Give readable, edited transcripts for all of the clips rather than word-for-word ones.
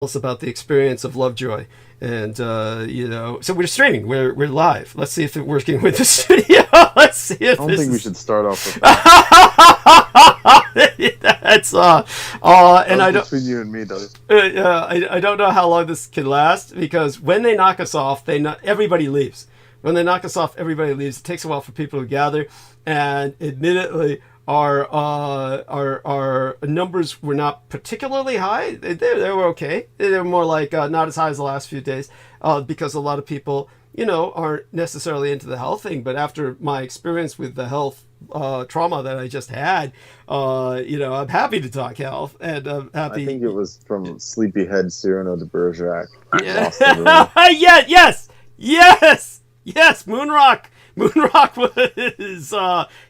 us about the experience of Lovejoy. And so we're streaming, we're live. Let's see if it's working with the studio. Let's see if I don't think we should start off with that's and I don't between you and me, though. I don't know how long this can last, because when they knock us off, everybody leaves. When they knock us off, everybody leaves. It takes a while for people to gather, and admittedly, our numbers were not particularly high. They were okay. They were more like not as high as the last few days, because a lot of people, aren't necessarily into the health thing. But after my experience with the health trauma that I just had, I'm happy to talk health, and I'm happy. I think it was from Sleepyhead Cyrano de Bergerac. Yeah. Yes, Moonrock. Moonrock was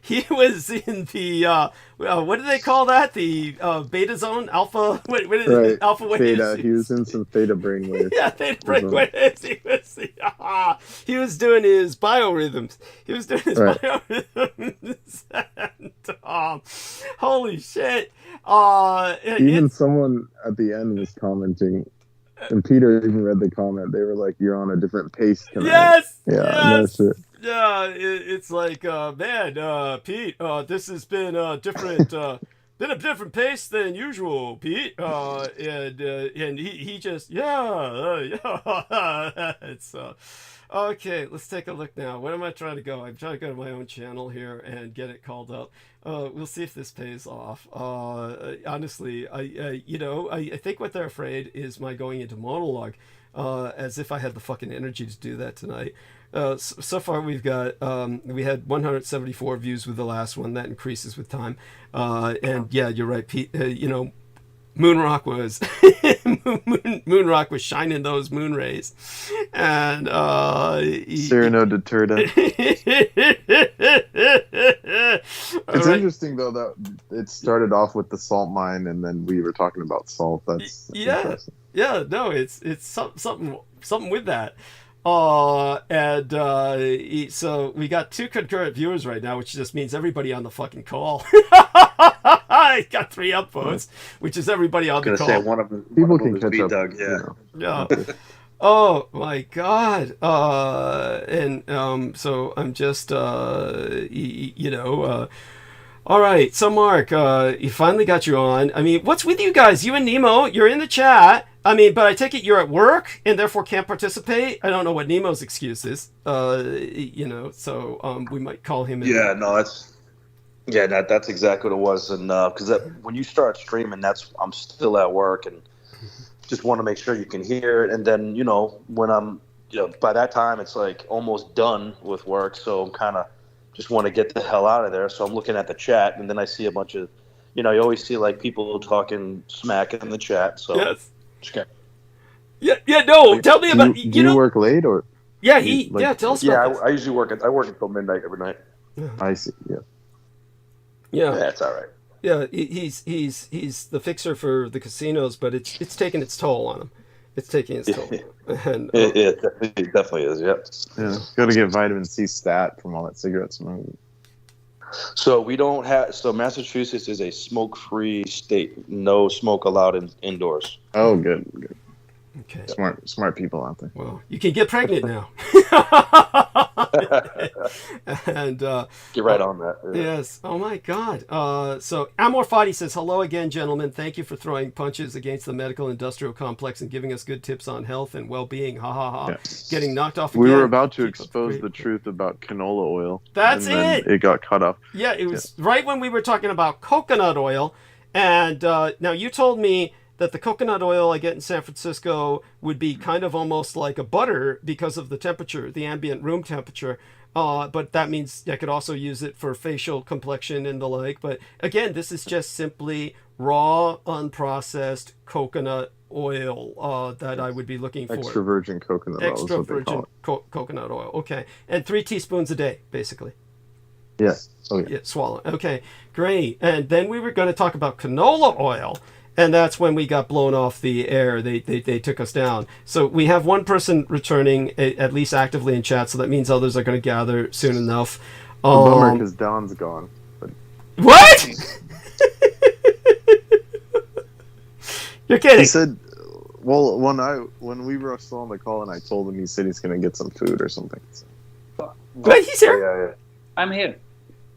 he was in the what do they call that? The beta zone, alpha. What is it? Alpha waves. Theta. He was in some theta brainwaves. Yeah, theta brainwaves. He was doing his biorhythms. And, holy shit! Even someone at the end was commenting. And Peter even read the comment. They were like, "You're on a different pace tonight." Yes. Yeah. Yes. No shit. Yeah. It's like, man, Pete. This has been different. Been a different pace than usual, Pete. And he just It's okay. Let's take a look now. Where am I trying to go? I'm trying to go to my own channel here and get it called up. We'll see if this pays off. Honestly, I think what they're afraid is my going into monologue, as if I had the fucking energy to do that tonight. So far we had 174 views with the last one. That increases with time. And yeah, you're right, Pete. Moonrock was Moonrock was shining those moon rays, and Cyrano de Turda. It's interesting though that it started off with the salt mine, and then we were talking about salt. That's interesting. Yeah. No, it's something with that. So we got 2 concurrent viewers right now, which just means everybody on the fucking call. I got 3 upvotes, which is everybody on the call. Say one of them. People can catch up. Doug, yeah. Yeah. Oh my god. So I'm just all right. So Mark, you finally got you on. I mean, what's with you guys? You and Nemo, you're in the chat. I mean, but I take it you're at work and therefore can't participate. I don't know what Nemo's excuse is. So we might call him. Yeah, no, that's exactly what it was. And because when you start streaming, I'm still at work and just want to make sure you can hear it. And then when I'm by that time it's like almost done with work, so I'm kind of just want to get the hell out of there. So I'm looking at the chat, and then I see a bunch of you always see like people talking smack in the chat. So yes. Okay. Yeah. No, tell me about. Do you work late or? Yeah, tell us about this. I usually work until midnight every night. I see. Yeah. Yeah, that's all right. Yeah, he's the fixer for the casinos, but it's taking its toll on him. It's taking its toll. And, it definitely is. Yeah. Got to get vitamin C stat from all that cigarette smoke. So we don't have. So Massachusetts is a smoke-free state. No smoke allowed indoors. Oh, good. Okay. Smart people out there. Well, you can get pregnant now. And get right on that. Yeah. Yes. Oh my God. So Amor Fadi says, "Hello again, gentlemen. Thank you for throwing punches against the medical industrial complex and giving us good tips on health and well-being. Ha ha ha. Yes. Getting knocked off We again. were about to expose the truth about canola oil. That's and it. It got cut off. Yeah, it was right when we were talking about coconut oil. And now you told me that the coconut oil I get in San Francisco would be kind of almost like a butter because of the temperature, the ambient room temperature. But that means I could also use it for facial complexion and the like. But again, this is just simply raw, unprocessed coconut oil that I would be looking for. Extra virgin coconut oil. Extra virgin coconut oil. Okay. And 3 teaspoons a day, basically. Yes. Oh, yeah. Swallow. Okay, great. And then we were going to talk about canola oil. And that's when we got blown off the air. They took us down. So we have one person returning, at least actively in chat. So that means others are going to gather soon enough. Bummer because Don's gone. But... What? You're kidding. He said Well, when we were still on the call and I told him, he said he's gonna get some food or something. So. Wait, he's here. Yeah. I'm here.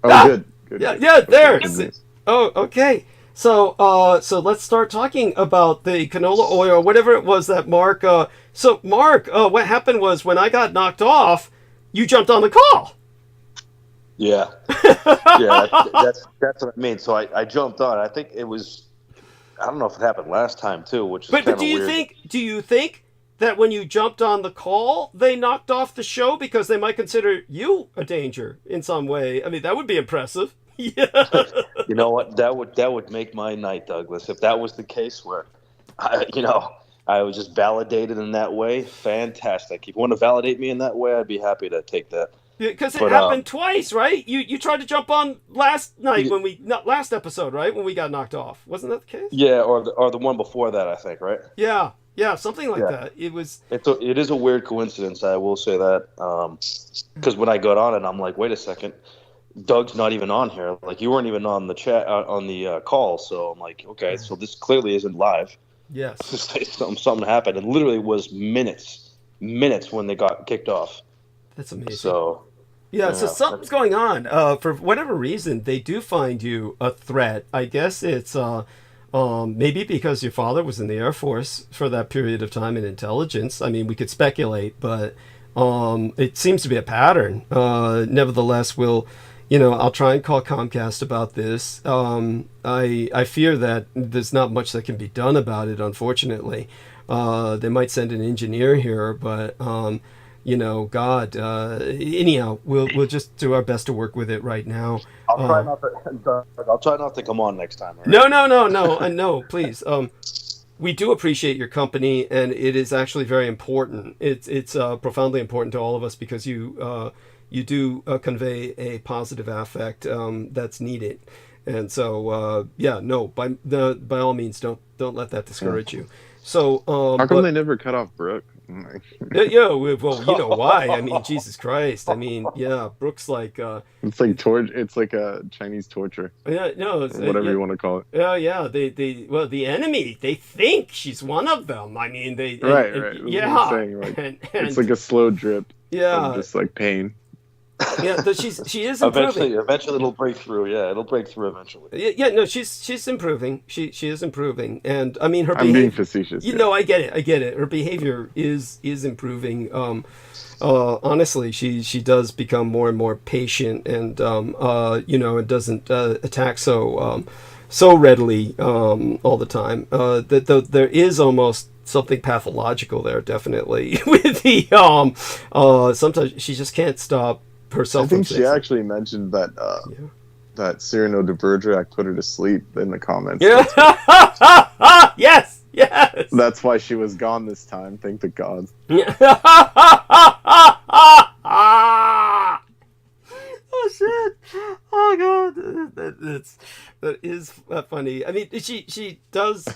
Oh, good. Yeah, there. Okay, Oh, okay. So, so let's start talking about the canola oil or whatever it was that Mark. So, Mark, what happened was when I got knocked off, you jumped on the call. Yeah. That's what I mean. So I jumped on. I think it was. I don't know if it happened last time too, which is kind of weird. But do you think that when you jumped on the call, they knocked off the show because they might consider you a danger in some way? I mean, that would be impressive. Yeah. You know what? That would make my night, Douglas. If that was the case, where I was just validated in that way, fantastic. If you want to validate me in that way, I'd be happy to take that. Because it happened twice, right? You tried to jump on last night not last episode, right? When we got knocked off, wasn't that the case? Yeah, or the one before that, I think, right? Yeah, something like that. It is a weird coincidence. I will say that because when I got on it, I'm like, wait a second, Doug's not even on here. Like, you weren't even on the chat on the call, so I'm like, okay, so this clearly isn't live. Yes, something happened, and literally was minutes when they got kicked off. That's amazing. So. Yeah, so something's going on. For whatever reason, they do find you a threat. I guess it's maybe because your father was in the Air Force for that period of time in intelligence. I mean, we could speculate, but it seems to be a pattern. Nevertheless, I'll try and call Comcast about this. I fear that there's not much that can be done about it, unfortunately. They might send an engineer here, but... anyhow, we'll just do our best to work with it right now. I'll try not to come on next time. Right? No, please. We do appreciate your company, and it is actually very important. It's profoundly important to all of us because you do convey a positive affect that's needed, and so by all means, don't let that discourage you. So how come they never cut off Brooke? Well, you know why? I mean, Jesus Christ! I mean, yeah, Brooke's like it's like torture. It's like a Chinese torture. Yeah, no, it's, whatever you want to call it. Yeah. The enemy. They think she's one of them. I mean, right. Yeah, saying, like, and it's like a slow drip. Yeah, of just like pain. Yeah, she is improving. Eventually it'll break through. Yeah, it'll break through eventually. Yeah, no, she's improving. She is improving, and I mean her. I'm being facetious. I get it. Her behavior is improving. Honestly, she does become more and more patient, and and doesn't attack so readily all the time. That there is almost something pathological there, definitely. With the sometimes she just can't stop herself. I think she actually mentioned that that Cyrano de Bergerac put her to sleep in the comments. Yeah. Yes. That's why she was gone this time. Thank the gods. Oh shit! Oh god, that is funny. I mean, she does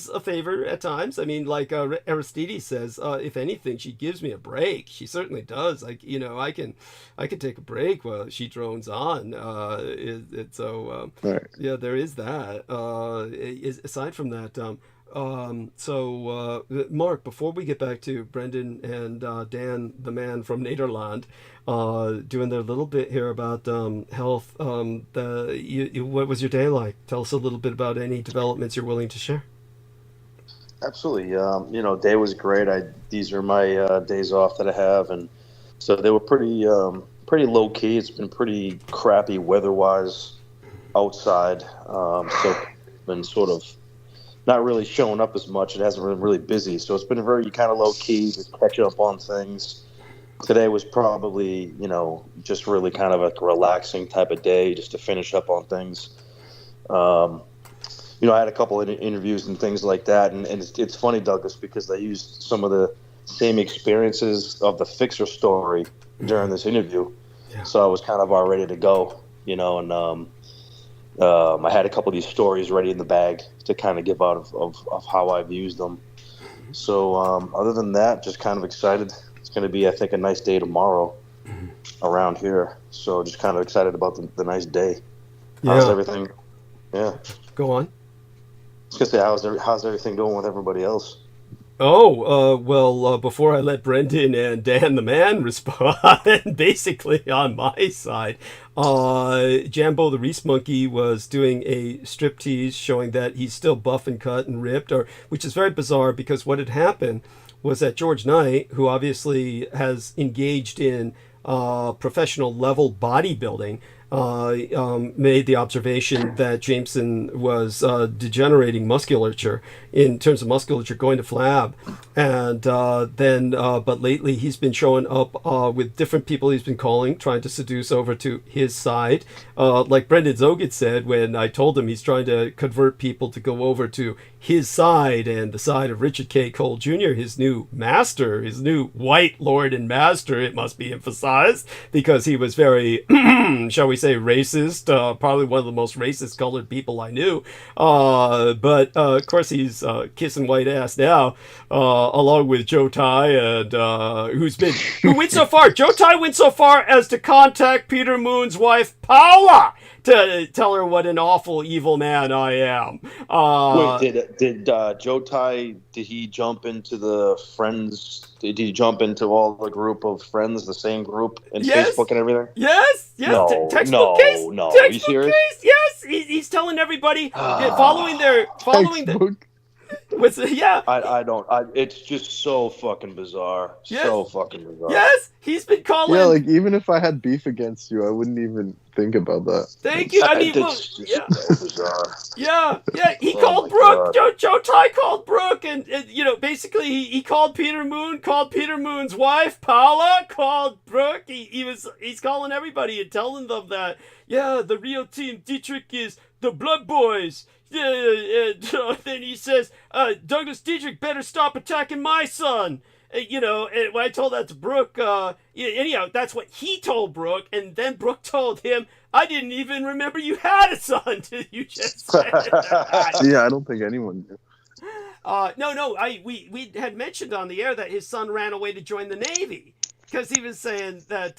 a favor at times. I mean, like Aristides says, if anything, she gives me a break. She certainly does. Like, I can take a break while she drones on. Right. Yeah, there is that. Aside from that, Mark, before we get back to Brendan and Dan, the man from Nederland, doing their little bit here about health, what was your day like? Tell us a little bit about any developments you're willing to share. Absolutely. Day was great. These are my days off that I have, and so they were pretty low key. It's been pretty crappy weather-wise outside, so it's been sort of not really showing up as much. It hasn't been really busy, so it's been very kind of low key, just catching up on things. Today was probably, just really kind of a relaxing type of day, just to finish up on things. I had a couple of interviews and things like that, and it's funny, Douglas, because I used some of the same experiences of the Fixer story during this interview, so I was kind of all ready to go, and I had a couple of these stories ready in the bag to kind of give out of how I've used them. So other than that, just kind of excited. It's going to be, I think, a nice day tomorrow around here. So just kind of excited about the nice day. How's everything? Yeah. Go on. was gonna say, how's everything going with everybody else? Oh, well, before I let Brendan and Dan the Man respond, basically on my side, Jambo the Reese Monkey was doing a striptease showing that he's still buff and cut and ripped, which is very bizarre because what had happened was that George Knight, who obviously has engaged in professional level bodybuilding, made the observation that Jameson was degenerating musculature in terms of musculature going to flab, and but lately he's been showing up with different people he's been calling, trying to seduce over to his side. Like Brendan Zogit said when I told him he's trying to convert people to go over to his side and the side of Richard K. Cole Jr., his new master, his new white lord and master, it must be emphasized, because he was very, shall we say, racist, probably one of the most racist colored people I knew. But of course he's kissing white ass now, along with ̵CHUÐINGGYUÁNJIÉ, and who went so far. ̵CHUÐINGGYUÁNJIÉ went so far as to contact Peter Moon's wife Paula to tell her what an awful evil man I am. Wait, did ̵CHUÐINGGYUÁNJIÉ, did he jump into the friends? Did he jump into all the group of friends, the same group, and Yes. Facebook and everything? Yes. No, Textbook case. no. Are you Textbook serious? case. Yes. He's telling everybody following the. Textbook. Yeah. I don't. It's just so fucking bizarre. Yes. So fucking bizarre. Yes. He's been calling. Yeah, like even if I had beef against you, I wouldn't even think about that. Thank you. I mean, It's just so bizarre. Yeah. He Oh called my Brooke. God. ̵CHUÐINGGYUÁNJIÉ called Brooke, and basically he called Peter Moon, called Peter Moon's wife Paula, called Brooke. He's calling everybody and telling them that the real team Dietrich is the Blood Boys. Yeah, and then he says, Douglas Dietrich better stop attacking my son. And when I told that to Brooke, anyhow, that's what he told Brooke, and then Brooke told him, I didn't even remember you had a son till you just said that. Yeah, I don't think anyone knew. No, we had mentioned on the air that his son ran away to join the Navy. Because he was saying that,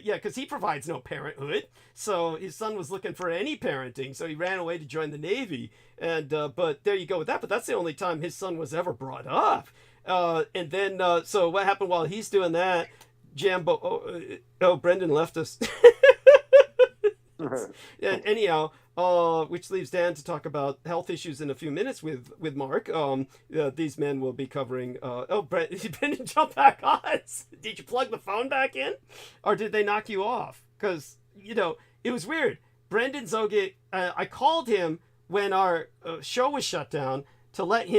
because he provides no parenthood. So his son was looking for any parenting. So he ran away to join the Navy. And but there you go with that. But that's the only time his son was ever brought up. And then, so what happened while he's doing that? Brendan left us. Yeah, anyhow, which leaves Dan to talk about health issues in a few minutes with Mark. These men will be covering. Brendan jumped back on. Did you plug the phone back in, or did they knock you off? Because it was weird. Brendan Zogit, I called him when our show was shut down to let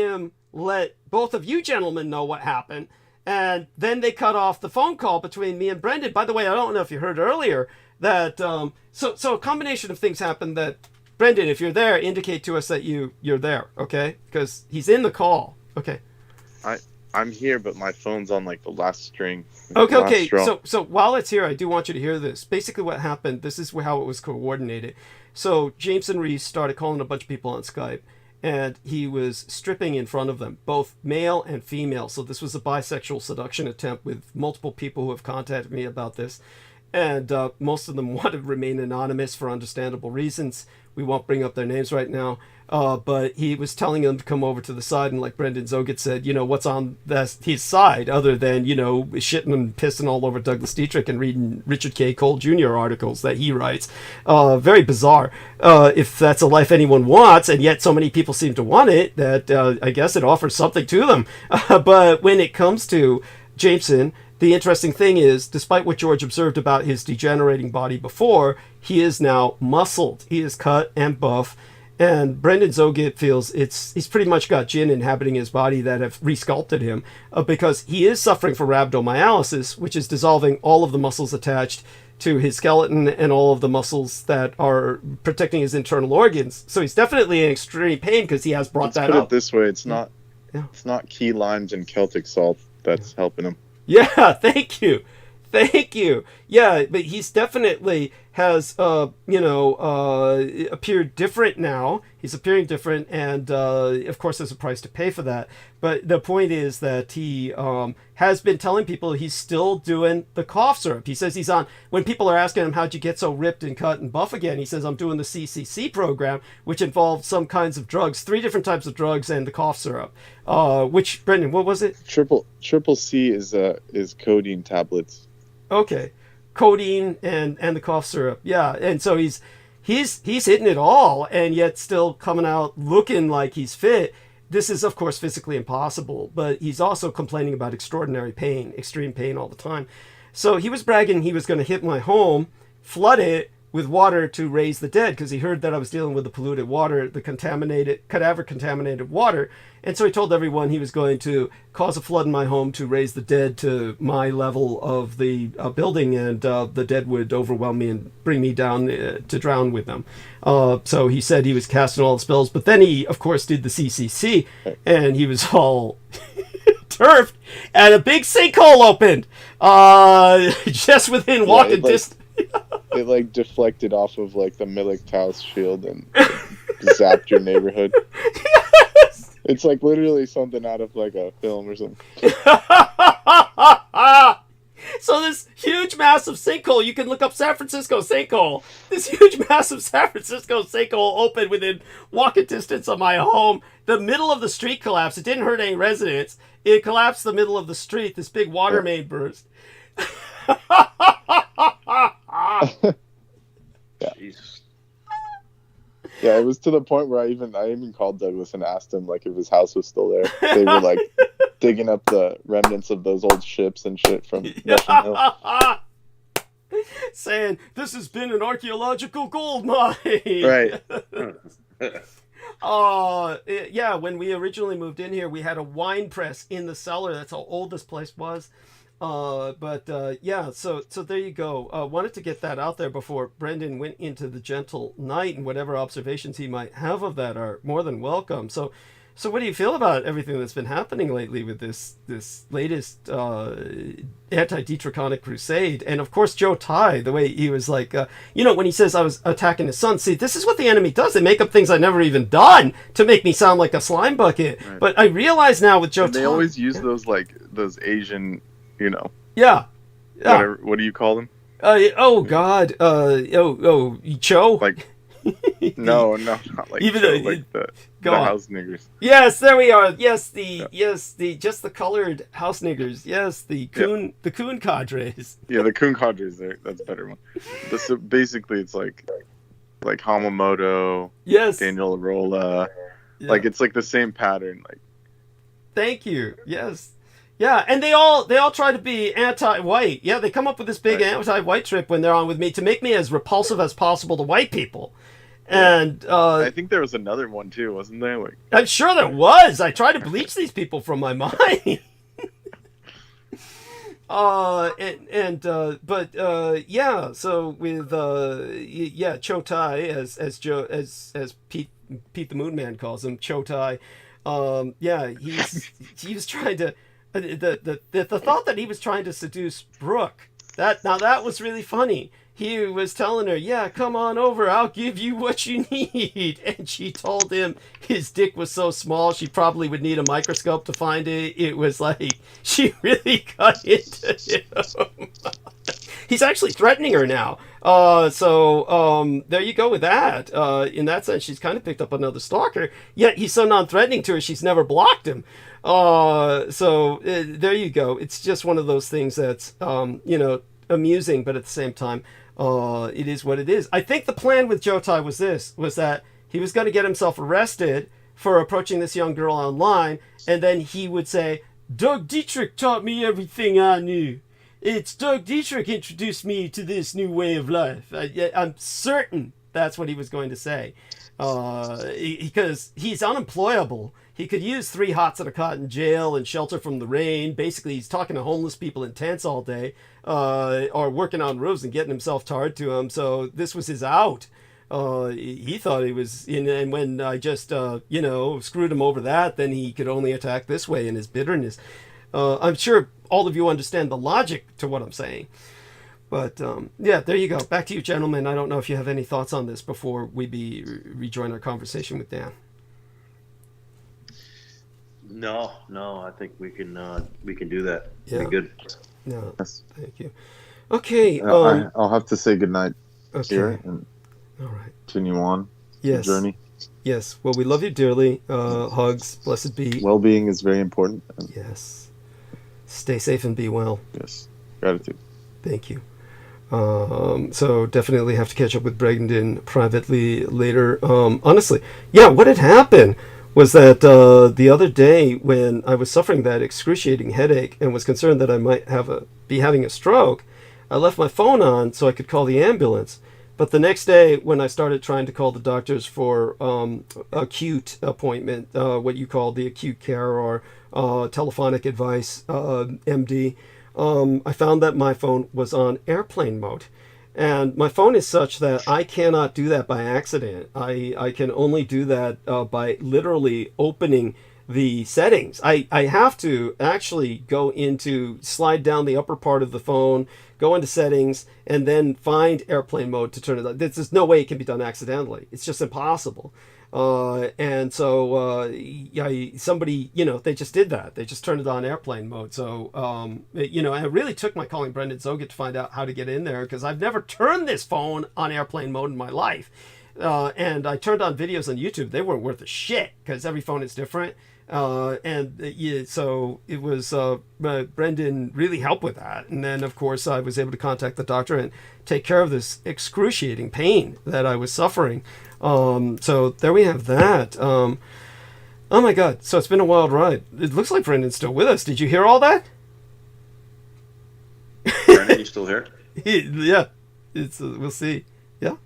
both of you gentlemen know what happened. And then they cut off the phone call between me and Brendan. By the way, I don't know if you heard earlier that so a combination of things happened that, Brendan, if you're there, indicate to us that you're there, okay? Because he's in the call. Okay. I'm here, but my phone's on like the last string. Okay. So while it's here, I do want you to hear this. Basically what happened, this is how it was coordinated. So Jameson Reese started calling a bunch of people on Skype, and he was stripping in front of them, both male and female. So this was a bisexual seduction attempt with multiple people who have contacted me about this. And most of them want to remain anonymous for understandable reasons. We won't bring up their names right now. But he was telling them to come over to the side. And like Brendan Zogit said, what's on his side other than, shitting and pissing all over Douglas Dietrich and reading Richard K. Cole Jr. articles that he writes. Very bizarre. If that's a life anyone wants, and yet so many people seem to want it, that I guess it offers something to them. But when it comes to Jameson, the interesting thing is, despite what George observed about his degenerating body before, he is now muscled. He is cut and buff. And Brendan Zogit feels he's pretty much got jinn inhabiting his body that have resculpted him, because he is suffering from rhabdomyolysis, which is dissolving all of the muscles attached to his skeleton and all of the muscles that are protecting his internal organs. So he's definitely in extreme pain because he has brought that put up. It this way, it's not key limes and Celtic salt that's helping him. Yeah, thank you. Yeah, but he's definitely has, appeared different now. He's appearing different, and of course, there's a price to pay for that. But the point is that he has been telling people he's still doing the cough syrup. He says he's on. When people are asking him, how'd you get so ripped and cut and buff again? He says, I'm doing the CCC program, which involves some kinds of drugs, 3 different types of drugs, and the cough syrup. Which, Brendan, what was it? Triple C is codeine tablets. Okay. Codeine and the cough syrup. Yeah. And so he's hitting it all, and yet still coming out looking like he's fit. This is, of course, physically impossible, but he's also complaining about extraordinary pain, extreme pain all the time. So he was bragging he was going to hit my home, flood it with water to raise the dead, because he heard that I was dealing with the polluted water, the cadaver-contaminated water. And so he told everyone he was going to cause a flood in my home to raise the dead to my level of the building, and the dead would overwhelm me and bring me down to drown with them. So he said he was casting all the spells, but then he, of course, did the CCC, and he was all turfed, and a big sinkhole opened just within walking distance. It like deflected off of like the Milik Taos shield and zapped your neighborhood. Yes! It's like literally something out of like a film or something. So this huge, massive sinkhole, you can look up San Francisco sinkhole. This huge, massive San Francisco sinkhole opened within walking distance of my home. The middle of the street collapsed. It didn't hurt any residents. It collapsed the middle of the street. This big water main burst. Jesus. Yeah, it was to the point where I even called Douglas and asked him like if his house was still there. They were like digging up the remnants of those old ships and shit from Russian Hill. Saying this has been an archaeological gold mine. Right. Yeah, when we originally moved in here, we had a wine press in the cellar. That's how old this place was. Yeah, so there you go. Wanted to get that out there before Brendan went into the gentle night, and whatever observations he might have of that are more than welcome. So what do you feel about everything that's been happening lately with this latest anti-DeTrachonic crusade? And of course, ̶CHUÐ, the way he was like, when he says I was attacking his son, see, this is what the enemy does. They make up things I never even done to make me sound like a slime bucket. Right. But I realize now with ̶CHUÐ, they always use those Asian, Yeah. Whatever, what do you call them? Oh God. Cho. Like, no, not like even Cho, like the house niggers. Yes, there we are. Yes, just the colored house niggers. Yes, the coon cadres. Yeah, the coon cadres. That's a better one. So basically, it's like Hamamoto. Yes. Daniel Arola. Yeah. Like it's like the same pattern. Like. Thank you. Yes. Yeah, and they all try to be anti-white. Yeah, they come up with this big anti-white trip when they're on with me to make me as repulsive as possible to white people. And I think there was another one too, wasn't there? Like, I'm sure there was. I try to bleach these people from my mind. Yeah. So with ̶CHUÐ as Pete the Moon Man calls him, ̶CHUÐ. Yeah, he was trying to. The thought that he was trying to seduce Brooke, that was really funny. He was telling her, yeah, come on over, I'll give you what you need. And she told him his dick was so small she probably would need a microscope to find it. It was like, she really got into him. He's actually threatening her now. There you go with that. In that sense, she's kind of picked up another stalker. Yet he's so non-threatening to her, she's never blocked him. There you go. It's just one of those things that's, amusing, but at the same time, it is what it is. I think the plan with ̶CHUÐ was that he was going to get himself arrested for approaching this young girl online, and then he would say, Doug Dietrich taught me everything I knew. It's Doug Dietrich introduced me to this new way of life. I'm certain that's what he was going to say. Because he's unemployable. He could use 3 hots and a cot in jail and shelter from the rain. Basically, he's talking to homeless people in tents all day, or working on roofs and getting himself tarred to them. So this was his out. He thought he was in, and when I just, screwed him over that, then he could only attack this way in his bitterness. I'm sure all of you understand the logic to what I'm saying. But yeah, there you go. Back to you, gentlemen. I don't know if you have any thoughts on this before we rejoin our conversation with Dan. No, I think we can do that. Yeah. Be good. No, Yes. thank you. Okay. I'll have to say goodnight here Okay. and All right. continue on the Yes. journey. Yes. Well, we love you dearly. Hugs. Blessed be. Well-being is very important. And Yes. Stay safe and be well. yes, gratitude. Thank you. So definitely have to catch up with Brendan privately later. Honestly, yeah, what had happened was that the other day when I was suffering that excruciating headache and was concerned that I might be having a stroke, I left my phone on so I could call the ambulance. But the next day, when I started trying to call the doctors for acute appointment, what you call the acute care or telephonic advice, MD, I found that my phone was on airplane mode. And my phone is such that I cannot do that by accident. I can only do that by literally opening the settings. I have to actually slide down the upper part of the phone, go into settings, and then find airplane mode to turn it on. There's no way it can be done accidentally. It's just impossible. And so somebody, they just did that. They just turned it on airplane mode. So, and it really took my calling Brendan Zoget to find out how to get in there because I've never turned this phone on airplane mode in my life. And I turned on videos on YouTube. They weren't worth a shit because every phone is different. So it was Brendan really helped with that. And then, of course, I was able to contact the doctor and take care of this excruciating pain that I was suffering. So there we have that. Oh my God. So it's been a wild ride. It looks like Brendan's still with us. Did you hear all that? Brendan, you still here? Yeah. We'll see. Yeah.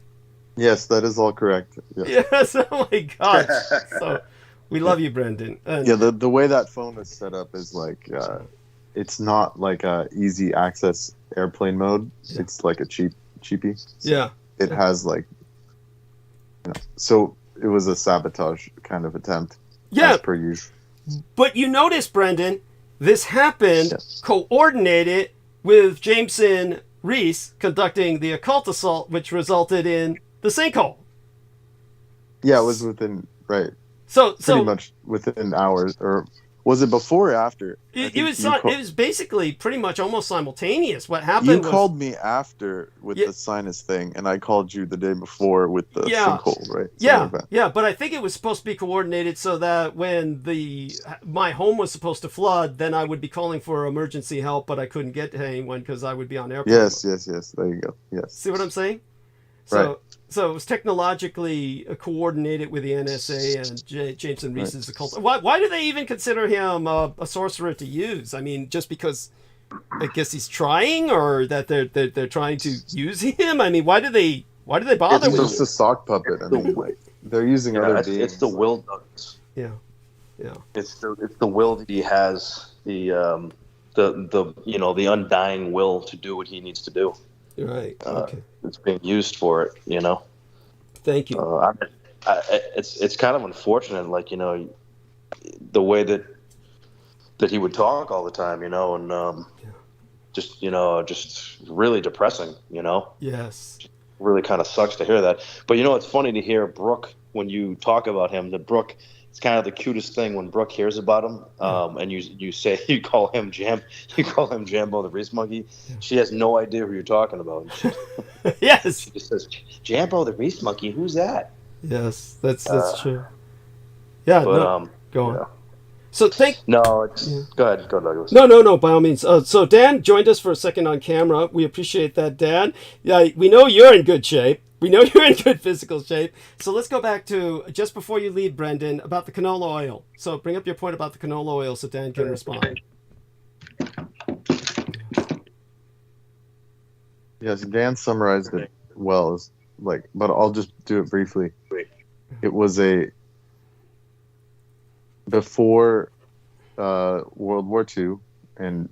Yes, that is all correct. Yes. Yes. Oh my God. So we love you, Brendan. And Yeah, the way that phone is set up is like it's not like a easy access airplane mode. Yeah. It's like a cheapie. So yeah. it has like so it was a sabotage kind of attempt. Yeah. As per usual. But you notice, Brendan, this happened Yes. coordinated with Jameson Reese conducting the occult assault, which resulted in the sinkhole. Yeah, it was within So pretty much within hours, or was it before or after? it was basically pretty much almost simultaneous. What happened You called me after with the sinus thing, and I called you the day before with the sinkhole, right? Yeah. But I think it was supposed to be coordinated so that when my home was supposed to flood, then I would be calling for emergency help, but I couldn't get to anyone because I would be on airplane. Yes. There you go. Yes. See what I'm saying? Right. So it was technologically coordinated with the NSA and Jameson Reese's occult. Why do they even consider him a sorcerer to use? I mean, just because I guess he's trying, or that they're trying to use him? I mean, why do they bother It's with just a sock puppet. I mean, they're using other beings. It's the will, Douglas. Yeah. It's the will that he has, the undying will to do what he needs to do. Right. Okay. It's being used for it, Thank you. It's kind of unfortunate, like, the way that he would talk all the time, and just really depressing, Yes. Really kind of sucks to hear that. But it's funny to hear Brooke when you talk about him. That Brooke, it's kind of the cutest thing when Brooke hears about him, and you call him Jambo the Reese Monkey. Yeah. She has no idea who you're talking about. Yes. She just says, Jambo the Reese Monkey, who's that? Yes, that's true. Yeah. But, go on. So go ahead, go Douglas. No, by all means. So Dan joined us for a second on camera. We appreciate that, Dan. Yeah, we know you're in good shape. We know you're in good physical shape. So let's go back to just before you leave, Brendan, about the canola oil. So bring up your point about the canola oil so Dan can respond. Yes, Dan summarized it well. But I'll just do it briefly. It was before World War II and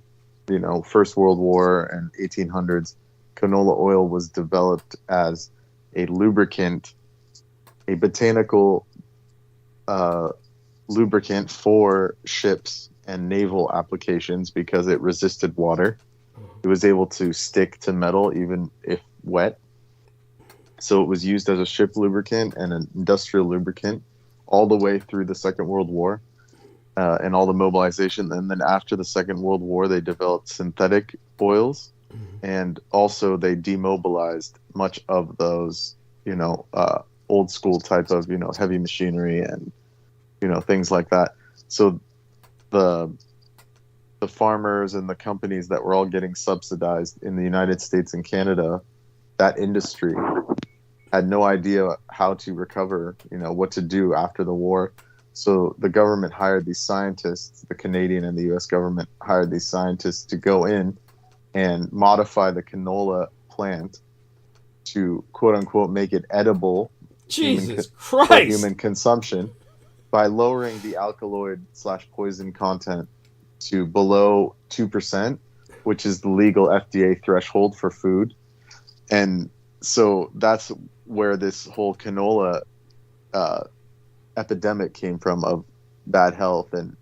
First World War and 1800s. Canola oil was developed as a lubricant, a botanical lubricant for ships and naval applications because it resisted water. It was able to stick to metal even if wet. So it was used as a ship lubricant and an industrial lubricant all the way through the Second World War and all the mobilization. And then after the Second World War, they developed synthetic oils, and also they demobilized much of those, old school type of, heavy machinery and, things like that. So the farmers and the companies that were all getting subsidized in the United States and Canada, that industry had no idea how to recover, what to do after the war. So the government hired these scientists, the Canadian and the US government hired these scientists to go in and modify the canola plant to, quote unquote, make it edible for human consumption by lowering the alkaloid/poison content to below 2%, which is the legal FDA threshold for food. And so that's where this whole canola epidemic came from, of bad health. And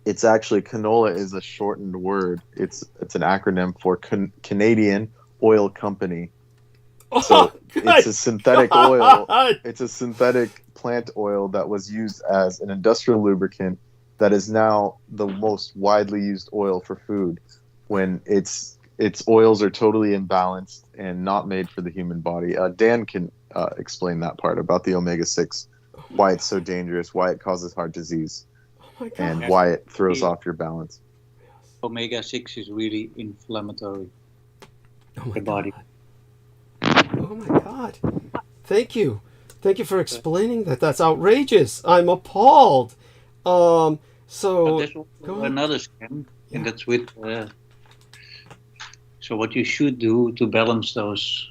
it's actually, canola is a shortened word. It's an acronym for Canadian Oil Company. So it's a synthetic oil. It's a synthetic plant oil that was used as an industrial lubricant that is now the most widely used oil for food, when its oils are totally imbalanced and not made for the human body. Dan can explain that part about the omega-6, why it's so dangerous, why it causes heart disease, and why it throws off your balance. Omega-6 is really inflammatory for the body. Oh my God. Thank you. Thank you for explaining that. That's outrageous. I'm appalled. But there's also another scam, and that's with... so what you should do to balance those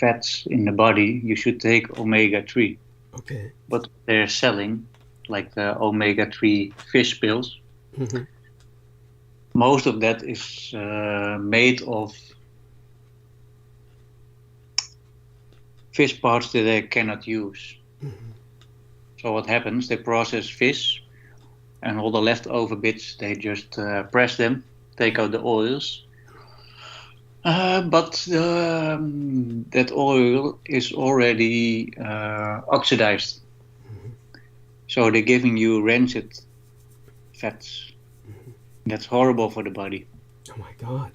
fats in the body, you should take omega-3. Okay. But they're selling, like the omega-3 fish pills. Mm-hmm. Most of that is made of fish parts that they cannot use. Mm-hmm. So what happens, they process fish, and all the leftover bits, they just press them, take out the oils. But that oil is already oxidized. Mm-hmm. So they're giving you rancid fats. Mm-hmm. That's horrible for the body. Oh my God.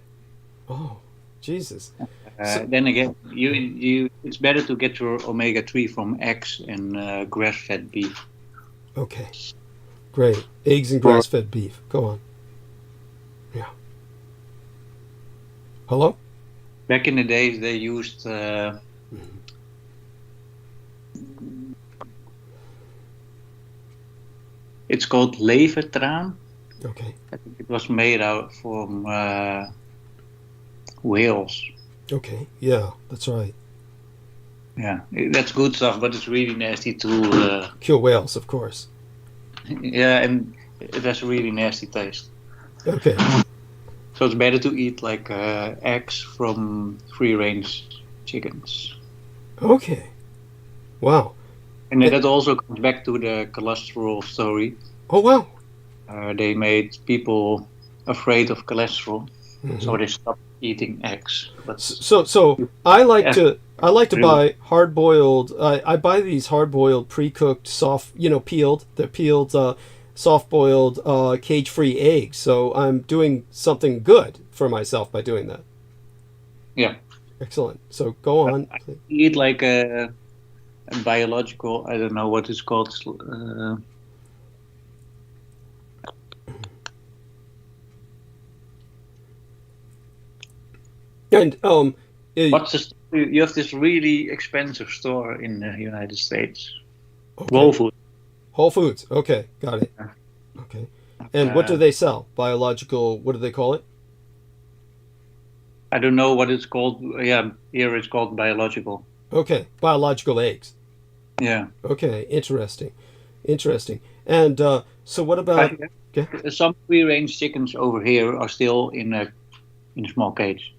Oh, Jesus. Then again, it's better to get your omega-3 from eggs and grass-fed beef. Okay. Great. Eggs and grass-fed beef. Go on. Yeah. Hello? Back in the days, they used it's called levertraan. Okay. I think it was made out from whales. Okay. Yeah, that's right. Yeah, that's good stuff, but it's really nasty to kill whales, of course. Yeah, and it has a really nasty taste. Okay. So it's better to eat like eggs from free-range chickens. Okay. Wow. And that also comes back to the cholesterol story. Oh wow. They made people afraid of cholesterol, so they stopped eating eggs. But so I like to buy hard-boiled. I buy these hard-boiled, pre-cooked, soft, peeled. They're peeled, soft-boiled, cage-free eggs. So I'm doing something good for myself by doing that. Yeah. Excellent. So go on. Eat like a biological. I don't know what it's called. And what's this? You have this really expensive store in the United States. Okay. Whole Foods. Whole Foods. Okay, got it. Okay. And what do they sell? Biological. What do they call it? I don't know what it's called. Yeah, here it's called biological. Okay, biological eggs. Yeah. Okay, interesting. And so what about? Okay. Some free-range chickens over here are still in a small cage.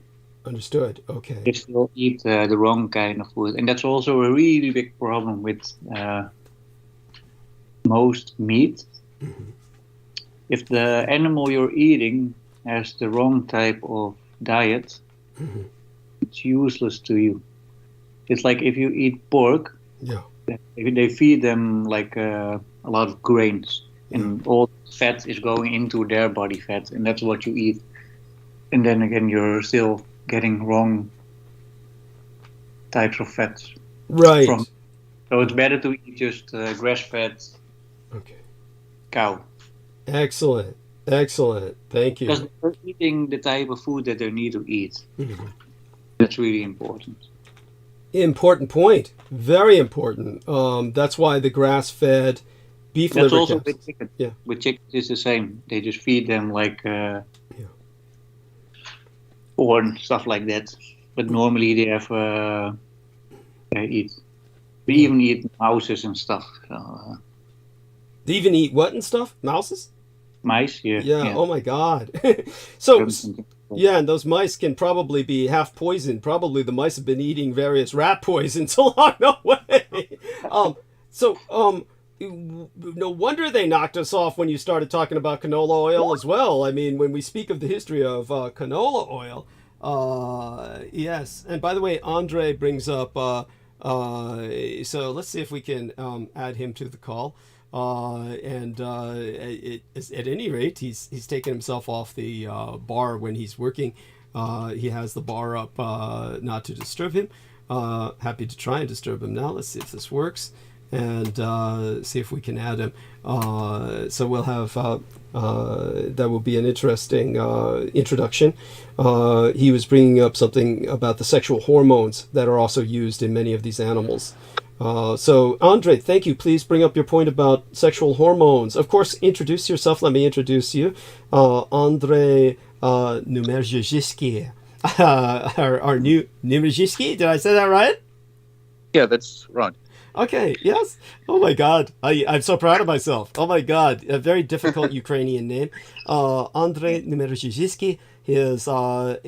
Understood. Okay. They still eat the wrong kind of food, and that's also a really big problem with most meat. Mm-hmm. if the animal you're eating has the wrong type of diet, it's useless to you. It's like if you eat pork, Yeah. they feed them like a lot of grains, and all fat is going into their body fat, and that's what you eat. And then again, you're still getting wrong types of fats. Right. So it's better to eat just grass-fed cow. Excellent. Excellent. Thank you. Because they're eating the type of food that they need to eat. That's really important. Important point. Very important. That's why the grass-fed beef That's liver also capsules. with chicken. Yeah. With chickens, it's the same. They just feed them like corn, stuff like that. But normally they have they eat. They even eat mouses and stuff. They even eat what and stuff? Mouses? Mice, yeah. Yeah. Oh my God. So, yeah, and those mice can probably be half poisoned. Probably the mice have been eating various rat poisons along the way. No wonder they knocked us off when you started talking about canola oil as well. I mean, when we speak of the history of canola oil, yes. And by the way, Andre brings up, so let's see if we can add him to the call. At any rate, he's taken himself off the bar when he's working. He has the bar up not to disturb him. Happy to try and disturb him now. Let's see if this works, and see if we can add him. So we'll have that will be an interesting introduction. He was bringing up something about the sexual hormones that are also used in many of these animals. So, Andre, thank you. Please bring up your point about sexual hormones. Of course, introduce yourself. Let me introduce you. Andre Mnth'sEND. Our new Mnth'sEND. Did I say that right? Yeah, that's right. Okay, yes. Oh my God. I'm so proud of myself. Oh my God. A very difficult Ukrainian name. Andre Mnth'sEND is a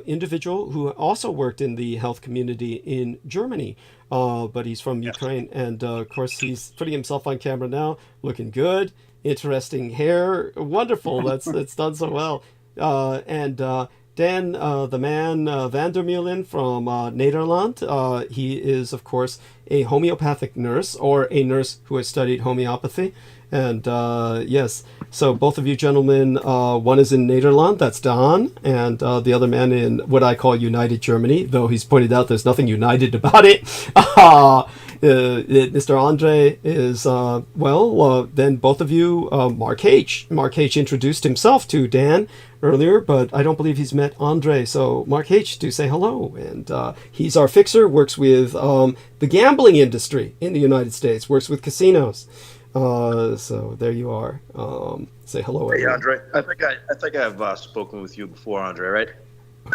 individual who also worked in the health community in Germany. But he's from Ukraine, and of course he's putting himself on camera now, looking good, interesting hair, wonderful. That's done so well. And Dan, the man van der Meulen from Nederland, he is of course a homeopathic nurse, or a nurse who has studied homeopathy. And yes, so both of you gentlemen, one is in Nederland, that's Dan, and the other man in what I call United Germany, though he's pointed out there's nothing united about it. Mr. Andre is, then both of you, Mark H. Mark H introduced himself to Dan earlier, but I don't believe he's met Andre. So Mark H, do say hello. And he's our fixer, works with the gambling industry in the United States, works with casinos. So there you are. Say hello. Hey, everyone. Andre. I think I've spoken with you before, Andre. Right?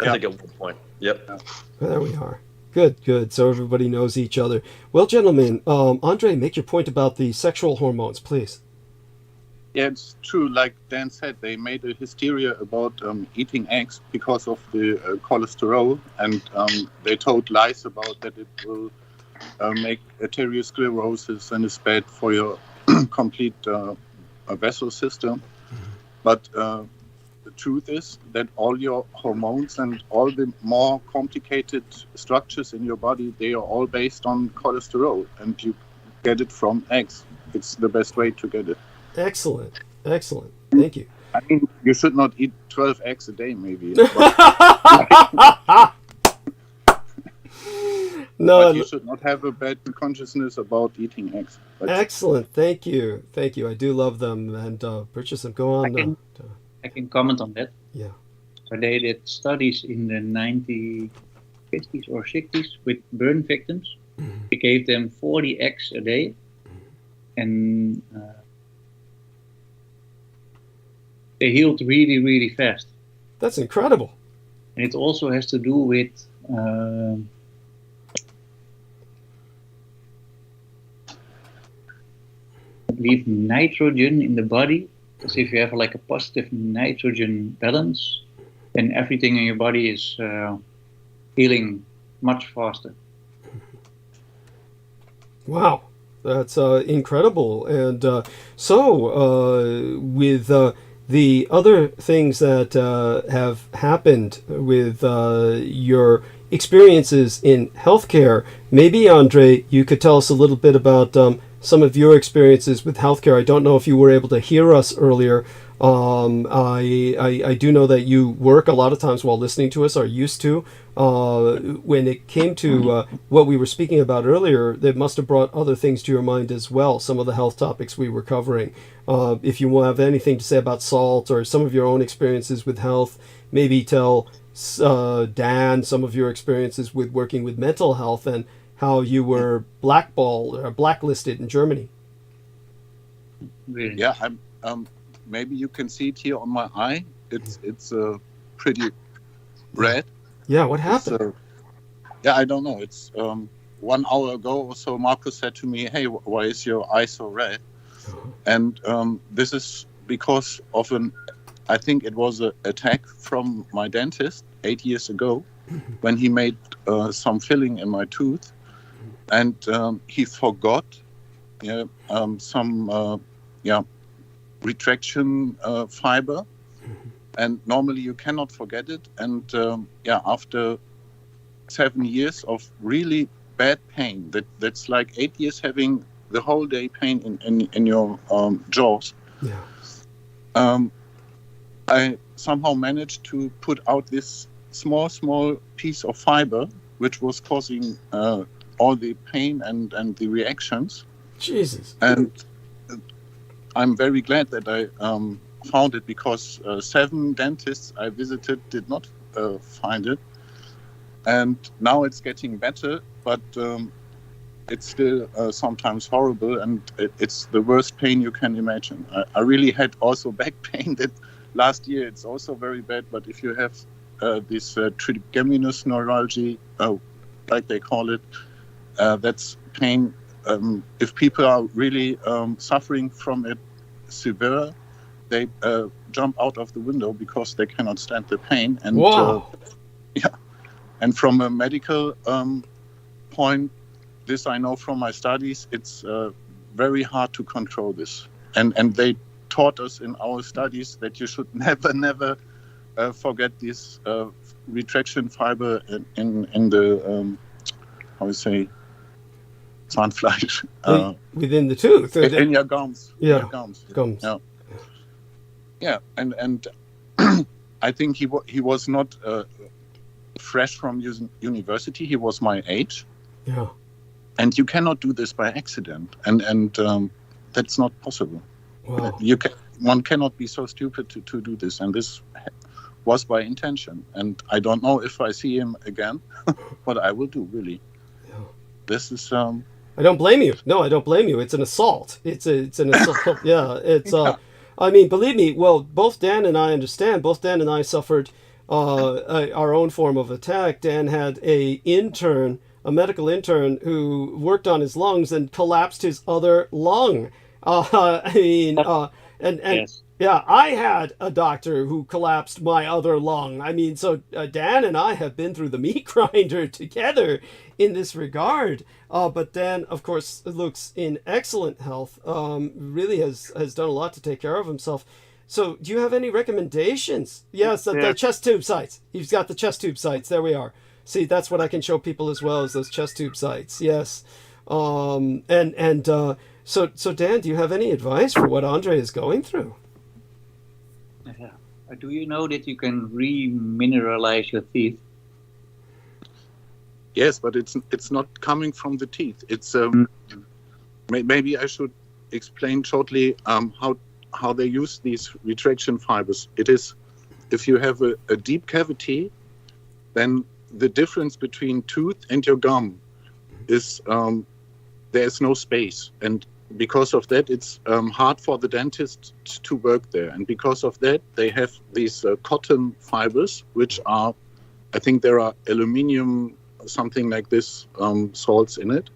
I think at one point. Yep. There we are. Good. So everybody knows each other. Well, gentlemen, Andre, make your point about the sexual hormones, please. Yeah, it's true. Like Dan said, they made a hysteria about eating eggs because of the cholesterol, and they told lies about that it will make arteriosclerosis and is bad for your complete vessel system. But the truth is that all your hormones and all the more complicated structures in your body, they are all based on cholesterol, and you get it from eggs. It's the best way to get it. Excellent. Thank you. I mean, you should not eat 12 eggs a day, maybe. No, but you should not have a bad consciousness about eating eggs. But excellent. Thank you. I do love them, and purchase them. Go on. I can comment on that. Yeah. So they did studies in the 1950s or 60s with burn victims. They gave them 40 eggs a day, and they healed really, really fast. That's incredible. And it also has to do with I believe nitrogen in the body. Because if you have like a positive nitrogen balance, then everything in your body is healing much faster. Wow. That's incredible. And with the other things that have happened with your experiences in healthcare, maybe, Andre, you could tell us a little bit about some of your experiences with healthcare. I don't know if you were able to hear us earlier. I do know that you work a lot of times while listening to us, or used to. When it came to what we were speaking about earlier, that must have brought other things to your mind as well, some of the health topics we were covering. If you have anything to say about salt or some of your own experiences with health, maybe tell Dan some of your experiences with working with mental health and how you were blackballed or blacklisted in Germany. Really? Yeah, maybe you can see it here on my eye. It's pretty red. Yeah, what happened? Yeah, I don't know. It's 1 hour ago or so, Marcus said to me, "Hey, why is your eye so red?" And this is because of I think it was an attack from my dentist 8 years ago when he made some filling in my tooth. And he forgot some retraction fiber. And normally you cannot forget it. And after 7 years of really bad pain, that's like 8 years having the whole day pain in your jaws. Yeah. I somehow managed to put out this small piece of fiber, which was causing all the pain and the reactions. Jesus. And I'm very glad that I found it, because 7 dentists I visited did not find it. And now it's getting better, but it's still sometimes horrible, and it's the worst pain you can imagine. I really had also back pain that last year. It's also very bad, but if you have this trigeminous neuralgia, like they call it, that's pain. If people are really suffering from it severe, they jump out of the window because they cannot stand the pain. And wow. And from a medical point, this I know from my studies, it's very hard to control this. And they taught us in our studies that you should never forget this retraction fiber in the how you say, Zahnfleisch, within the tooth, in your gums. Yeah, your gums. Gums. Yeah, and I think he was not fresh from university. He was my age. Yeah. And you cannot do this by accident, and that's not possible. Wow. One cannot be so stupid to do this, and this was by intention. And I don't know if I see him again, what I will do, really. Yeah. This is I don't blame you. No, I don't blame you. It's an assault. It's an assault. Yeah, it's Yeah. I mean, believe me. Well, both Dan and I understand. Both Dan and I suffered our own form of attack. Dan had a medical intern who worked on his lungs and collapsed his other lung. I mean, and Yes. yeah, I had a doctor who collapsed my other lung. I mean, so Dan and I have been through the meat grinder together in this regard. But Dan, of course, looks in excellent health. Really has done a lot to take care of himself. So, do you have any recommendations? Yes, the chest tube sites. He's got the chest tube sites. There we are. See, that's what I can show people as well, as those chest tube sites. Yes. So Dan, do you have any advice for what Andre is going through? Yeah. Do you know that you can remineralize your teeth? yes, but it's not coming from the teeth. It's maybe I should explain shortly how they use these retraction fibers. It is, if you have a deep cavity, then the difference between tooth and your gum is there's no space, and because of that, it's hard for the dentist to work there. And because of that, they have these cotton fibers, which are, I think there are aluminum, something like this, salts in it.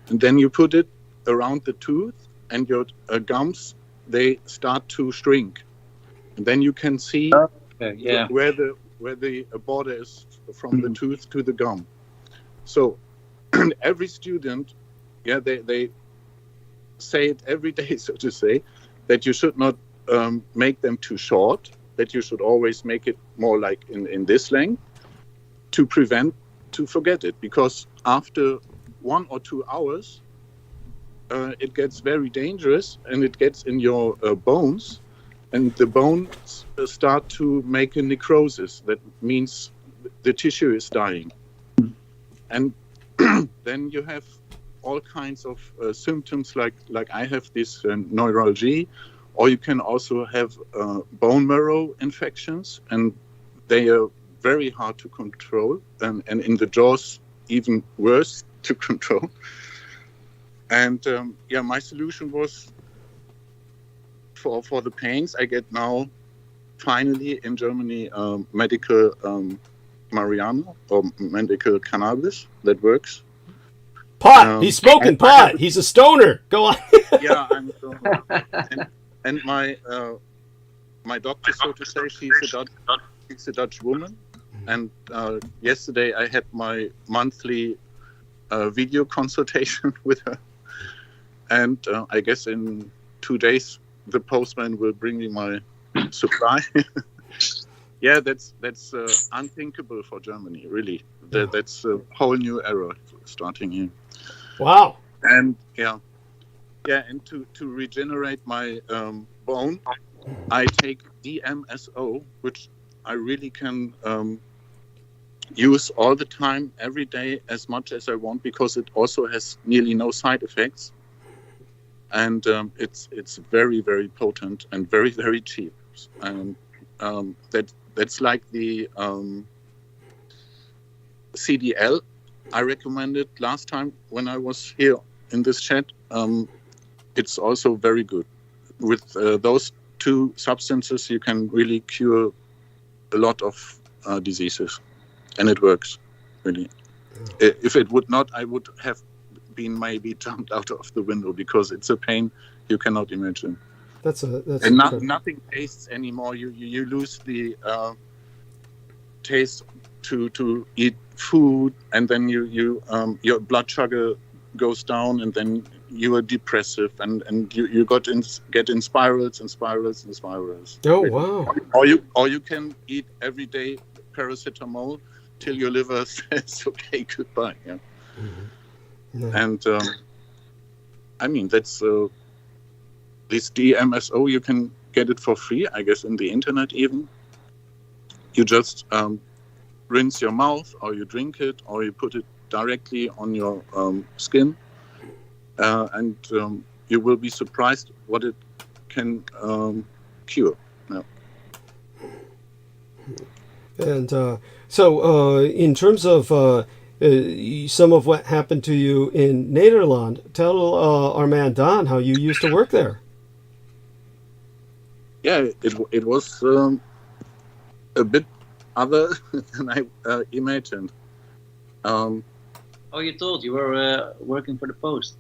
And then you put it around the tooth, and your gums, they start to shrink. And then you can see where the border is from the tooth to the gum. So every student, they say it every day, so to say, that you should not make them too short, that you should always make it more like in this length to prevent to forget it, because after 1 or 2 hours, it gets very dangerous and it gets in your bones, and the bones start to make a necrosis. That means the tissue is dying. And then you have all kinds of symptoms like I have this neuralgia, or you can also have bone marrow infections, and they are very hard to control, and in the jaws even worse to control. And my solution was for the pains. I get now finally in Germany medical marijuana or medical cannabis that works. Pot. He's smoking pot. He's a stoner. Go on. Yeah, I'm a stoner. And my doctor, so to say, she's a Dutch woman. And yesterday I had my monthly video consultation with her. And I guess in 2 days the postman will bring me my supply. Yeah, that's unthinkable for Germany, really. That's a whole new era starting here. Wow. And and to regenerate my bone, I take DMSO, which I really can use all the time, every day, as much as I want, because it also has nearly no side effects. And it's very, very potent and very, very cheap. And that's like the CDL I recommended last time when I was here in this chat. It's also very good. With those 2 substances, you can really cure a lot of diseases, and it works, really. If it would not, I would have been maybe jumped out of the window, because it's a pain you cannot imagine. And nothing tastes anymore. You lose the taste to eat food, and then your blood sugar goes down, and then you are depressive, and you get in spirals and spirals and spirals. Oh, wow. Or you can eat every day paracetamol till your liver says okay, goodbye. Yeah. Mm-hmm. No. And I mean, that's this DMSO, you can get it for free, I guess, in the internet even. You just rinse your mouth, or you drink it, or you put it directly on your skin, and you will be surprised what it can cure. Yeah. And so in terms of some of what happened to you in Nederland, tell our man Don how you used to work there. Yeah, it was a bit other than I imagined. You told you were working for the Post.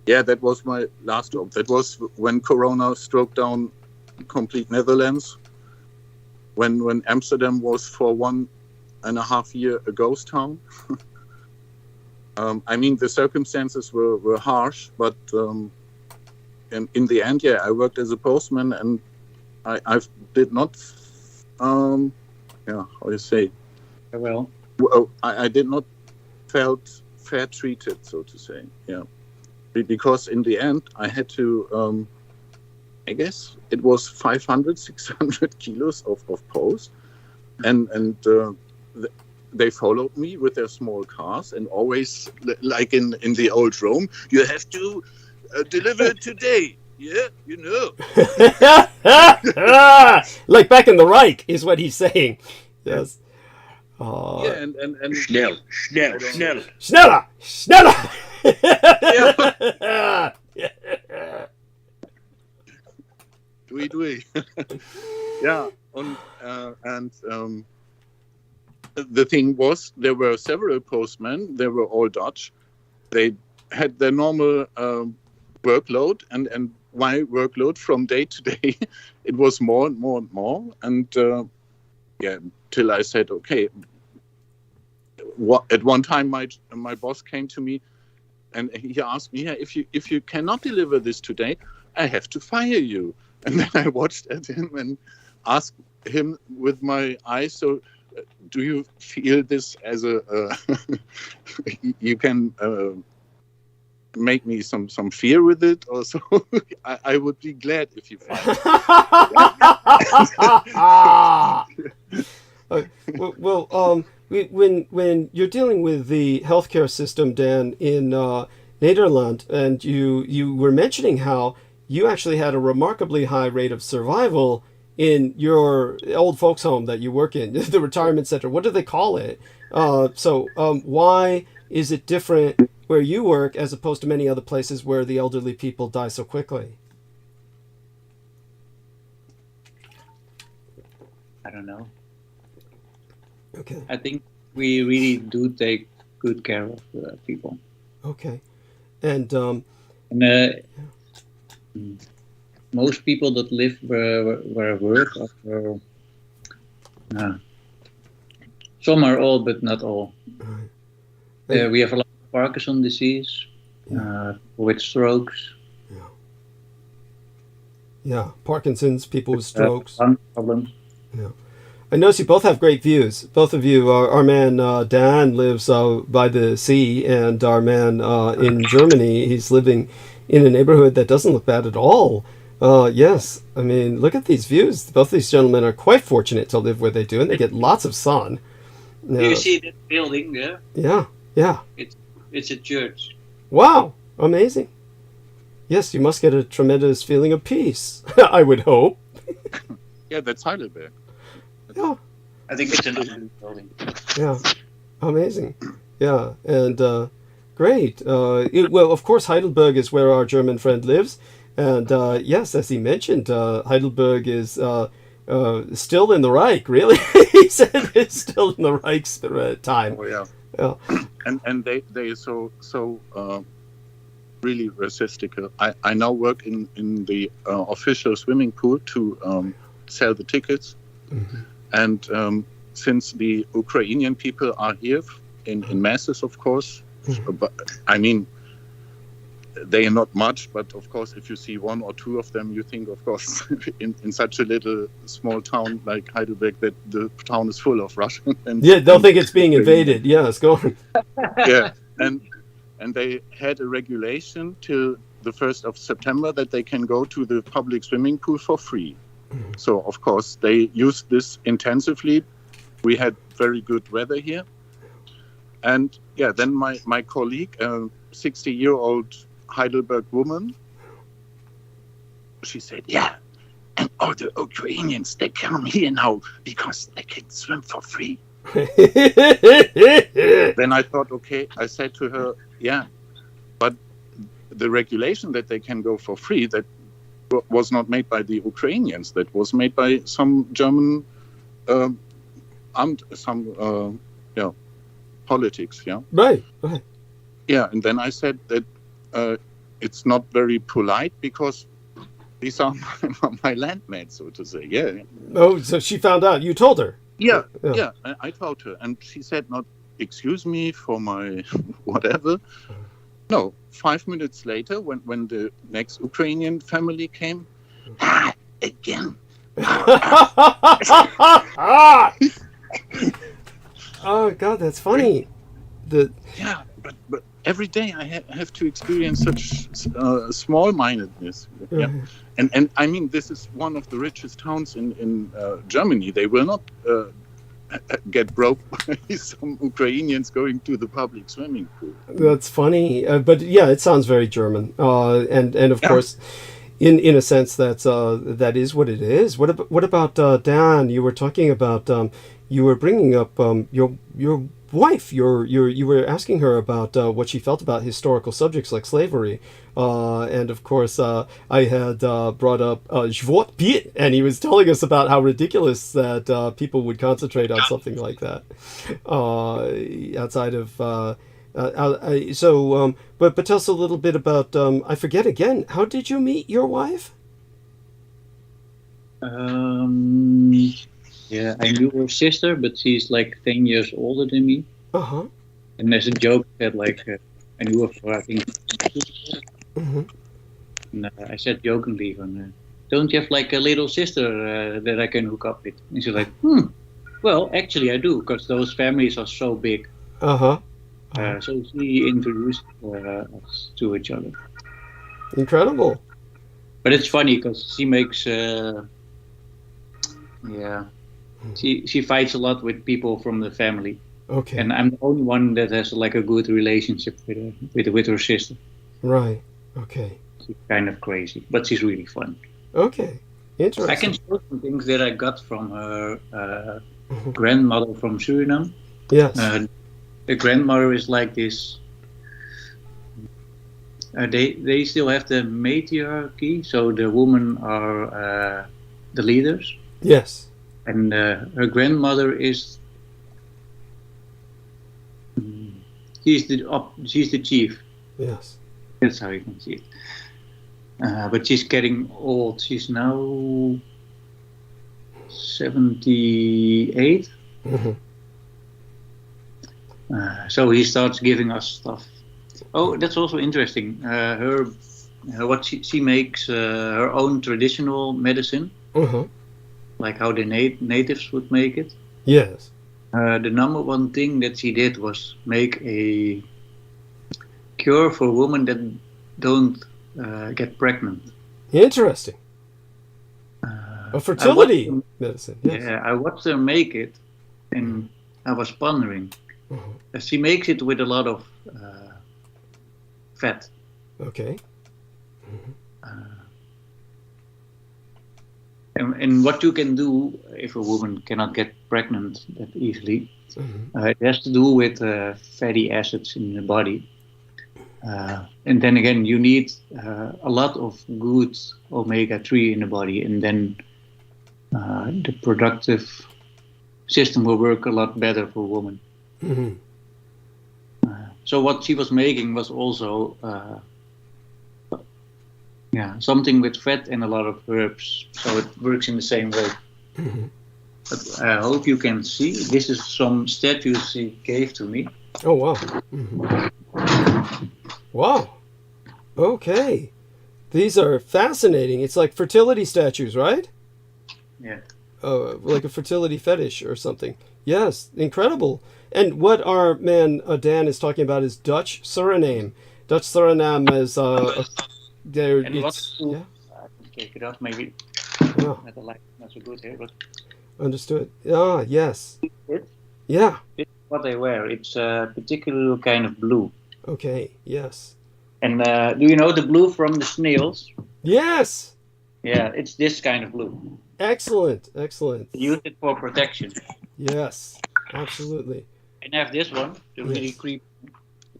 Yeah, that was my last job. That was when Corona struck down complete Netherlands. When Amsterdam was for 1.5 years a ghost town. I mean, the circumstances were harsh, but in the end, I worked as a postman, and I did not, how do you say? Well, I did not felt fair treated, so to say. Yeah, because in the end, I had to. I guess it was 500, 600 kilos of post, and they followed me with their small cars, and always, like in the old Rome, you have to deliver it today. Yeah, you know. Like back in the Reich is what he's saying. Yes. Yeah, and Schnell. Schneller. Yeah. Dewey. Yeah, and the thing was, there were several postmen. They were all Dutch. They had their normal workload, and my workload from day to day, it was more and more and more. And till I said, okay. At one time, my boss came to me. and he asked me, yeah, if you cannot deliver this today, I have to fire you. And then I watched at him and asked him with my eyes, so do you feel this as a you can make me some fear with it, or so? I would be glad if you fire me. When you're dealing with the healthcare system, Dan, in Nederland, and you were mentioning how you actually had a remarkably high rate of survival in your old folks home that you work in, the retirement center. What do they call it? Why is it different where you work as opposed to many other places where the elderly people die so quickly? I don't know. Okay. I think we really do take good care of people. Okay. And most people that live where I work are, some are old, but not all. We have a lot of Parkinson's disease, with strokes. Yeah, Parkinson's, people with strokes. Lung problems. Yeah. I notice you both have great views. Both of you, our man Dan lives by the sea, and our man in Germany, he's living in a neighborhood that doesn't look bad at all. Yes, I mean, look at these views. Both these gentlemen are quite fortunate to live where they do, and they get lots of sun. Do you see that building there? Yeah, yeah. It's a church. Wow, amazing. Yes, you must get a tremendous feeling of peace, I would hope. Yeah, that's Heidelberg. Yeah. I think it's an ugly building. Yeah, amazing. Yeah, and great. Well, of course, Heidelberg is where our German friend lives. And yes, as he mentioned, Heidelberg is still in the Reich, really. He said it's still in the Reich's time. Oh, yeah. Yeah. And they are so really racistical. I now work in the official swimming pool to sell the tickets. Mm-hmm. And since the Ukrainian people are here in masses, of course, but I mean, they are not much, but of course, if you see one or two of them, you think, of course, in such a little small town like Heidelberg, that the town is full of Russian. Yeah, they'll think it's being invaded. Yeah, it's going. Yeah, and they had a regulation till the 1st of September that they can go to the public swimming pool for free. So, of course, they used this intensively. We had very good weather here. And, yeah, then my colleague, 60-year-old Heidelberg woman, she said, yeah, and all the Ukrainians, they come here now because they can swim for free. Then I thought, okay, I said to her, yeah, but the regulation that they can go for free, that was not made by the Ukrainians. That was made by some German politics. Yeah. Right. Yeah, and then I said that it's not very polite because these are my landmates, so to say. Yeah. Oh, so she found out. You told her. Yeah. I told her, and she said, "Not excuse me for my whatever." No, 5 minutes later, when the next Ukrainian family came, again. Oh God, that's funny. Yeah, but every day I have to experience such small-mindedness. Yeah, and I mean, this is one of the richest towns in Germany. They will not get broke by some Ukrainians going to the public swimming pool. That's funny, but yeah, it sounds very German, and of course, in a sense, that is what it is. What about Dan? You were talking about you were bringing up your wife. You were asking her about what she felt about historical subjects like slavery, and of course I had brought up ̵CHUρώπ, and he was telling us about how ridiculous that people would concentrate on something like that outside of but tell us a little bit about I forget again, how did you meet your wife? Yeah, I knew her sister, but she's like 10 years older than me. Uh-huh. And there's a joke that like and he was for, I think, Mm-hmm. and I said jokingly, don't you have like a little sister that I can hook up with? And she's like, well, actually I do, because those families are so big. Uh-huh. So she introduced us to each other. Incredible. But it's funny because she makes, she fights a lot with people from the family. Okay. And I'm the only one that has like a good relationship with her sister. Right. Okay. She's kind of crazy, but she's really fun. Okay. Interesting. I can show some things that I got from her grandmother from Suriname. Yes. The grandmother is like this. They still have the matriarchy, so the women are the leaders. Yes. And her grandmother is she's the chief. Yes. That's how you can see it. But she's getting old. She's now 78. Mm-hmm. So he starts giving us stuff. Oh, that's also interesting. What she makes her own traditional medicine, Uh-huh. like how the natives would make it. Yes. The number one thing that she did was make a cure for women that don't get pregnant. Interesting. A fertility medicine. Yes. Yeah, I watched her make it, and I was pondering. Uh-huh. She makes it with a lot of fat. Okay. And what you can do if a woman cannot get pregnant that easily, it has to do with fatty acids in the body. And then again, you need a lot of good omega-3 in the body, and then the productive system will work a lot better for women. Mm-hmm. So what she was making was also something with fat and a lot of herbs, so it works in the same way. Mm-hmm. But I hope you can see. This is some statues she gave to me. Oh, wow. Mm-hmm. Wow. Okay. These are fascinating. It's like fertility statues, right? Yeah. Like a fertility fetish or something. Yes, incredible. And what our man Dan is talking about is Dutch Suriname. Dutch Suriname is there. And It's I can take it off maybe. Yeah. The light not so good here, but Understood. Ah, yes. Yeah. this is what they wear. It's a particular kind of blue. Okay. Yes. And do you know the blue from the snails? Yes. Yeah, it's this kind of blue. Excellent. Excellent. Use it for protection. Yes. Absolutely. And I have this one, the really Yes. creepy.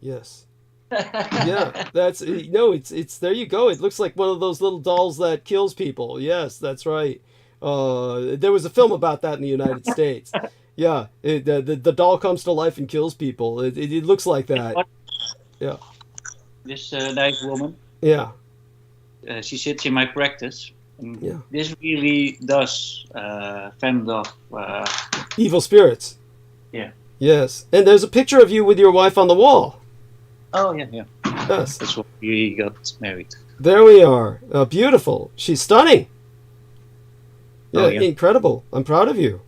Yes. Yeah, that's no. It's there. You go. It looks like one of those little dolls that kills people. Yes, that's right. There was a film about that in the United States. Yeah, the doll comes to life and kills people. It looks like that. Yeah. This nice woman, Yeah. she sits in my practice. And Yeah. this really does fend off. Evil spirits. Yeah. Yes, and there's a picture of you with your wife on the wall. Oh yeah. Yes. That's why we got married. There we are. Beautiful. She's stunning. Yeah, Oh, yeah. Incredible. I'm proud of you.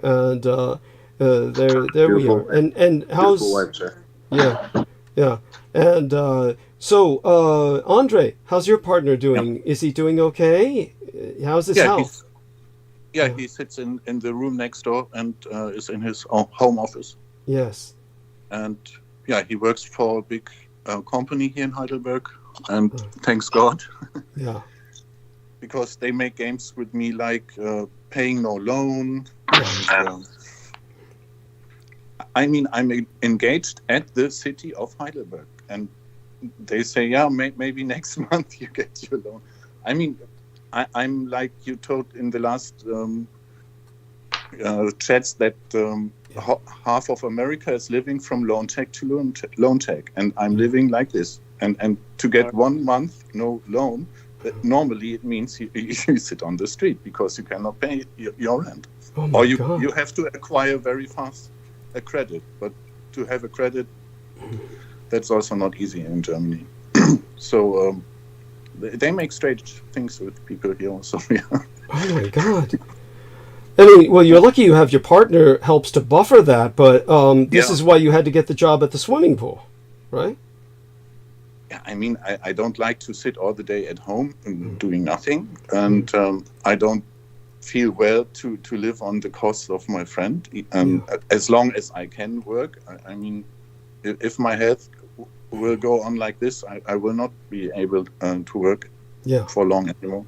And there we Beautiful. are. And how's Beautiful wife, sir. yeah. And so Andre, how's your partner doing? Is he doing okay? How's his health? He sits in the room next door and is in his home office. Yes. And he works for a big company here in Heidelberg, and thanks God. Yeah. Because they make games with me like paying no loan. And, I'm engaged at the city of Heidelberg, and they say, maybe next month you get your loan. I'm like you told in the last chats that half of America is living from loan tag to loan tag, and I'm living like this. And to get 1 month no loan, normally it means you sit on the street because you cannot pay your rent. Oh my Or God. you have to acquire very fast a credit. But to have a credit, that's also not easy in Germany. So they make strange things with people here also. Yeah. Oh my God. I mean, well, you're lucky you have your partner helps to buffer that, but this is why you had to get the job at the swimming pool, right? Yeah, I mean, I don't like to sit all the day at home and doing nothing, and I don't feel well to live on the cost of my friend. As long as I can work, I mean, if my health will go on like this, I will not be able to work for long anymore.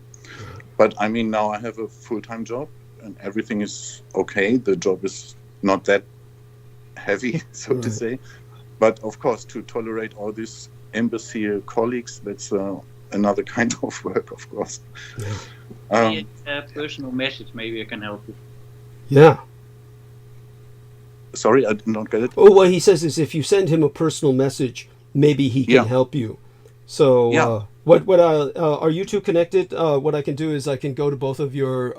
But I mean, now I have a full-time job and everything is okay. The job is not that heavy, so to say. But of course, to tolerate all these imbecile colleagues, that's another kind of work, of course. A personal message, maybe I can help you. Yeah. Sorry, I did not get it. Oh, what he says is if you send him a personal message, maybe he can help you. So what are you two connected? What I can do is I can go to both of your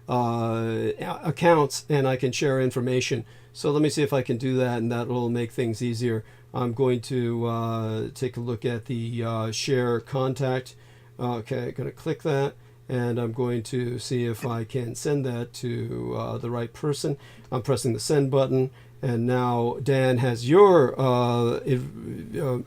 accounts and I can share information. So let me see if I can do that, and that will make things easier. I'm going to take a look at the share contact. Okay, I'm going to click that, and I'm going to see if I can send that to the right person. I'm pressing the send button, and now Dan has your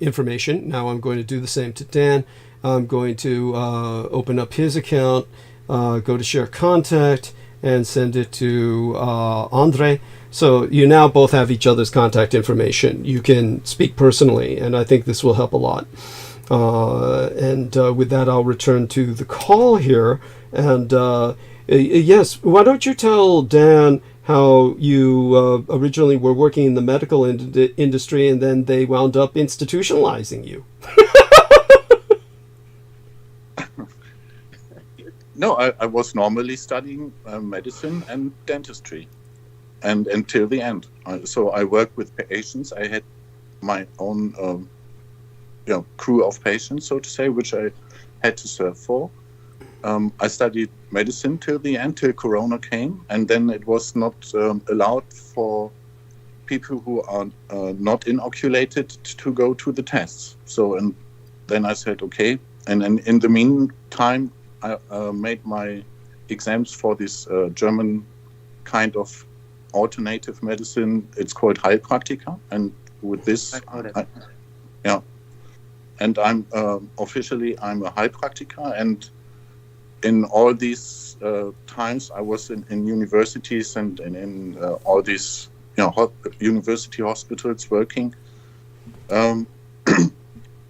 information. Now I'm going to do the same to Dan. I'm going to open up his account, go to share contact, and send it to Andre. So you now both have each other's contact information. You can speak personally, and I think this will help a lot. And with that, I'll return to the call here. And yes, why don't you tell Dan how you originally were working in the medical industry, and then they wound up institutionalizing you? No, I was normally studying medicine and dentistry, and until the end. So I worked with patients. I had my own crew of patients, so to say, which I had to serve for. I studied medicine till the end, till Corona came, and then it was not allowed for people who are not inoculated to go to the tests. So, and then I said, okay. And in the meantime, I made my exams for this German kind of alternative medicine. It's called Heilpraktiker, and with this, and I'm officially I'm a Heilpraktiker, and in all these times I was in universities and in all these university hospitals working.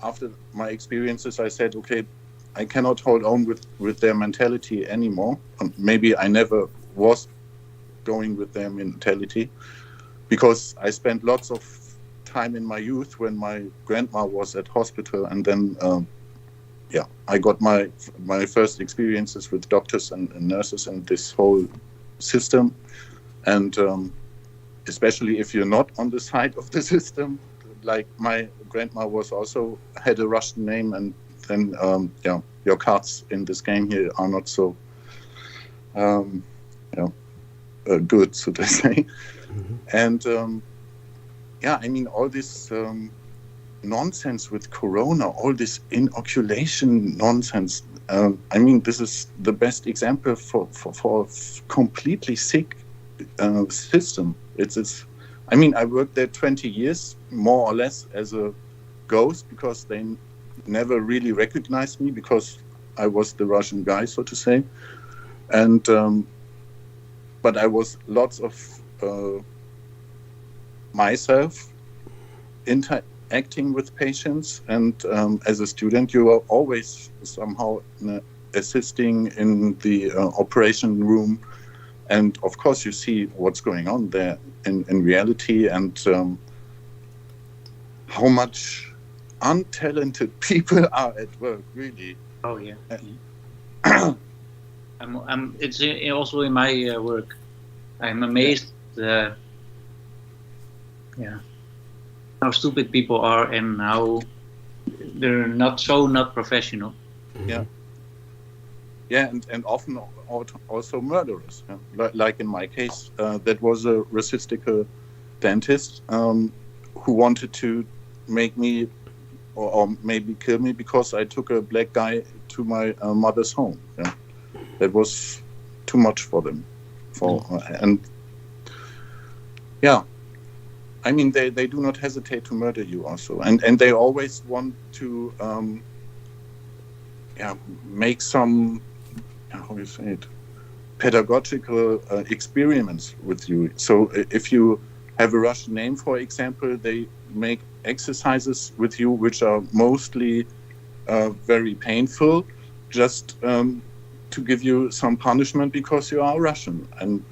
After my experiences, I said, okay, I cannot hold on with their mentality anymore. Maybe I never was going with their mentality, because I spent lots of time in my youth when my grandma was at hospital, and then I got my first experiences with doctors and nurses and this whole system. And especially if you're not on the side of the system, like my grandma was also had a Russian name, and then your cards in this game here are not so good, so to say. And I mean, all this nonsense with Corona, all this inoculation nonsense. I mean, this is the best example for completely sick system. It's. I mean, I worked there 20 years, more or less, as a ghost, because they never really recognized me because I was the Russian guy, so to say. And but I was lots of myself interacting with patients, and as a student you are always somehow assisting in the operation room, and of course you see what's going on there in reality, and how much untalented people are at work, really. Oh yeah. It's also in my work. I'm amazed how stupid people are and how they're not professional. And often also murderers. Like in my case, that was a racistical dentist who wanted to make me or maybe kill me because I took a black guy to my mother's home. Yeah, that was too much for them. And yeah, I mean they do not hesitate to murder you also, and they always want to make some how do you say it, pedagogical experiments with you. So if you have a Russian name, for example, they make exercises with you which are mostly very painful, just to give you some punishment because you are Russian, and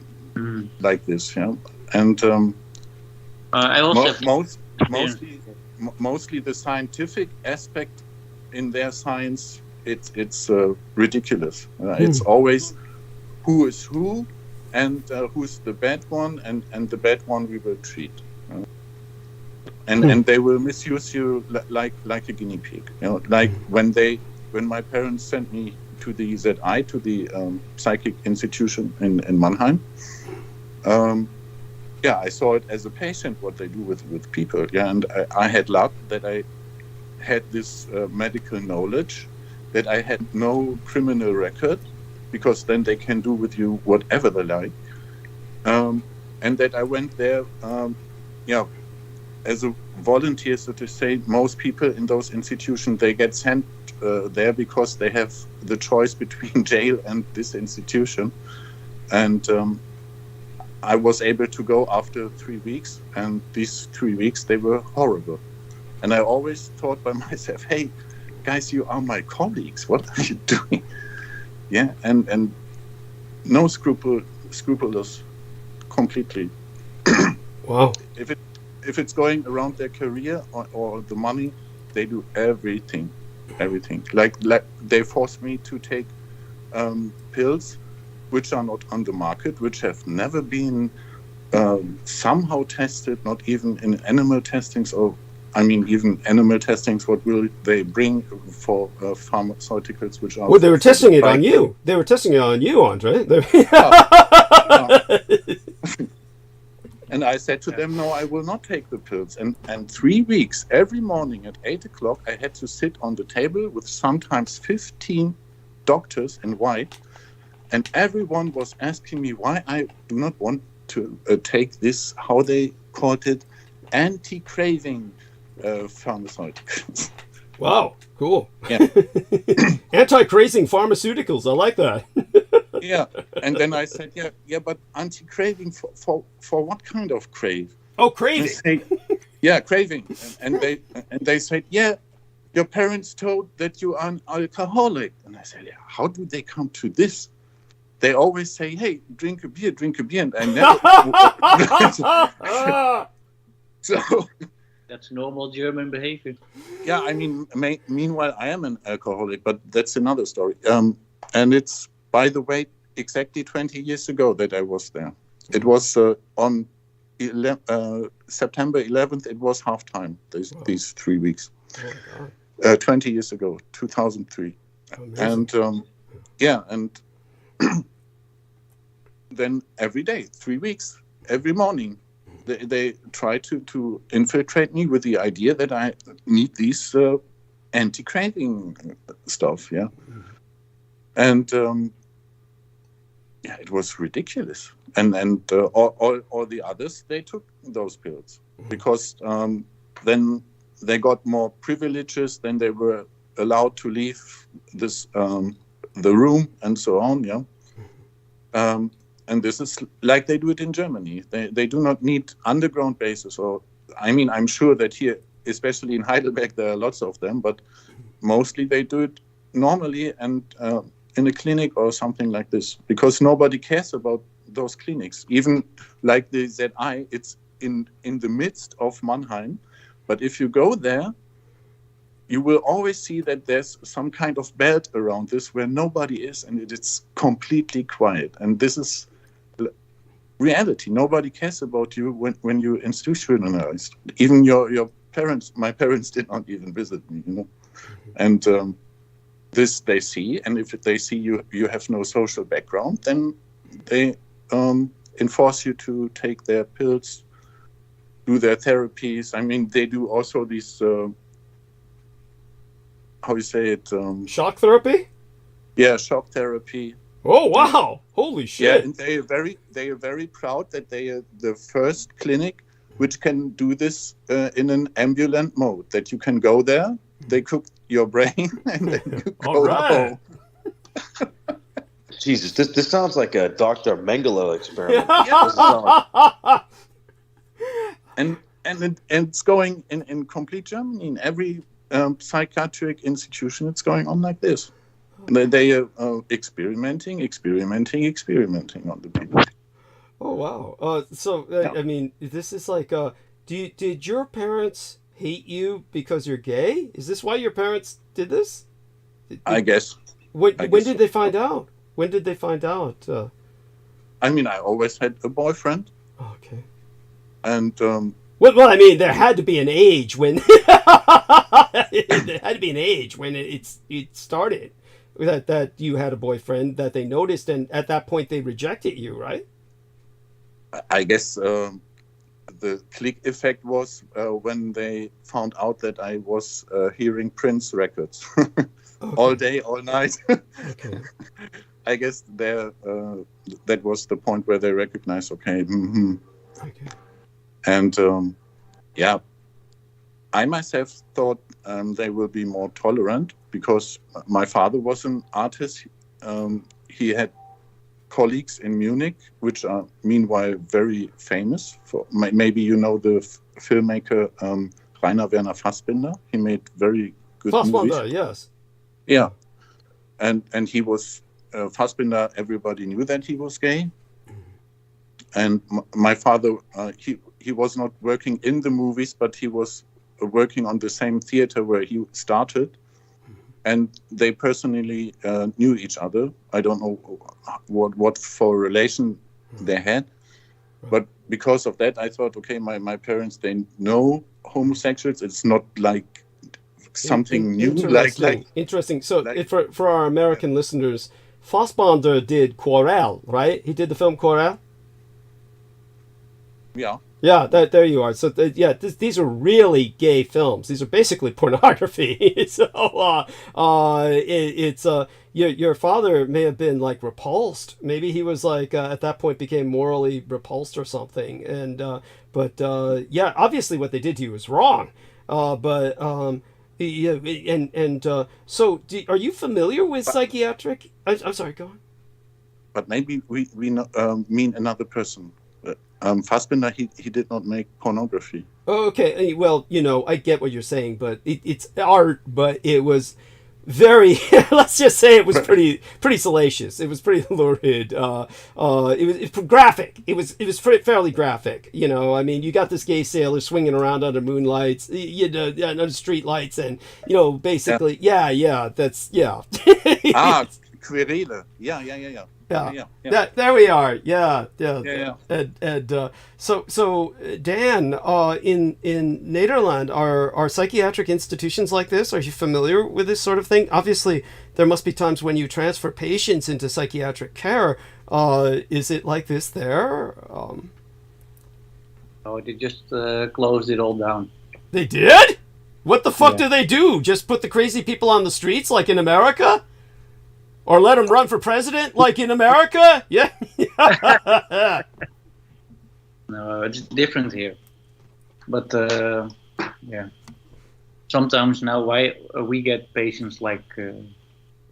like this, yeah. And I also mostly the scientific aspect in their science, it's ridiculous. It's always who is who, and who's the bad one, and the bad one we will treat. And they will misuse you like a guinea pig. You know, like when my parents sent me to the ЗХÜ, to the psychic institution in Mannheim. I saw it as a patient what they do with people. Yeah, and I had luck that I had this medical knowledge, that I had no criminal record, because then they can do with you whatever they like, and that I went there, as a volunteer, so to say. Most people in those institutions, they get sent there because they have the choice between jail and this institution, and I was able to go after 3 weeks, and these 3 weeks, they were horrible. And I always thought by myself, hey, guys, you are my colleagues. What are you doing? Yeah, and no scrupulous, completely. Wow. If it's going around their career or the money, they do everything. Like they force me to take pills which are not on the market, which have never been somehow tested, not even in animal testings, or I mean, even animal testings, what will they bring for pharmaceuticals which are... Well, they were testing it on you. They were testing it on you, Andre. And I said to them, no, I will not take the pills. And 3 weeks, every morning at 8 o'clock, I had to sit on the table with sometimes 15 doctors in white. And everyone was asking me why I do not want to take this, how they called it, anti-craving pharmaceuticals. Wow, cool. Yeah. Anti-crazing pharmaceuticals, I like that. Yeah, and then I said, yeah, but anti-craving for what kind of crave? Oh, craving. Say, yeah, craving. And they said, yeah, your parents told that you are an alcoholic. And I said, yeah, how do they come to this? They always say, hey, drink a beer, and I never... So... That's normal German behavior. Yeah, I mean, meanwhile, I am an alcoholic, but that's another story. And it's, by the way, exactly 20 years ago that I was there. It was on September 11th, it was halftime, these 3 weeks. Oh, my God. 20 years ago, 2003. Amazing. And then every day, 3 weeks, every morning, they try to infiltrate me with the idea that I need these anti-craving stuff, yeah. And it was ridiculous. And all the others, they took those pills because then they got more privileges. Then they were allowed to leave the room and so on, yeah. And this is like they do it in Germany. They do not need underground bases, or I mean, I'm sure that here, especially in Heidelberg, there are lots of them, but mostly they do it normally and in a clinic or something like this, because nobody cares about those clinics. Even like the ЗХÜ, it's in the midst of Mannheim, but if you go there, you will always see that there's some kind of belt around this where nobody is, and it's completely quiet. And this is reality. Nobody cares about you when you're institutionalized. Even your parents, my parents did not even visit me, you know. And this they see, and if they see you have no social background, then they enforce you to take their pills do their therapies. I mean, they do also these, how you say it? Shock therapy? Yeah, shock therapy. Oh, wow. Holy shit. Yeah, and they are very proud that they are the first clinic which can do this in an ambulant mode, that you can go there, they cook your brain, and then you go All right. home. Jesus, this sounds like a Dr. Mengele experiment. And it's going in complete Germany, in every psychiatric institution, it's going on like this. They are experimenting on the people. Oh, wow. I mean, this is like, did your parents hate you because you're gay? Is this why your parents did this? I guess. When did they find out? When did they find out? I mean, I always had a boyfriend. Okay. And well, I mean, there had to be an age when there had to be an age when it started that you had a boyfriend that they noticed, and at that point they rejected you, right? I guess the click effect was when they found out that I was hearing Prince records all day, all night. Okay. I guess that was the point where they recognized, okay. Okay. And I myself thought they will be more tolerant because my father was an artist. He had colleagues in Munich, which are meanwhile very famous. Maybe you know the filmmaker Rainer Werner Fassbinder. He made very good movies. Fassbinder, yes. Yeah, and he was Fassbinder. Everybody knew that he was gay. And my father, he was not working in the movies, but he was working on the same theater where he started. And they personally knew each other. I don't know what for relation they had. But because of that, I thought, okay, my parents, they know homosexuals. It's not like something new. Interesting. So for our American listeners, Fassbinder did Querelle, right? He did the film Querelle? Yeah. Yeah, there you are. So, these are really gay films. These are basically pornography. So, your father may have been like repulsed. Maybe he was like at that point became morally repulsed or something. And obviously what they did to you was wrong. So, are you familiar with psychiatric? I'm sorry, go on. But maybe we mean another person. Fassbinder, he did not make pornography. Okay, well, I get what you're saying, but it's art, but it was very, let's just say it was pretty salacious. It was pretty lurid. It was graphic. It was fairly graphic. I mean, you got this gay sailor swinging around under moonlights, under street lights, and, basically, that's. Querelle. Yeah. There we are. Yeah. And so Dan, in Nederland, are psychiatric institutions like this? Are you familiar with this sort of thing? Obviously, there must be times when you transfer patients into psychiatric care. Is it like this there? Oh, they just closed it all down. They did? What the fuck do they do? Just put the crazy people on the streets like in America? Or let him run for president, like in America? Yeah. No, it's different here. But sometimes now we get patients like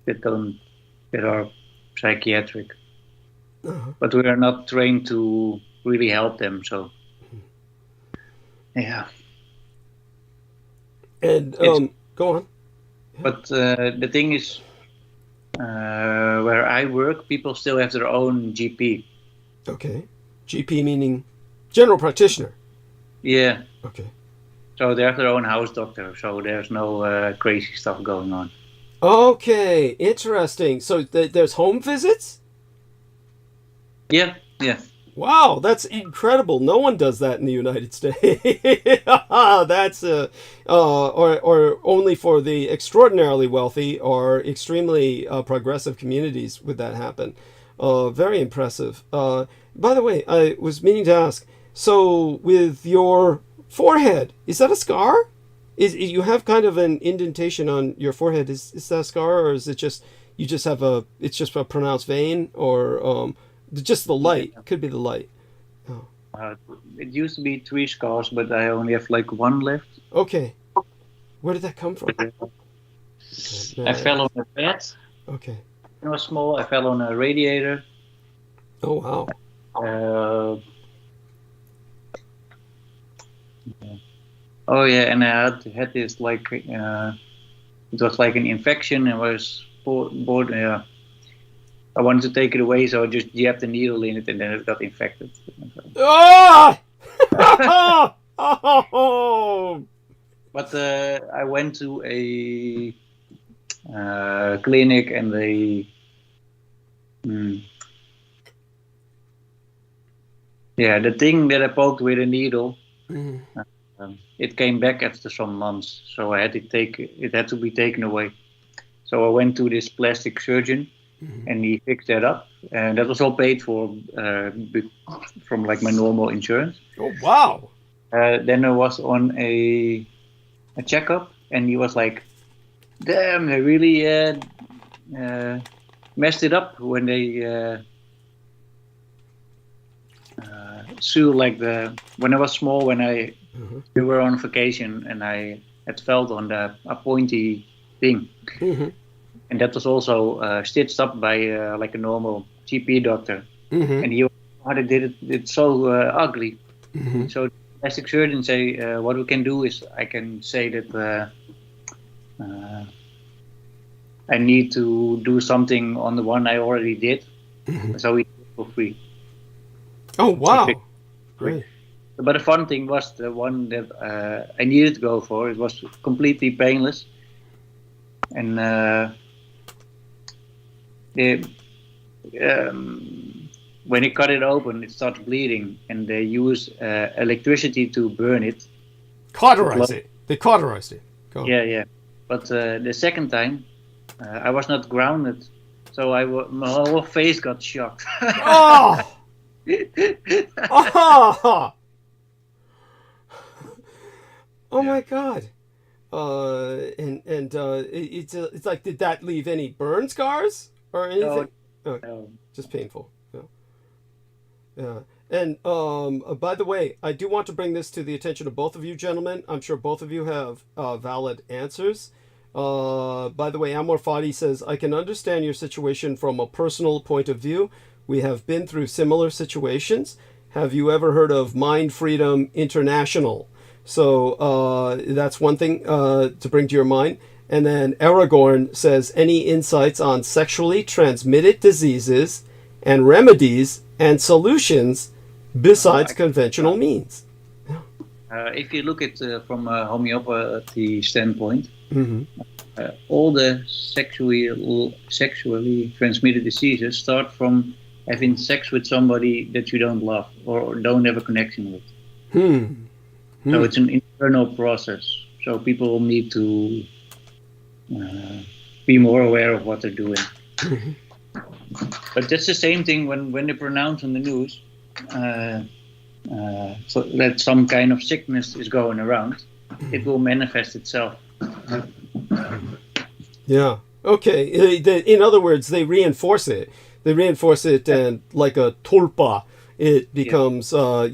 that are psychiatric, but we are not trained to really help them. So, yeah. And go on. But the thing is. Where I work, people still have their own GP. Okay. GP meaning general practitioner? Yeah. Okay. So they have their own house doctor, so there's no crazy stuff going on. Okay, interesting. So there's home visits? Yeah. Wow, that's incredible. No one does that in the United States. That's or only for the extraordinarily wealthy or extremely progressive communities would that happen. Very impressive. By the way, I was meaning to ask, so with your forehead. Is that a scar? You have kind of an indentation on your forehead. Is that a scar, or is it just you just have it's just a pronounced vein, or just the light? Yeah. Could be the light. It used to be 3 scars, but I only have like 1 left. Okay. Where did that come from? I fell on a bed. Okay. When I was small, I fell on a radiator. Oh wow. Oh yeah, and I had this like it was like an infection. I was bored. I wanted to take it away, so I just jabbed the needle in it, and then it got infected. Ah! Oh! But I went to a clinic, and they, the thing that I poked with a needle, it came back after some months, so it had to be taken away. So I went to this plastic surgeon, and he fixed that up, and that was all paid for from like my normal insurance. Oh wow! Then I was on a checkup, and he was like, "Damn, they really messed it up when they sue like when I was small, when we were on vacation, and I had felt on a pointy thing." And that was also stitched up by like a normal GP doctor. And he did it so ugly. So the plastic surgeon say, what we can do is I can say that I need to do something on the one I already did. So he did it for free. Oh wow! Great. But the fun thing was the one that I needed to go for. It was completely painless. And when you cut it open, it starts bleeding, and they use electricity to burn it. Cauterize it. They cauterized it. Go on. Yeah. But the second time, I was not grounded, so my whole face got shocked. Oh! Oh! Oh my God! It's like, did that leave any burn scars or anything? No. Just painful. Yeah. And by the way, I do want to bring this to the attention of both of you gentlemen. I'm sure both of you have valid answers. By the way, Amor Fadi says, I can understand your situation from a personal point of view. We have been through similar situations. Have you ever heard of Mind Freedom International? So that's one thing to bring to your mind. And then Aragorn says, any insights on sexually transmitted diseases and remedies and solutions besides conventional means? If you look at from a homeopathy standpoint, all the sexually transmitted diseases start from having sex with somebody that you don't love or don't have a connection with. So it's an internal process. So people need to be more aware of what they're doing. But that's the same thing when they pronounce on the news so that some kind of sickness is going around, it will manifest itself. Yeah. Okay. In other words, they reinforce it. They reinforce it, and like a tulpa, it becomes. So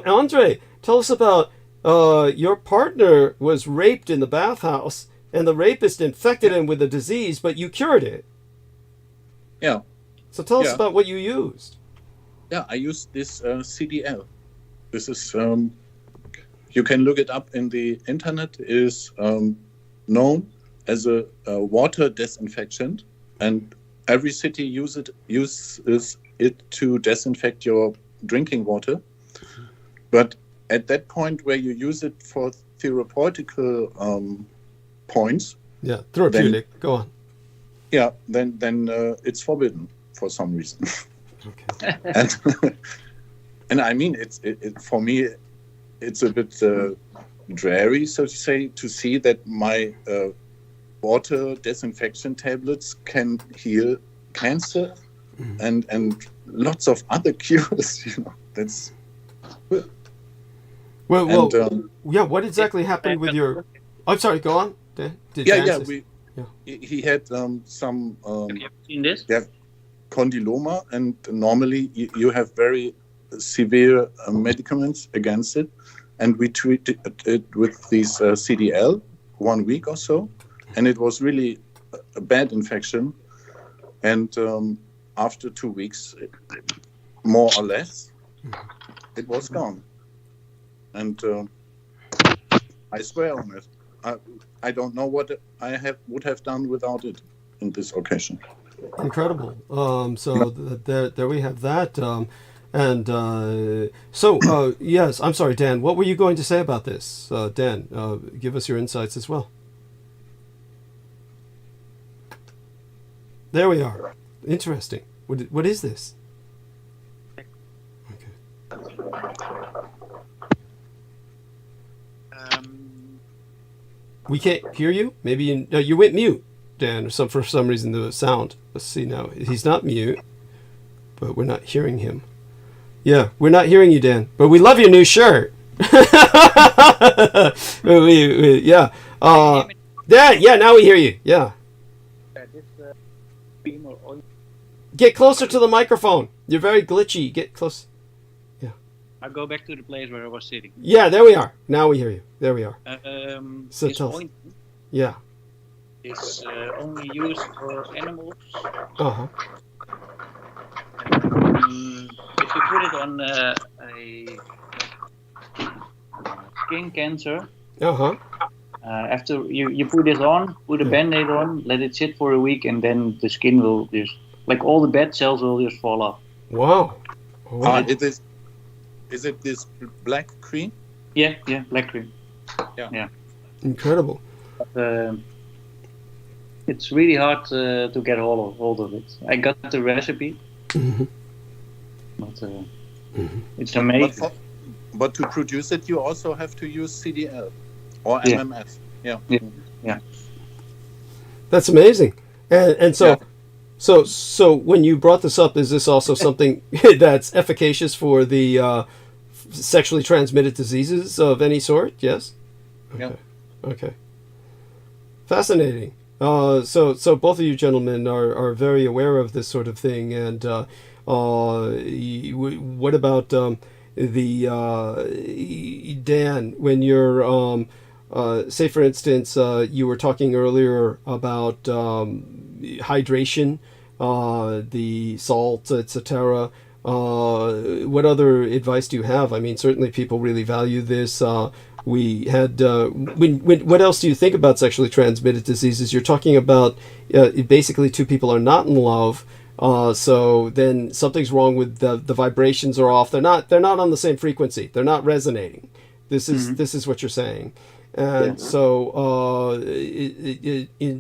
Andre, tell us about your partner was raped in the bathhouse, and the rapist infected him with a disease, but you cured it. Yeah. So tell us about what you used. Yeah, I used this CDL. This is you can look it up in the internet. It is known as a water disinfectant, and every city uses it to disinfect your drinking water. But at that point where you use it for therapeutical points, therapeutic. Go on. Yeah, then it's forbidden for some reason. Okay. And I mean, it for me, it's a bit dreary, so to say, to see that my water disinfection tablets can heal cancer and lots of other cures. That's Well, And yeah. What exactly happened with your? I'm sorry. Go on. Dan? Did yeah, Dan yeah, say- Yeah. he had some Have you seen this? yeah, condyloma, and normally you have very severe medicaments against it, and we treated it with these CDL 1 week or so, and it was really a bad infection, and after 2 weeks, more or less, it was gone, and I swear on it, I don't know what I would have done without it in this occasion. Incredible. So there we have that. Yes, I'm sorry, Dan. What were you going to say about this, Dan? Give us your insights as well. There we are. Interesting. What is this? We can't hear you. Maybe you went mute, Dan, or for some reason the sound. Let's see now. He's not mute, but we're not hearing him. Yeah, we're not hearing you, Dan. But we love your new shirt. Yeah. Yeah. Now we hear you. Yeah. Get closer to the microphone. You're very glitchy. Get close. I'll go back to the place where I was sitting. Yeah, there we are. Now we hear you. There we are. So This tell us. ointment Yeah. is only used for animals. Uh-huh. If you put it on a skin cancer, Uh-huh. after you put this on, put a band-aid on, let it sit for a week, and then the skin will just, like all the bad cells will just fall off. Wow. Is it this black cream? Yeah, black cream. Yeah. Incredible. But, it's really hard to get hold of it. I got the recipe, but it's amazing. But to produce it, you also have to use CDL or Yeah. MMS. Yeah. Yeah. That's amazing. And so so when you brought this up, is this also something that's efficacious for the sexually transmitted diseases of any sort? Yes? Yeah. Okay. Fascinating. So both of you gentlemen are very aware of this sort of thing. And what about Dan, when you're say for instance, you were talking earlier about hydration, the salt, etc. What other advice do you have? I mean, certainly people really value this. We had what else do you think about sexually transmitted diseases? You're talking about basically two people are not in love, so then something's wrong with the vibrations are off. They're not on the same frequency. They're not resonating. This is what you're saying. And so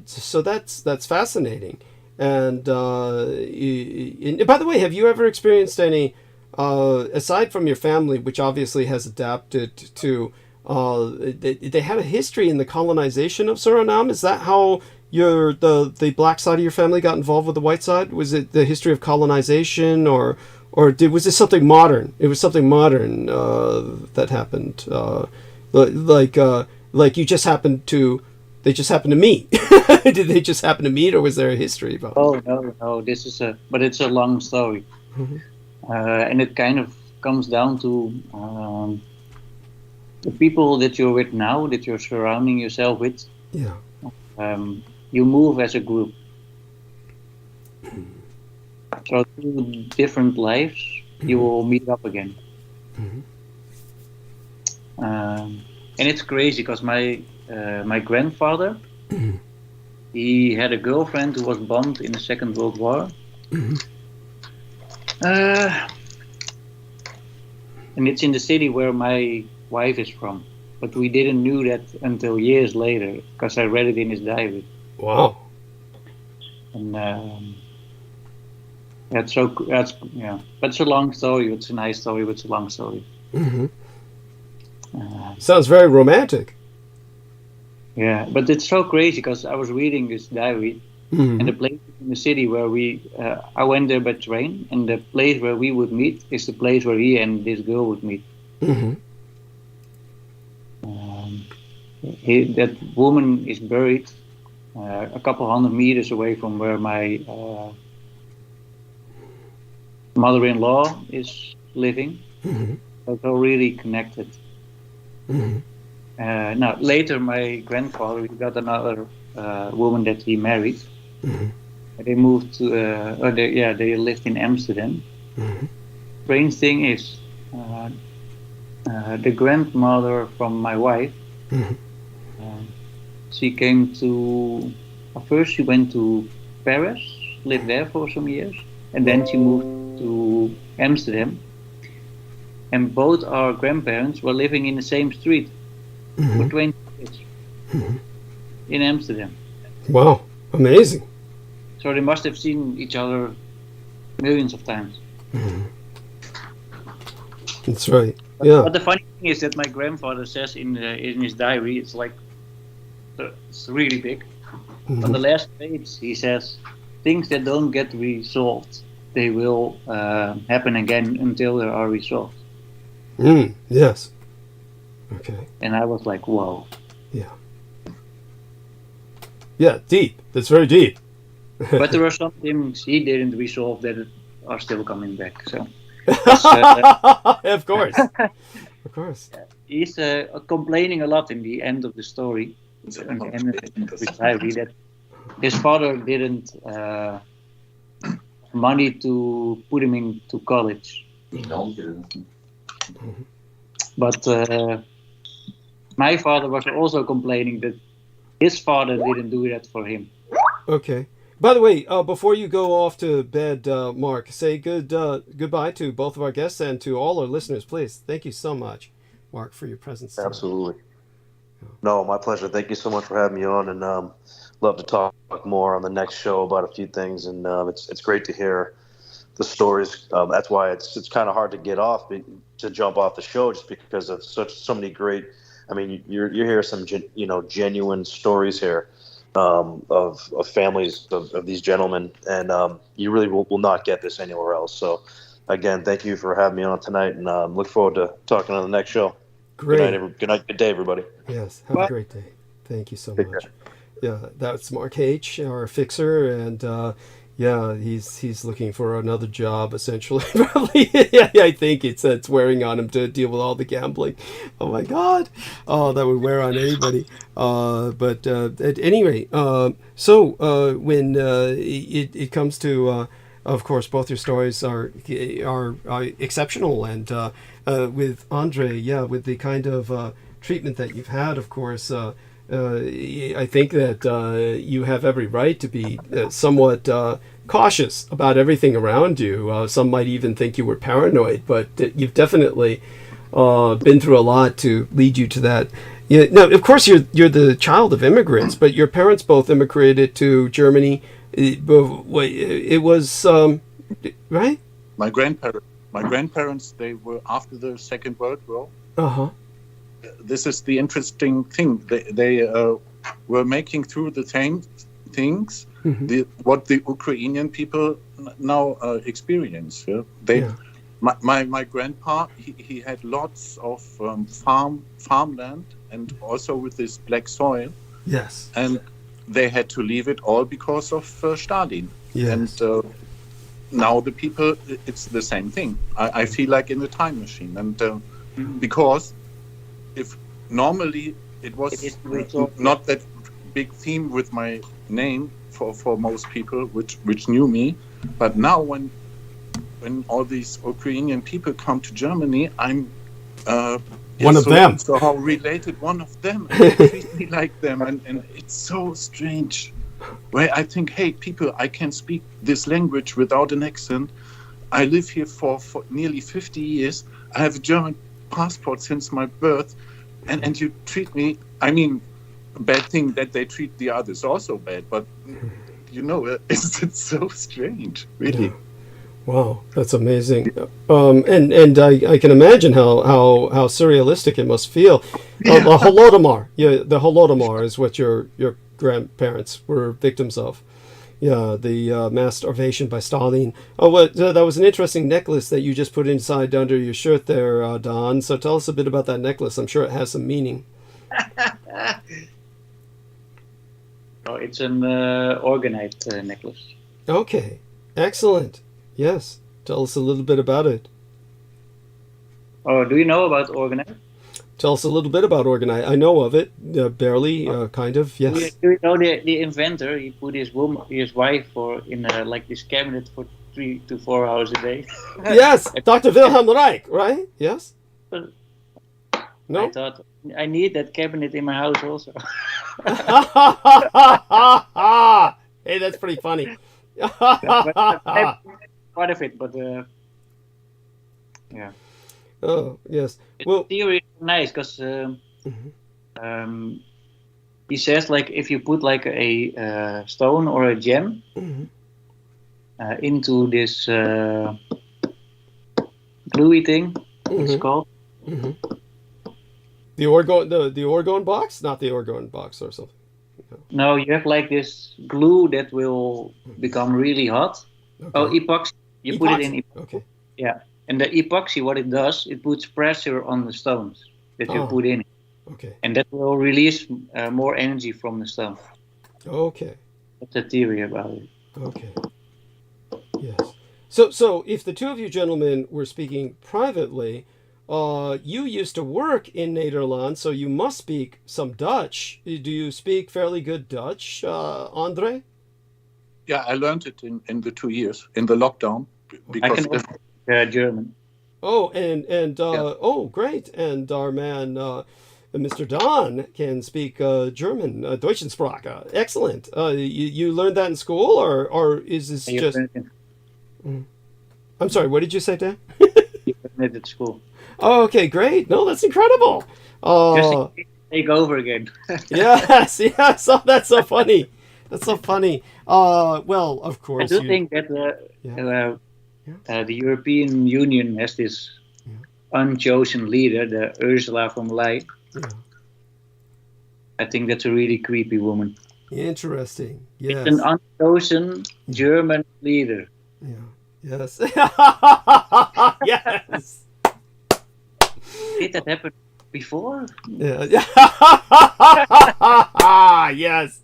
so that's fascinating. And by the way, have you ever experienced any, aside from your family, which obviously has adapted to, they had a history in the colonization of Suriname? Is that how the black side of your family got involved with the white side? Was it the history of colonization, or was this something modern? It was something modern that happened, like you just happened to. They just happened to meet. Did they just happen to meet, or was there a history about it? Oh no! This is but it's a long story, and it kind of comes down to the people that you're with now, that you're surrounding yourself with. Yeah. You move as a group. So through different lives, you will meet up again. And it's crazy because my grandfather, he had a girlfriend who was bombed in the Second World War. And it's in the city where my wife is from. But we didn't knew that until years later because I read it in his diary. Wow. And but it's a long story. It's a nice story, but it's a long story. Sounds very romantic. Yeah, but it's so crazy because I was reading this diary, and the place in the city where I went there by train, and the place where we would meet is the place where he and this girl would meet. that woman is buried a couple 100 meters away from where my mother-in-law is living. So they're really connected. Now later, my grandfather, he got another woman that he married. They moved to, they lived in Amsterdam. Strange thing is, the grandmother from my wife, she came to, first she went to Paris, lived there for some years, and then she moved to Amsterdam. And both our grandparents were living in the same street for 20 years in Amsterdam. Wow, amazing. So they must have seen each other millions of times. That's right. Yeah. But the funny thing is that my grandfather says in his diary, it's like, it's really big. On the last page, he says, things that don't get resolved, they will happen again until they are resolved. Yes. Okay. And I was like, whoa. Yeah. Yeah, deep. That's very deep. But there are some things he didn't resolve that are still coming back. So, of course. Of course. He's complaining a lot in the end of the story. And which I read that his father didn't money to put him into college. But my father was also complaining that his father didn't do that for him. Okay. By the way, before you go off to bed, Mark, say goodbye to both of our guests and to all our listeners, please. Thank you so much, Mark, for your presence today. Absolutely. No, my pleasure. Thank you so much for having me on, and love to talk more on the next show about a few things. And it's great to hear the stories. That's why it's kind of hard to get off, to jump off the show, just because of so many great. I mean, you're hearing some genuine stories here of families of these gentlemen, and you really will not get this anywhere else. So, again, thank you for having me on tonight, and look forward to talking on the next show. Great. Good night, good day, everybody. Yes, have a great day. Thank you so much. Yeah, that's Mark H., our fixer, and he's looking for another job, essentially. Probably, yeah, I think it's wearing on him to deal with all the gambling. Oh my God, that would wear on anybody. But at any rate, so when it comes to, of course, both your stories are exceptional, and with Andre, with the kind of treatment that you've had, of course. I think that you have every right to be somewhat cautious about everything around you. Some might even think you were paranoid, but you've definitely been through a lot to lead you to that. Yeah, now, of course, you're the child of immigrants, but your parents both immigrated to Germany. It was right. My grandparents, they were after the Second World War. This is the interesting thing. They were making through the same things what the Ukrainian people now experience. Yeah? My grandpa, he had lots of farmland, and also with this black soil. Yes. And they had to leave it all because of Stalin. Yes. And now the people, it's the same thing. I feel like in the time machine, and because. If normally it was not that big theme with my name for most people which knew me, but now when all these Ukrainian people come to Germany, I'm one of them. So how related one of them, and they treat me like them, and it's so strange. Where I think, hey, people, I can speak this language without an accent. I live here for nearly 50 years. I have a German passport since my birth, and you treat me, I mean, a bad thing that they treat the others also bad, but it's so strange, really. Yeah. Wow, that's amazing. And I can imagine how surrealistic it must feel. The Holodomor, the Holodomor is what your grandparents were victims of. Yeah, the mass starvation by Stalin. Oh, that was an interesting necklace that you just put inside under your shirt there, Don. So tell us a bit about that necklace. I'm sure it has some meaning. Oh, it's an orgonite necklace. Okay, excellent. Yes, tell us a little bit about it. Oh, do you know about orgonite? Tell us a little bit about Organite. I know of it, barely, kind of. Yes. Do you know the inventor? He put his wife in like this cabinet for 3 to 4 hours a day. Yes, Dr. Wilhelm Reich, right? Yes. I No. thought I need that cabinet in my house also. Hey, that's pretty funny. Part of it, but yeah. Oh, yes. The Well, theory is nice because he says like if you put like a stone or a gem into this gluey thing, it's called. the orgone box, not the orgone box or something. No, you have like this glue that will become really hot. Okay. Oh, epoxy. You put it in epoxy. Okay. Yeah. And the epoxy, what it does, it puts pressure on the stones that you put in. Okay. And that will release more energy from the stone. Okay. That's the theory about it. Okay. Yes. So if the two of you gentlemen were speaking privately, you used to work in Nederland, so you must speak some Dutch. Do you speak fairly good Dutch, Andre? Yeah, I learned it in the 2 years in the lockdown I because can German. Oh, and oh, great! And our man, Mr. Don, can speak German, Deutschensprache. Excellent. You learned that in school, or is this just? I'm sorry. What did you say, Dan? You learned it at school. Oh, okay, great. No, that's incredible. Just take over again. Yes, yes. Oh, that's so funny. That's so funny. Well, of course. I do think that the European Union has this unchosen leader, the Ursula von Leyen. Yeah. I think that's a really creepy woman. Interesting. Yes. It's an unchosen German leader. Yeah. Yes. Yes. Did that happen before? Yeah. Yes.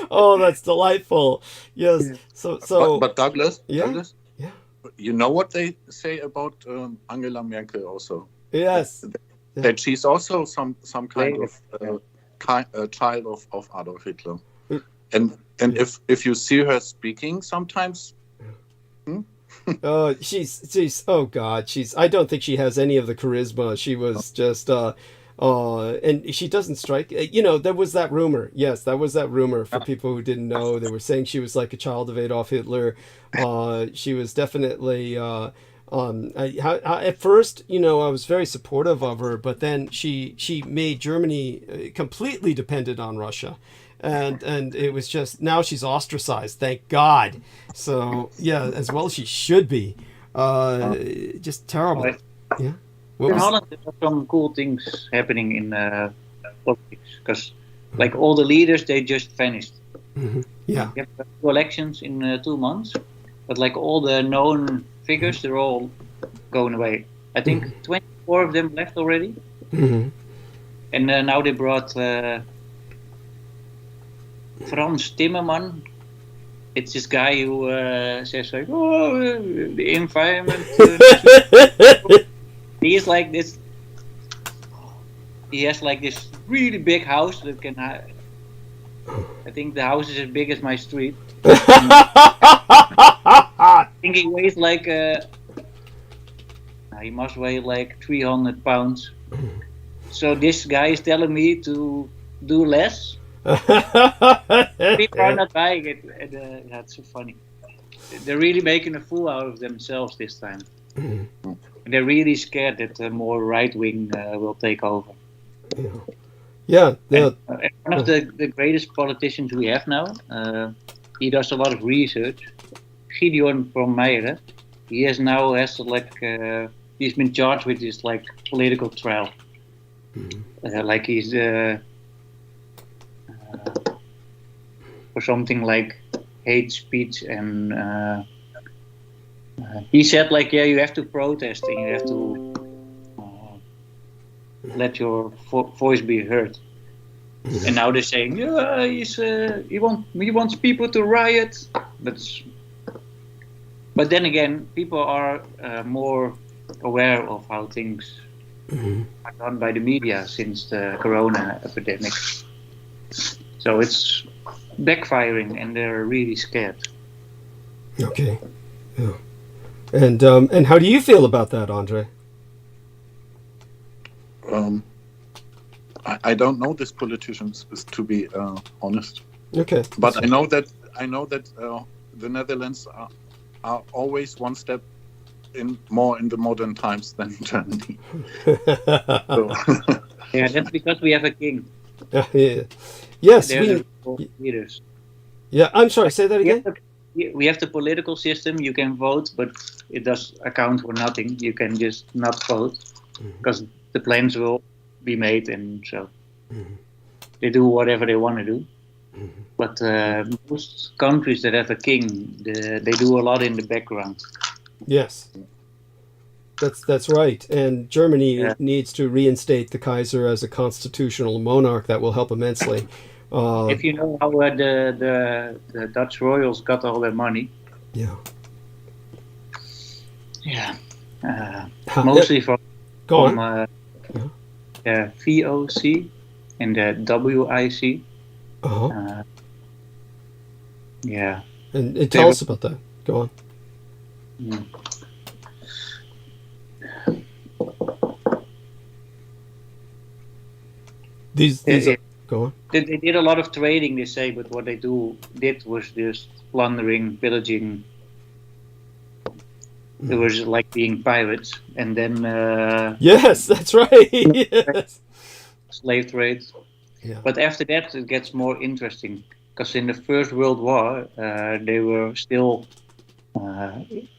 Oh, that's delightful. Yes. So. But Douglas, Yeah. Douglas, Yeah. you know what they say about Angela Merkel also? Yes. That she's also some kind of child of Adolf Hitler. And if you see her speaking sometimes. She's oh God, I don't think she has any of the charisma. She was just and she doesn't strike. There was that rumor. Yes, that was that rumor for people who didn't know. They were saying she was like a child of Adolf Hitler. She was definitely at first, I was very supportive of her, but then she made Germany completely dependent on Russia. And it was just, now she's ostracized, thank God. So yeah, as well as she should be. Just terrible. Yeah. In Holland, there are some cool things happening in politics because, like, all the leaders, they just vanished. Mm-hmm. Yeah. You have 2 elections in 2 months, but like all the known figures, they're all going away. I think 24 of them left already, and now they brought Frans Timmerman. It's this guy who says like, "Oh, the environment." He is like this. He has like this really big house that can. I think the house is as big as my street. I think he weighs like. He must weigh like 300 pounds. So this guy is telling me to do less. People are not buying it. And, that's so funny. They're really making a fool out of themselves this time. They're really scared that more right wing will take over. Yeah. And one of the greatest politicians we have now, he does a lot of research. Gideon from Meijeren. He has he's been charged with this like political trial. Like he's for something like hate speech, and he said like, yeah, you have to protest and you have to let your voice be heard. And now they're saying, yeah, he wants people to riot. But then again, people are more aware of how things are done by the media since the corona epidemic. So it's backfiring, and they're really scared. Okay. Yeah. And how do you feel about that, Andre? I don't know these politicians, to be honest. Okay. But I know that the Netherlands are always one step more in the modern times than Germany. So. Yeah, that's because we have a king. Yeah. Yes. They're the leaders. Yeah. I'm sorry. Say that again. We have the political system. You can vote, but it does account for nothing. You can just not vote because the plans will be made, and so they do whatever they want to do. But most countries that have a king, they do a lot in the background. Yes, that's right. And Germany needs to reinstate the Kaiser as a constitutional monarch. That will help immensely. If you know how the Dutch royals got all their money. Yeah. Yeah. Mostly from VOC and the WIC. Yeah. And tell us about that. Go on. These go on. They did a lot of trading, they say, but what they did was just plundering, pillaging. It was like being pirates, and then yes, that's right. Yes. Slave trade. Yeah. But after that, it gets more interesting because in the First World War, they were still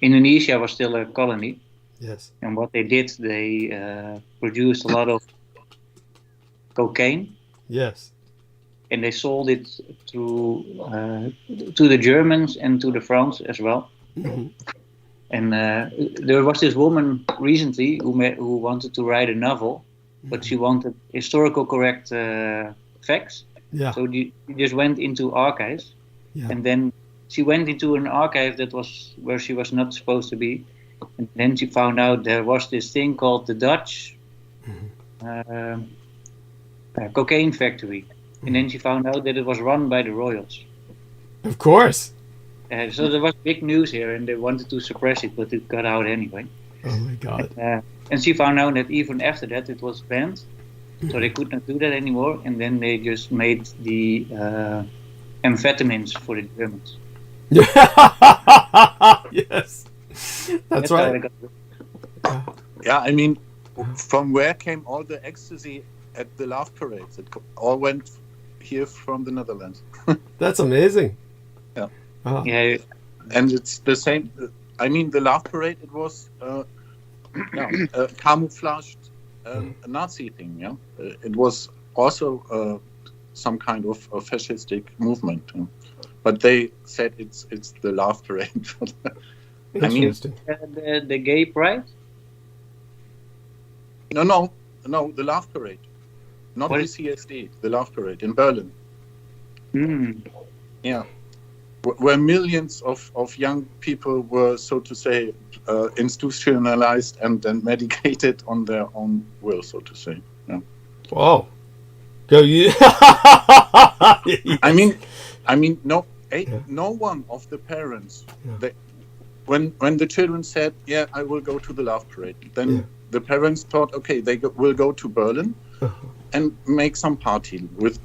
Indonesia was still a colony. Yes. And what they did, they produced a lot of cocaine. Yes. And they sold it to the Germans and to the French as well. And there was this woman recently who wanted to write a novel, but she wanted historical correct facts. Yeah. So she just went into archives, and then she went into an archive that was where she was not supposed to be, and then she found out there was this thing called the Dutch cocaine factory, and then she found out that it was run by the royals. Of course. So there was big news here, and they wanted to suppress it, but it got out anyway. Oh my God! And she found out that even after that, it was banned, so they could not do that anymore. And then they just made the amphetamines for the Germans. Yes, that's right. Yeah, I mean, from where came all the ecstasy at the Love Parades? It all went here from the Netherlands. That's amazing. Yeah. Oh. Yeah. And it's the same. I mean, the Love Parade, it was camouflaged Nazi thing. Yeah, it was also some kind of a fascistic movement. But they said it's the Love Parade. I mean, the gay pride. No, the Love Parade, not the CSD. The Love Parade in Berlin. Yeah. Where millions of young people were, so to say, institutionalized and then medicated on their own will, so to say. Yeah. Wow. Go you. I mean, no one of the parents, when the children said, "Yeah, I will go to the Love Parade," then the parents thought, "Okay, they will go to Berlin and make some party with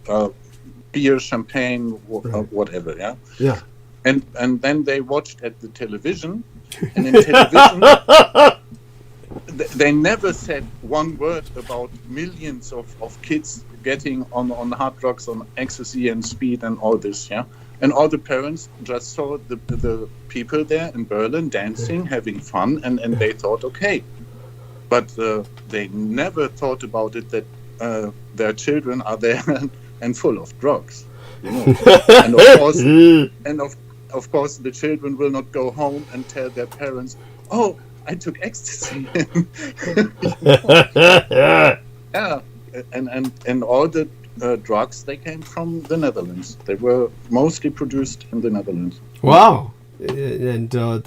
beer, champagne, whatever." Yeah. Yeah. And then they watched at the television, and in television they never said one word about millions of kids getting on hard drugs, on ecstasy and speed and all this. Yeah. And all the parents just saw the people there in Berlin dancing, having fun, and they thought, okay. But they never thought about it that their children are there and full of drugs. You know? And of course, the children will not go home and tell their parents, "Oh, I took ecstasy." Yeah, and all the drugs, they came from the Netherlands. They were mostly produced in the Netherlands. Wow. And so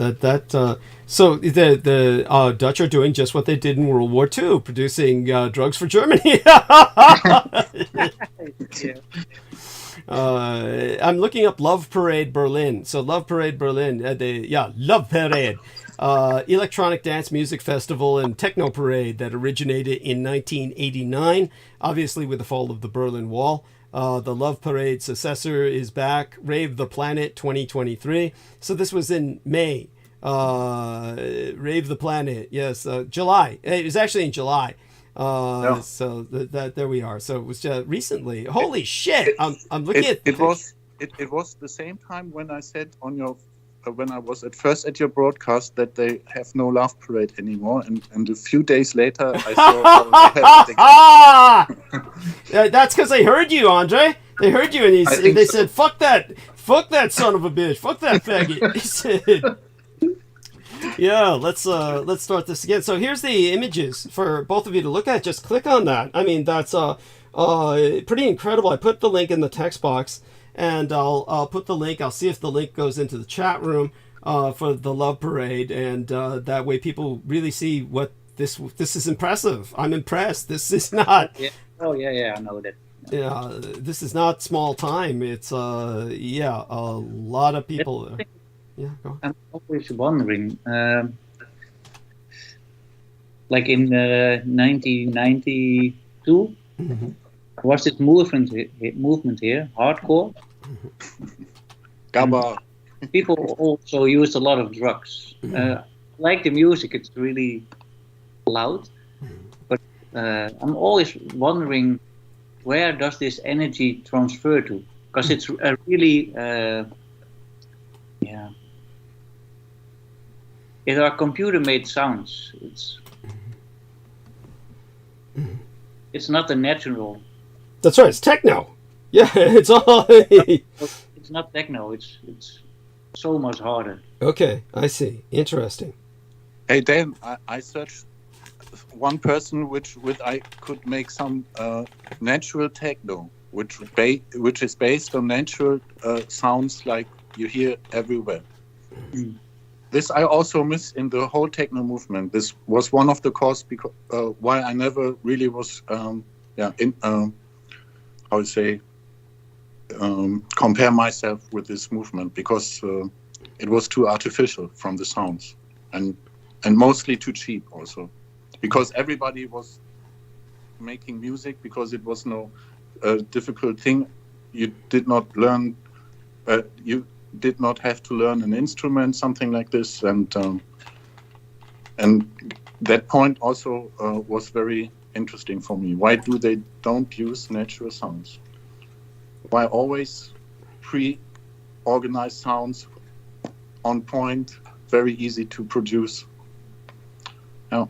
the Dutch are doing just what they did in World War II, producing drugs for Germany. Yeah. I'm looking up Love Parade Berlin. So Love Parade Berlin, Love Parade, electronic dance music festival and techno parade that originated in 1989, obviously with the fall of the Berlin Wall. The Love Parade successor is back, Rave the Planet 2023. So this was in May. Rave the Planet, yes, July. It was actually in July. So that there we are. So it was just recently. Holy shit! I'm looking at it was the same time when I said on your when I was at first at your broadcast that they have no Love Parade anymore, and a few days later I saw they have it again. That's because they heard you, Andre. They heard you, and they said, "Fuck that son of a bitch, fuck that faggot." He said. Yeah, let's start this again. So here's the images for both of you to look at. Just click on that. I mean, that's pretty incredible. I put the link in the text box, and I'll put the link. I'll see if the link goes into the chat room for the Love Parade, and that way people really see what this is impressive. I'm impressed. This is not. Yeah. Oh yeah, I know that. Yeah, this is not small time. It's a lot of people. Yeah, go on. I'm always wondering, like in 1992, was this movement here, hardcore? Gabba. People also used a lot of drugs. Like the music, it's really loud, but I'm always wondering, where does this energy transfer to? Because it's a really, It are computer-made sounds. It's not the natural. That's right. It's techno. Yeah, it's all. It's not techno. It's so much harder. Okay, I see. Interesting. Hey Dan, I searched one person which I could make some natural techno, which is based on natural sounds like you hear everywhere. This I also miss in the whole techno movement. This was one of the causes why I never really was, compare myself with this movement, because it was too artificial from the sounds, and mostly too cheap also, because everybody was making music because it was no difficult thing. You did not learn. You did not have to learn an instrument, something like this, and that point also was very interesting for me. Why do they don't use natural sounds? Why always pre-organized sounds on point, very easy to produce? Yeah,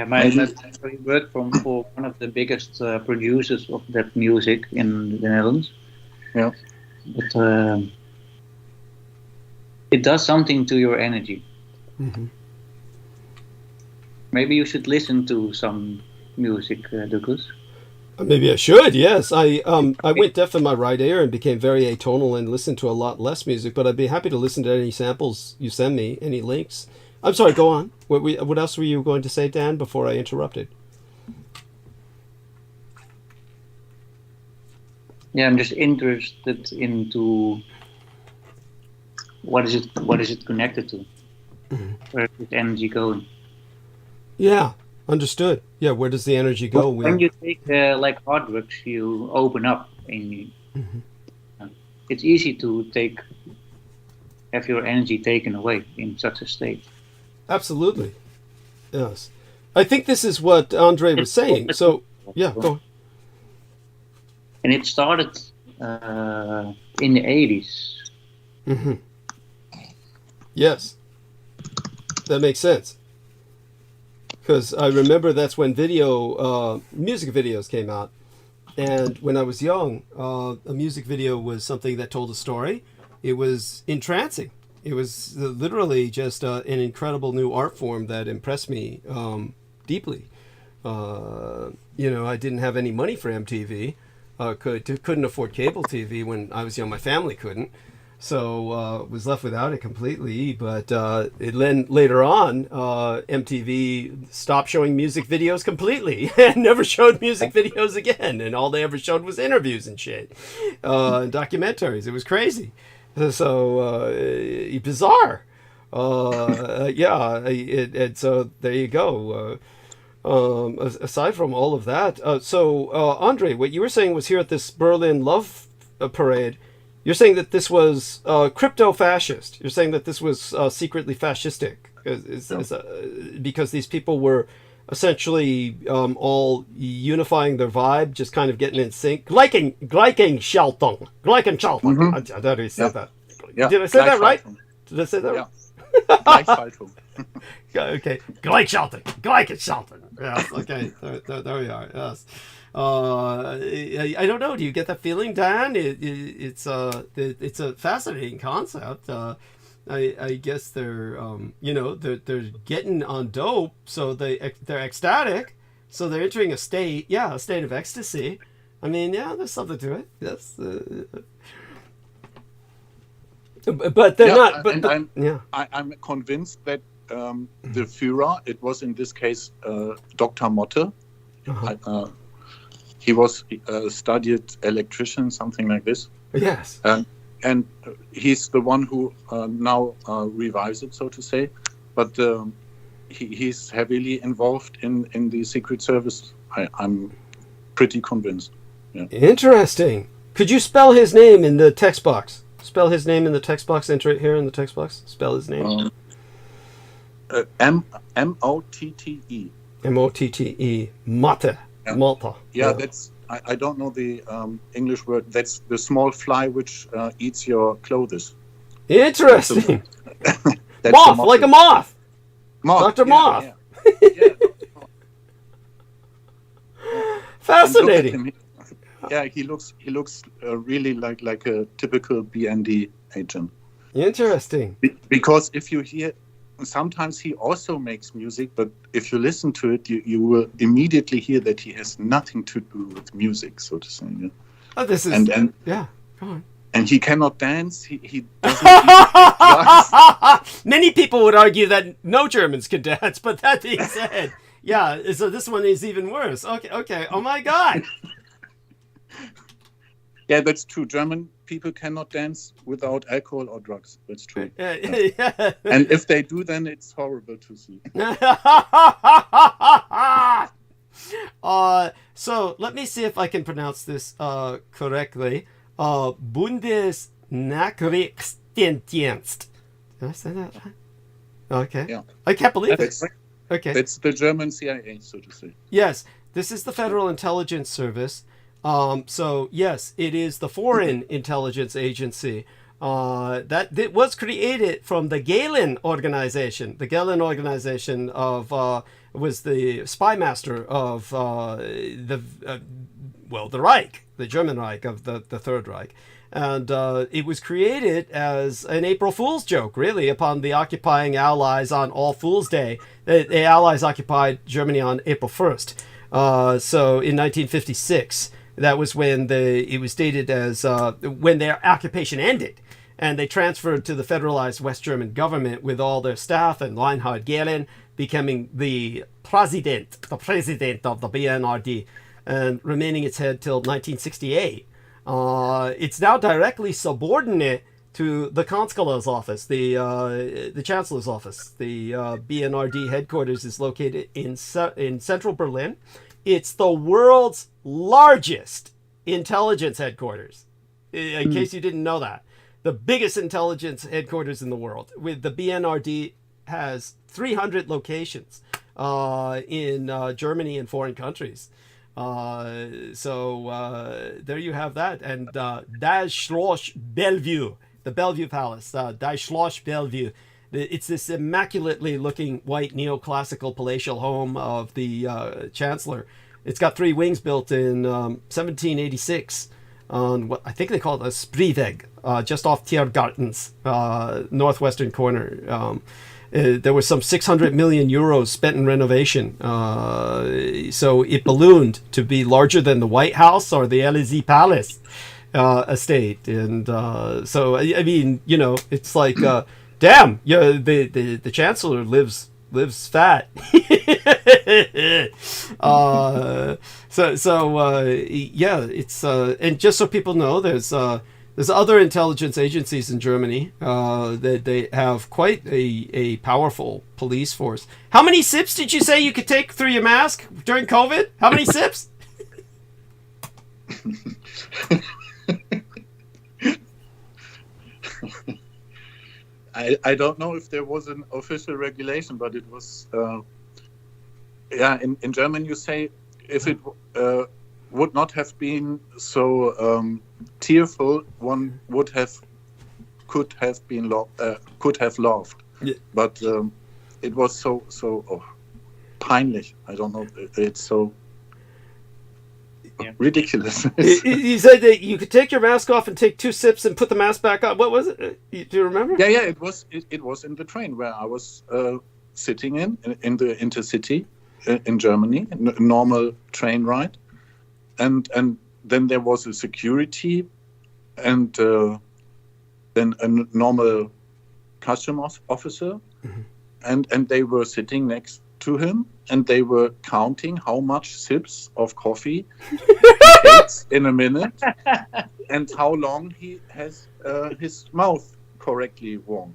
my he worked for one of the biggest producers of that music in the Netherlands. Yeah, but it does something to your energy. Maybe you should listen to some music, Douglas. Maybe I should. Yes, I went deaf in my right ear and became very atonal and listened to a lot less music. But I'd be happy to listen to any samples you send me, any links. I'm sorry. Go on. What else were you going to say, Dan? Before I interrupted. Yeah, I'm just interested into what is it connected to? Where is the energy going? Yeah, understood. Yeah, where does the energy go? When you take like hard drugs, you open up, and it's easy to have your energy taken away in such a state. Absolutely. Yes. I think this is what Andre was saying. So, yeah, go on. And it started in the 80s. Yes. That makes sense. Because I remember that's when music videos came out. And when I was young, a music video was something that told a story. It was entrancing. It was literally just an incredible new art form that impressed me deeply. I didn't have any money for MTV, couldn't afford cable TV when I was young. My family couldn't, so was left without it completely. But then later on, MTV stopped showing music videos completely and never showed music videos again. And all they ever showed was interviews and shit, and documentaries. It was crazy. So bizarre. And so there you go. Aside from all of that, Andre, what you were saying was here at this Berlin Love Parade, you're saying that this was crypto-fascist. You're saying that this was secretly fascistic, because these people were essentially all unifying their vibe, just kind of getting in sync. Gleichschaltung. Mm-hmm. I already said that. Yeah. Did I say that right? Did I say that right? Gleichschaltung. Okay. Gleichschaltung. Yes. Okay. There we are. Yes. I don't know. Do you get that feeling, Dan? It's a fascinating concept. I guess they're they're getting on dope, so they're ecstatic, so they're entering a state of ecstasy. I mean, there's something to it. Yes. But they're not. But I'm convinced that the Führer, it was in this case Dr. Motte. Uh-huh. He was studied electrician, something like this. Yes. And he's the one who now revives it, so to say. But he's heavily involved in the Secret Service. I'm pretty convinced. Yeah. Interesting. Could you spell his name in the text box? Spell his name in the text box. Enter it here in the text box. Spell his name. Motte. Motte. Motte. Yeah. Malta. Yeah, that's. I don't know the English word. That's the small fly which eats your clothes. Interesting. That's Moth, like a moth. Dr. Moth. Yeah. Fascinating. Yeah, he looks really like a typical BND agent. Interesting. Because if you hear, sometimes he also makes music, but if you listen to it, you will immediately hear that he has nothing to do with music, so to say. Yeah. Oh, this is and yeah. Come on. And he cannot dance. He doesn't. Many people would argue that no Germans can dance, but that being said, so this one is even worse. Okay. Oh my God. Yeah, that's true. German people cannot dance without alcohol or drugs. That's true. Yeah. And if they do, then it's horrible to see. So let me see if I can pronounce this correctly. Bundesnachrichtendienst. Did I say that right? Okay. Yeah. I can't believe it. Okay. That's the German CIA, so to say. Yes, this is the Federal Intelligence Service. So yes, it is the Foreign Intelligence Agency that was created from the Gehlen organization. The Gehlen organization was the spy master of the Reich, the German Reich of the Third Reich. And it was created as an April Fool's joke, really, upon the occupying Allies on All Fool's Day. The Allies occupied Germany on April 1st. So in 1956. That was when it was dated as when their occupation ended, and they transferred to the federalized West German government with all their staff, and Reinhard Gehlen becoming the president of the BNRD, and remaining its head till 1968. It's now directly subordinate to the Kanzler's office, the Chancellor's office. The BNRD headquarters is located in central Berlin. It's the world's largest intelligence headquarters, in case you didn't know that. The biggest intelligence headquarters in the world. With the BNRD has 300 locations in Germany and foreign countries. So there you have that. And Das Schloss Bellevue, the Bellevue Palace, Das Schloss Bellevue. It's this immaculately looking white neoclassical palatial home of the Chancellor. It's got 3 wings built in 1786 on what I think they call it a Spreeweg, just off Tiergarten's northwestern corner. there was some 600 million euros spent in renovation. So it ballooned to be larger than the White House or the Elysee Palace estate. And so, I mean, you know, it's like, damn, yeah, the chancellor lives fat. Yeah, it's and just so people know, there's other intelligence agencies in Germany that they have quite a powerful police force. How many sips did you say you could take through your mask during COVID? How many sips? I don't know if there was an official regulation, but it was, in German you say, if it would not have been so tearful, one could have laughed. Yeah. But it was so peinlich. I don't know. It's so ridiculous. You said that you could take your mask off and take 2 sips and put the mask back on. What was it? Do you remember? Yeah. It was in the train where I was sitting in the intercity in Germany, a normal train ride, and then there was a security, and then a normal customs officer, and they were sitting next to him, and they were counting how much sips of coffee he takes in a minute, and how long he has his mouth correctly warm.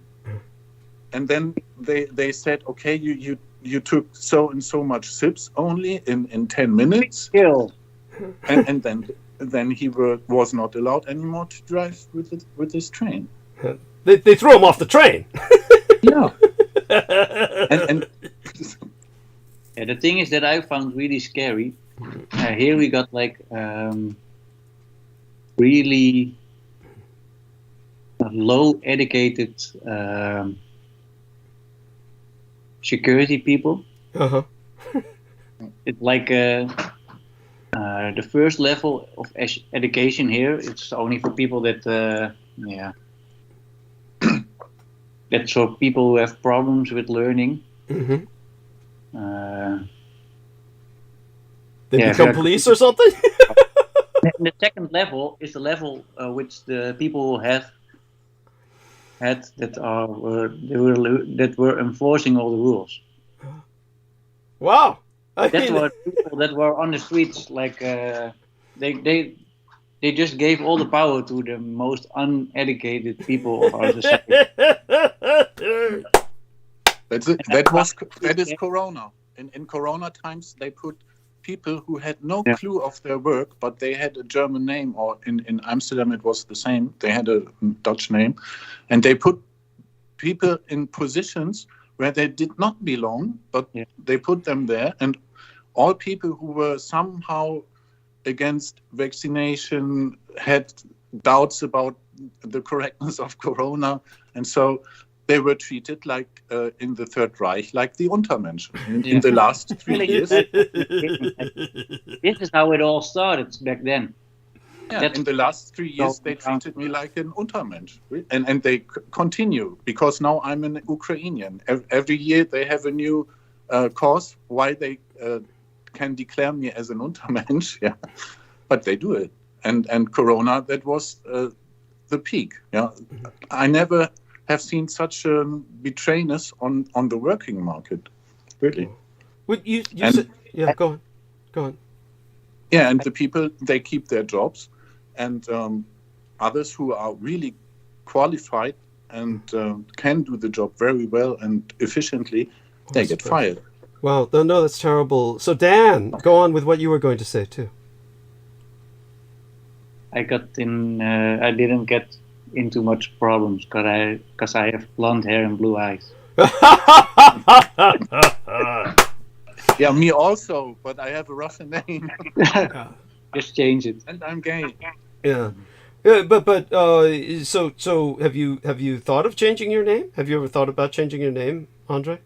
And then they said, okay, you took so and so much sips only in 10 minutes, and then he was not allowed anymore to drive with his train. They threw him off the train. Yeah. and Yeah, the thing is that I found really scary. Here we got like really low educated security people. Uh-huh. It's like the first level of education here. It's only for people that that's for people who have problems with learning. Mm-hmm. They become police or something? And the second level is the level which the people have had that were enforcing all the rules. Wow. That were people that were on the streets, like they just gave all the power to the most uneducated people of our society. That is Corona. In Corona times, they put people who had no clue of their work, but they had a German name, or in Amsterdam it was the same. They had a Dutch name, and they put people in positions where they did not belong, but they put them there. And all people who were somehow against vaccination had doubts about the correctness of Corona, and so they were treated like in the Third Reich, like the Untermensch in the last 3 years. This is how it all started back then. Yeah, in the last 3 years, they treated me like an Untermensch. And they continue, because now I'm an Ukrainian. Every year they have a new cause why they can declare me as an Untermensch. Yeah, but they do it. And Corona, that was the peak. Yeah, I never have seen such betrayness on the working market, really. Would you said, go on. Yeah, and the people, they keep their jobs, and others who are really qualified and can do the job very well and efficiently, they get fired. Wow, no, that's terrible. So Dan, go on with what you were going to say too. I didn't get into much problems because I have blonde hair and blue eyes. Yeah, me also, but I have a Russian name. Just change it. And I'm gay. Yeah, but so have you thought of changing your name? Have you ever thought about changing your name, Andre?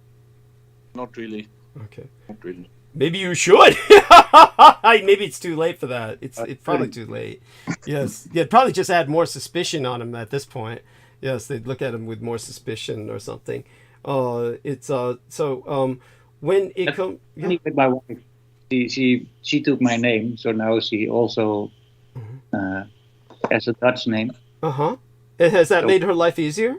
Not really. Okay. Not really. Maybe you should. Maybe it's too late for that. It's probably too late. Yes. Yeah, probably just add more suspicion on him at this point. Yes, they'd look at him with more suspicion or something. It's so when it comes. Funny with my wife, she took my name, so now she also has a Dutch name. Uh-huh. And has that So- made her life easier?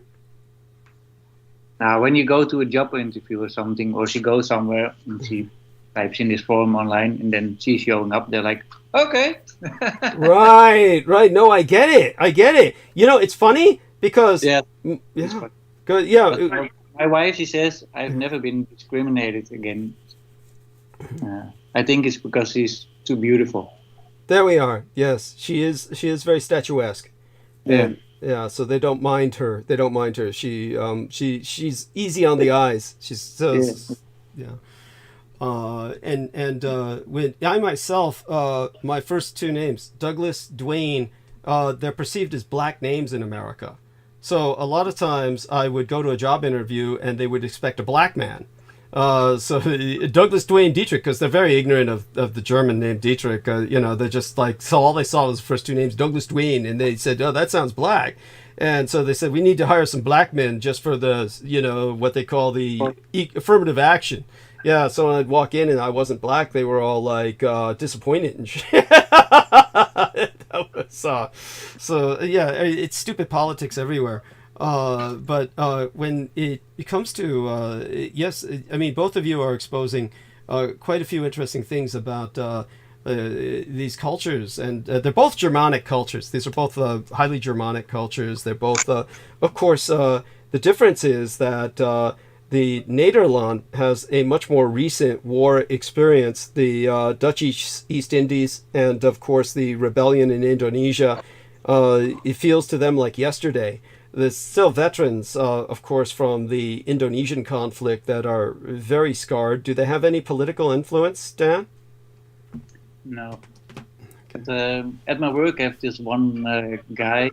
Now, when you go to a job interview or something, or she goes somewhere and she types in this form online, and then she's showing up, they're like, okay. Right. No, I get it. You know, it's funny because Yeah. yeah, It's fun. good. Yeah, But my wife, she says, I've never been discriminated against. I think it's because she's too beautiful. there we are. Yes, she is very statuesque. Yeah. And, yeah, so they don't mind her. She's easy on the eyes. She's so yeah. When I myself, my first two names, Douglas, Dwayne, they're perceived as black names in America. So a lot of times I would go to a job interview and they would expect a black man. So Douglas, Dwayne, Dietrich, because they're very ignorant of the German name Dietrich. You know, they're just like, so all they saw was the first two names, Douglas, Dwayne, and they said, oh, that sounds black. And so they said, we need to hire some black men just for the, you know, what they call the affirmative action. Yeah, so when I'd walk in and I wasn't black, they were all like disappointed and shit. That was, so yeah, it's stupid politics everywhere. But when it comes to yes, I mean both of you are exposing quite a few interesting things about these cultures, and they're both Germanic cultures. These are both highly Germanic cultures. They're both, of course, the difference is that the Nederland has a much more recent war experience. The Dutch East Indies, and of course the rebellion in Indonesia. It feels to them like yesterday. There's still veterans, of course, from the Indonesian conflict that are very scarred. Do they have any political influence, Dan? No. But, at my work, I have this one guy.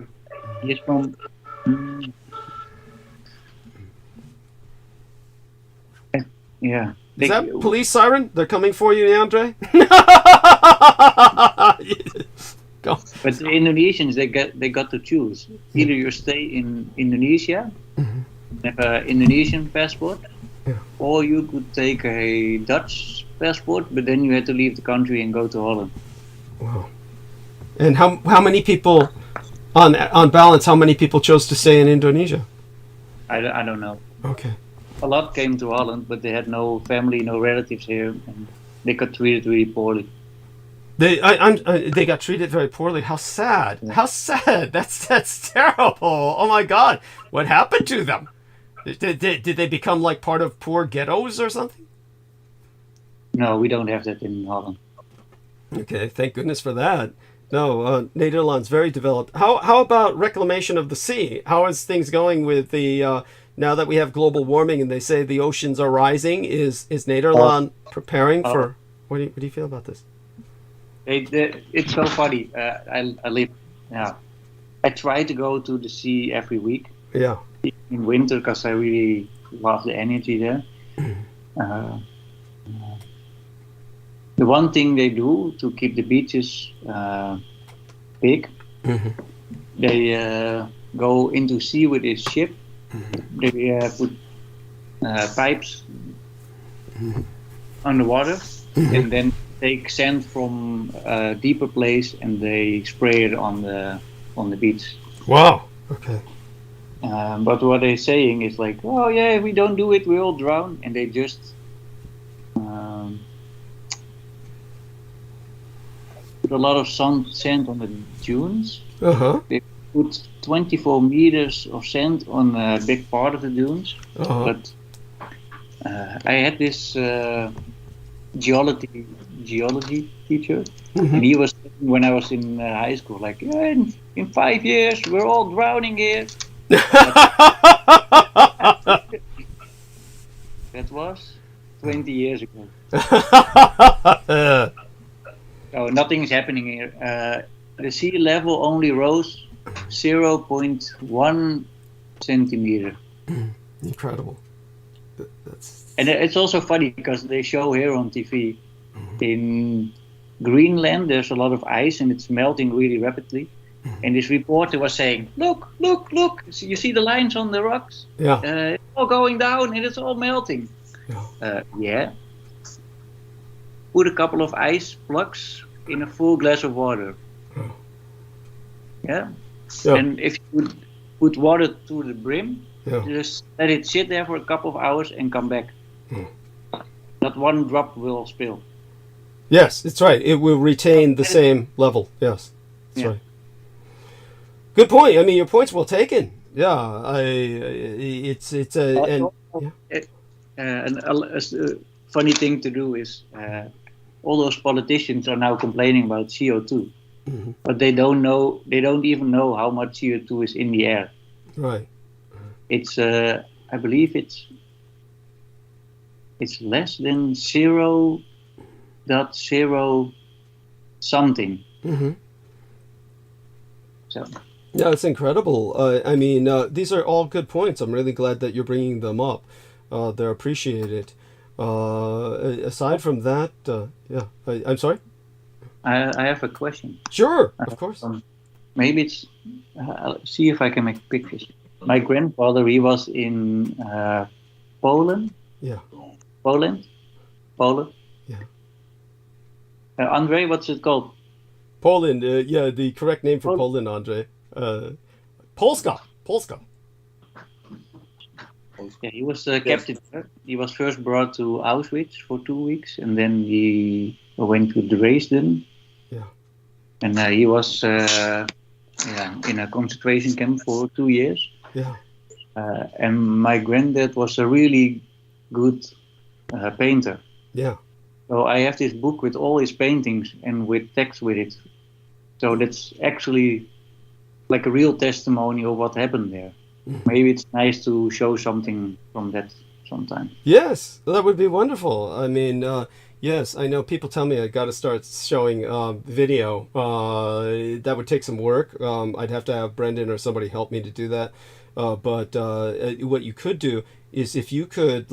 He's from. Yeah. Is that police siren? They're coming for you, Andre? Go. But the Indonesians, they got to choose. Either you stay in Indonesia, have an Indonesian passport, or you could take a Dutch passport, but then you had to leave the country and go to Holland. Wow. And how many people, on balance, how many people chose to stay in Indonesia? I don't know. Okay. A lot came to Holland, but they had no family, no relatives here, and they got treated really poorly. They got treated very poorly. How sad! Yeah. How sad! That's terrible. Oh my God! What happened to them? Did they become like part of poor ghettos or something? No, we don't have that in Holland. Okay, thank goodness for that. No, Nederland's very developed. How about reclamation of the sea? How is things going with the now that we have global warming and they say the oceans are rising? Is Nederland preparing for? What do you feel about this? It's so funny. I live. Yeah, I try to go to the sea every week. Yeah. In winter, because I really love the energy there. The one thing they do to keep the beaches big, they go into sea with a ship. They put pipes underwater, and then take sand from a deeper place and they spray it on the beach. Wow. Okay. But what they're saying is like, oh yeah, if we don't do it, we all drown, and they just put a lot of sand on the dunes. They put 24 meters of sand on a big part of the dunes. But I had this geology teacher, and he was saying when I was in high school, like, yeah, in 5 years we're all drowning here. That was 20 years ago. So nothing's happening here. The sea level only rose 0.1 centimeter. Incredible. And it's also funny because they show here on TV in Greenland there's a lot of ice and it's melting really rapidly. And this reporter was saying, look, so you see the lines on the rocks? Yeah. all going down and it's all melting. Yeah. Yeah. Put a couple of ice blocks in a full glass of water. Yeah. Yeah. And if you would put water to the brim, Yeah. just let it sit there for a couple of hours and come back. Not one drop will spill. Yes, it's right. It will retain the same level. Yes, that's right. Good point. I mean, your point's well taken. Yeah, it's a and a funny thing to do is all those politicians are now complaining about CO2, but they don't even know how much CO2 is in the air. Right. It's I believe it's less than 0.0 something. So. Yeah, it's incredible. I mean, these are all good points. I'm really glad that you're bringing them up. They're appreciated. Aside from that, yeah, I'm sorry? I have a question. Sure, of course. Maybe it's... I'll see if I can make pictures. My grandfather, he was in Poland. Yeah. Poland? Yeah. Andre, what's it called? Poland, yeah, the correct name for Poland, Andre. Polska. Yeah, he was captive. He was first brought to Auschwitz for 2 weeks, and then he went to Dresden. Yeah. And he was in a concentration camp for 2 years. Yeah. And my granddad was a really good painter. Yeah. So I have this book with all his paintings and with text with it. So that's actually like a real testimony of what happened there. Maybe it's nice to show something from that sometime. Yes, that would be wonderful. I mean, yes, I know people tell me I got to start showing video. That would take some work. I'd have to have Brendan or somebody help me to do that. But what you could do is if you could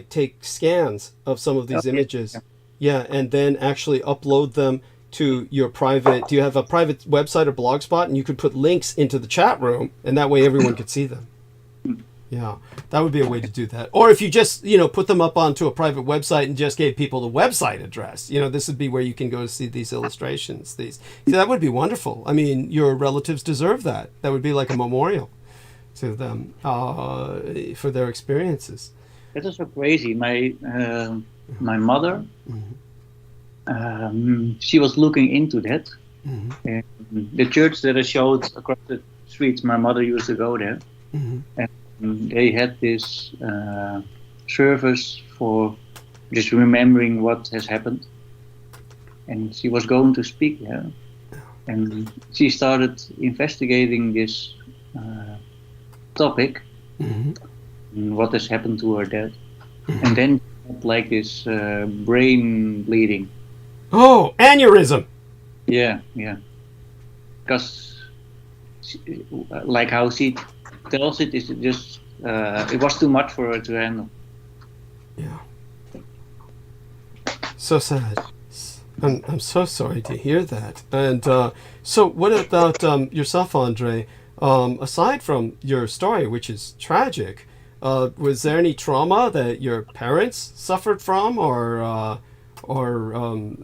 take scans of some of these images, yeah, and then actually upload them to your private. Do you have a private website or blogspot, and you could put links into the chat room, and that way everyone could see them. Yeah, that would be a way to do that. Or if you just, put them up onto a private website and just gave people the website address, this would be where you can go to see these illustrations. That would be wonderful. I mean, your relatives deserve that. That would be like a memorial to them for their experiences. That is so crazy. My mother, she was looking into that. And the church that I showed across the streets, my mother used to go there. And they had this service for just remembering what has happened. And she was going to speak there. And she started investigating this topic, and what has happened to her dad. And then she had like this brain bleeding. Oh, aneurysm! Yeah. Because like how she tells it, is just it was too much for her to handle. Yeah. So sad. I'm so sorry to hear that. And so what about yourself, Andre? Aside from your story, which is tragic, was there any trauma that your parents suffered from, or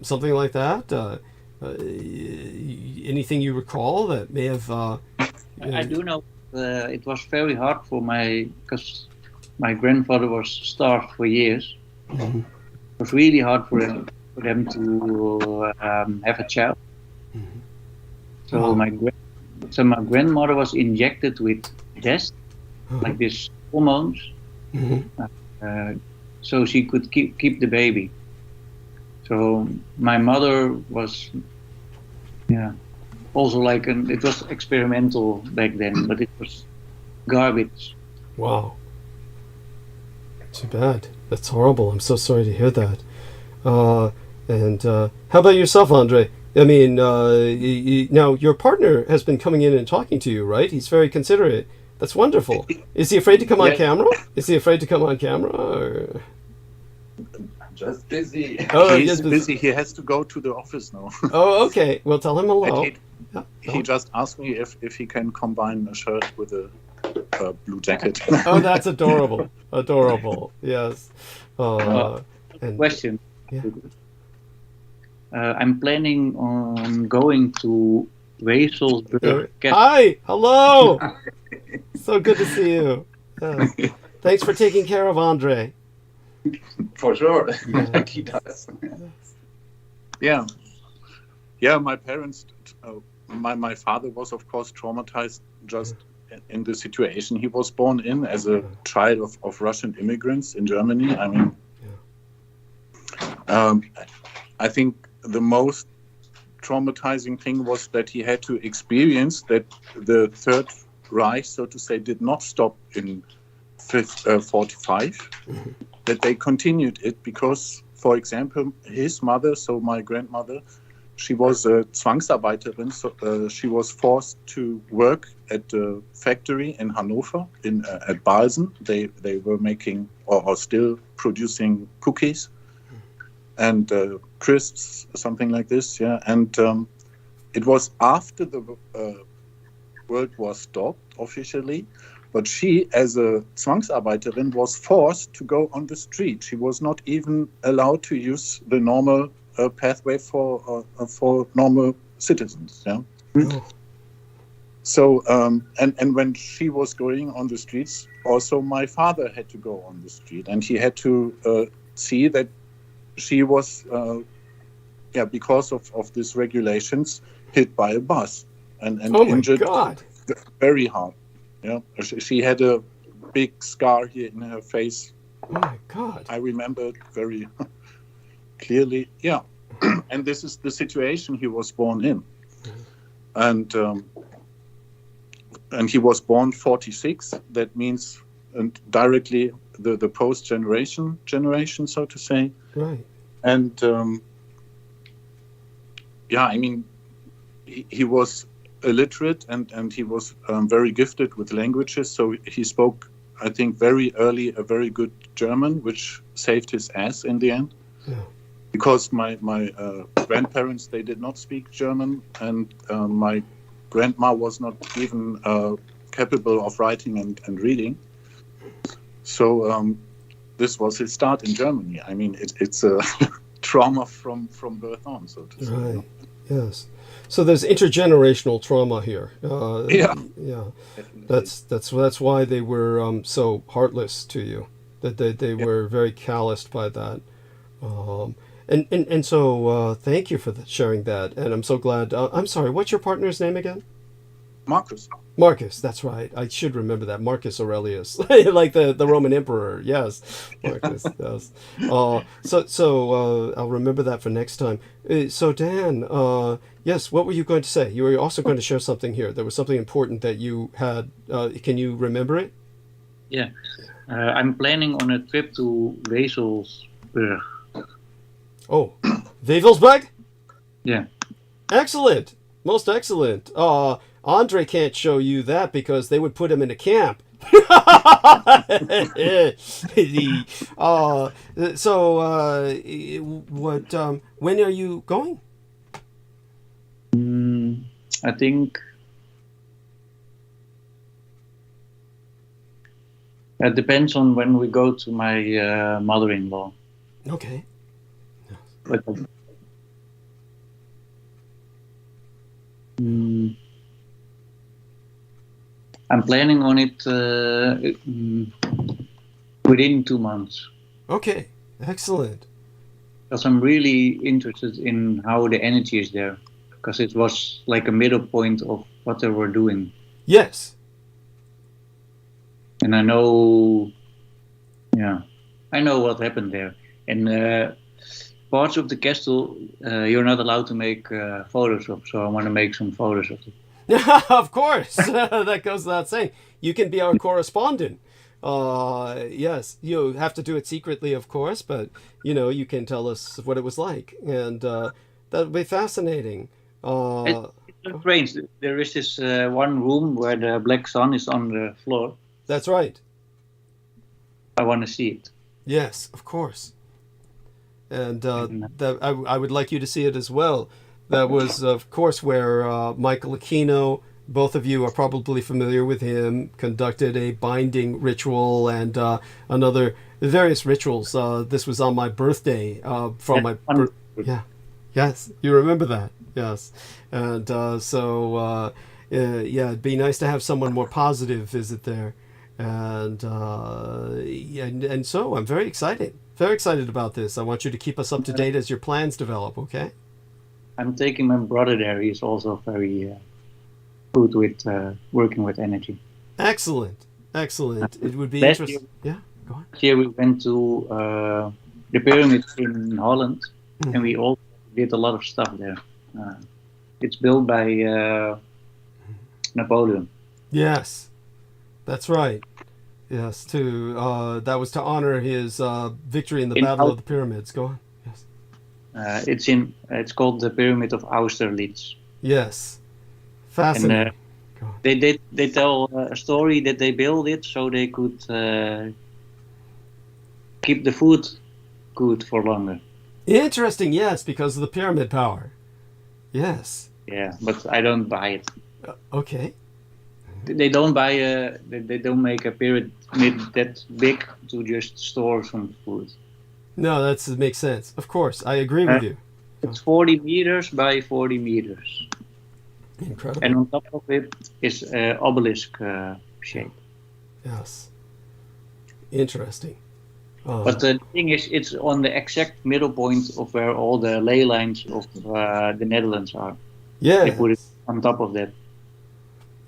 something like that? Anything you recall that may have? I do know it was very hard for because my grandfather was starved for years. It was really hard for them to have a child. So my grandmother was injected with DEST, like this hormones, so she could keep the baby. So my mother was, also like it was experimental back then, but it was garbage. Wow. Too bad. That's horrible. I'm so sorry to hear that. And how about yourself, Andre? I mean, now your partner has been coming in and talking to you, right? He's very considerate. That's wonderful. Is he afraid to come on camera? Is he afraid to come on camera? Or? Just busy. Oh, he's busy. He has to go to the office now. Oh, okay. Well, tell him hello. He just asked me if he can combine a shirt with a blue jacket. Oh, that's adorable. Adorable. Yes. And Question. yeah. I'm planning on going to Wezelsburg. Hi. Hello. So good to see you. Thanks for taking care of Andre. For sure. Yeah. Like he does. Yeah. My parents, my father was of course traumatized just in the situation he was born in as a child of Russian immigrants in Germany. I mean, I think the most traumatizing thing was that he had to experience that the Third Reich, so to say, did not stop in 45, that they continued it because, for example, his mother, so my grandmother, she was a Zwangsarbeiterin, so she was forced to work at the factory in Hanover, at Balsen. They were making or still producing cookies and crisps, something like this, yeah. And it was after the World War stopped officially, but she, as a Zwangsarbeiterin, was forced to go on the street. She was not even allowed to use the normal pathway for normal citizens. Yeah. Oh. So and when she was going on the streets, also my father had to go on the street, and he had to see that she was, because of these regulations, hit by a bus and injured very hard. Yeah, she had a big scar here in her face. Oh my God! I remember it very clearly. Yeah, and this is the situation he was born in, and he was born 46. That means directly the post generation, so to say. Right. And I mean, he was illiterate and he was very gifted with languages. So he spoke, I think, very early a very good German, which saved his ass in the end. Yeah. Because my grandparents, they did not speak German, and my grandma was not even capable of writing and reading. So this was his start in Germany. I mean, it's a trauma from birth on, so to say. Right. Yes. So there's intergenerational trauma here. Yeah. That's why they were so heartless to you. That they were very calloused by that. And so thank you for sharing that. And I'm so glad. I'm sorry. What's your partner's name again? Marcus, that's right. I should remember that. Marcus Aurelius, like the Roman emperor. Yes, Marcus. Yes. So I'll remember that for next time. So Dan, yes, what were you going to say? You were also going to share something here. There was something important that you had. Can you remember it? Yeah, I'm planning on a trip to Wezelsburg. Oh, Wewelsburg? Yeah. Excellent. Most excellent. Andre can't show you that because they would put him in a camp. When are you going? I think it depends on when we go to my mother-in-law. Okay. But, I'm planning on it within 2 months. Okay, excellent. Because I'm really interested in how the energy is there. Because it was like a middle point of what they were doing. Yes. And I know what happened there. And parts of the castle, you're not allowed to make photos of. So I want to make some photos of it. Of course, that goes without saying. You can be our correspondent. Yes, you have to do it secretly, of course, but you can tell us what it was like, and that would be fascinating. It's strange. There is this one room where the black sun is on the floor. That's right. I want to see it. Yes, of course. And I would like you to see it as well. That was, of course, where Michael Aquino both of you are probably familiar with him, conducted a binding ritual and another various rituals. This was on my birthday from my yeah. Yes, you remember that. Yes. And yeah, it'd be nice to have someone more positive visit there. And so I'm very excited about this. I want you to keep us up to date as your plans develop, okay? I'm taking my brother there. He's also very good with working with energy. Excellent. It would be interesting. Yeah, go on. Last year we went to the pyramids in Holland, and we all did a lot of stuff there. It's built by Napoleon. Yes, that's right. Yes, that was to honor his victory in the Battle of the Pyramids. Go on. Yes. It's called the Pyramid of Austerlitz. Yes, fascinating. And, they tell a story that they built it so they could keep the food good for longer. Interesting. Yes, because of the pyramid power. Yes. Yeah, but I don't buy it. Okay. They don't buy they don't make a pyramid that big to just store some food. No, that makes sense. Of course, I agree with you. It's 40 meters by 40 meters. Incredible. And on top of it is obelisk shape. Yes. Interesting. But the thing is, it's on the exact middle point of where all the ley lines of the Netherlands are. Yeah. They put it on top of that.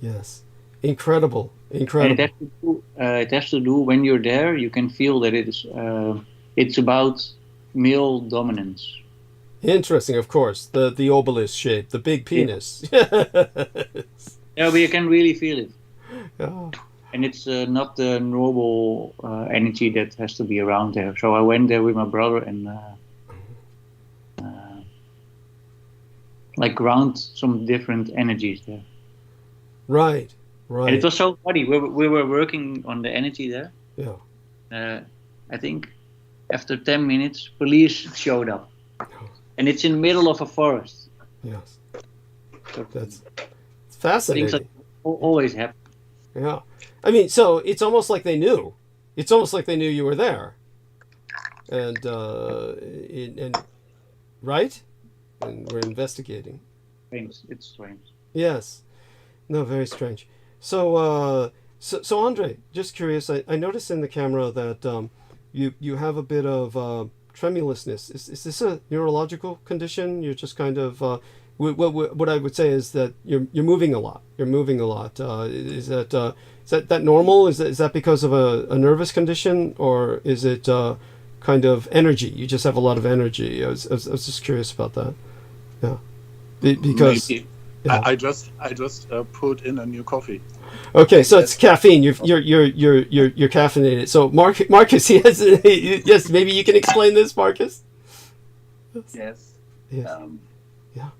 Yes. Incredible. And it has to do when you're there, you can feel that it's about male dominance. Interesting, of course. The obelisk shape, the big penis. Yeah, but you can really feel it. Yeah. And it's not the normal energy that has to be around there. So I went there with my brother and ground some different energies there. Right. And it was so funny. We were working on the energy there. Yeah. I think after 10 minutes, police showed up. And it's in the middle of a forest. Yes. That's fascinating. Things like always happen. Yeah. I mean, so it's almost like they knew. It's almost like they knew you were there. And right? And we're investigating. It's strange. Yes. No, very strange. So Andre, just curious, I noticed in the camera that you have a bit of tremulousness. Is this a neurological condition? You're just kind of what I would say is that you're moving a lot. You're moving a lot. Is that normal? Is that because of a nervous condition, or is it kind of energy? You just have a lot of energy. I was just curious about that. Yeah, because. Maybe. Yeah. I just put in a new coffee. Okay, so it's caffeine. You're caffeinated. So Marcus, yes, maybe you can explain this, Marcus. Yes. Yeah. Yeah.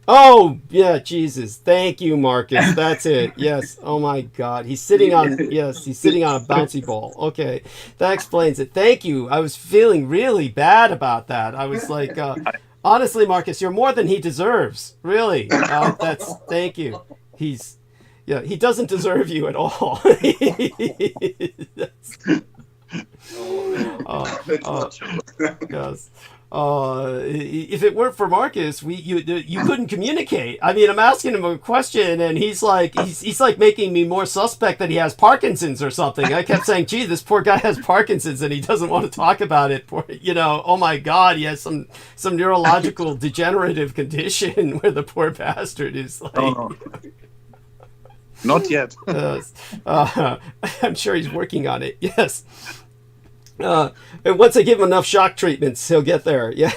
Oh yeah, Jesus! Thank you, Marcus. That's it. Yes. Oh my God, he's sitting on a bouncy ball. Okay, that explains it. Thank you. I was feeling really bad about that. I was like. Honestly, Marcus, you're more than he deserves. Really, thank you. He doesn't deserve you at all. Yes. If it weren't for Marcus, you couldn't communicate. I mean, I'm asking him a question, and he's like making me more suspect that he has Parkinson's or something. I kept saying, "Gee, this poor guy has Parkinson's, and he doesn't want to talk about it." Oh my God, he has some neurological degenerative condition where the poor bastard is like. Oh. Not yet. I'm sure he's working on it. Yes. And once I give him enough shock treatments, he'll get there. Yeah.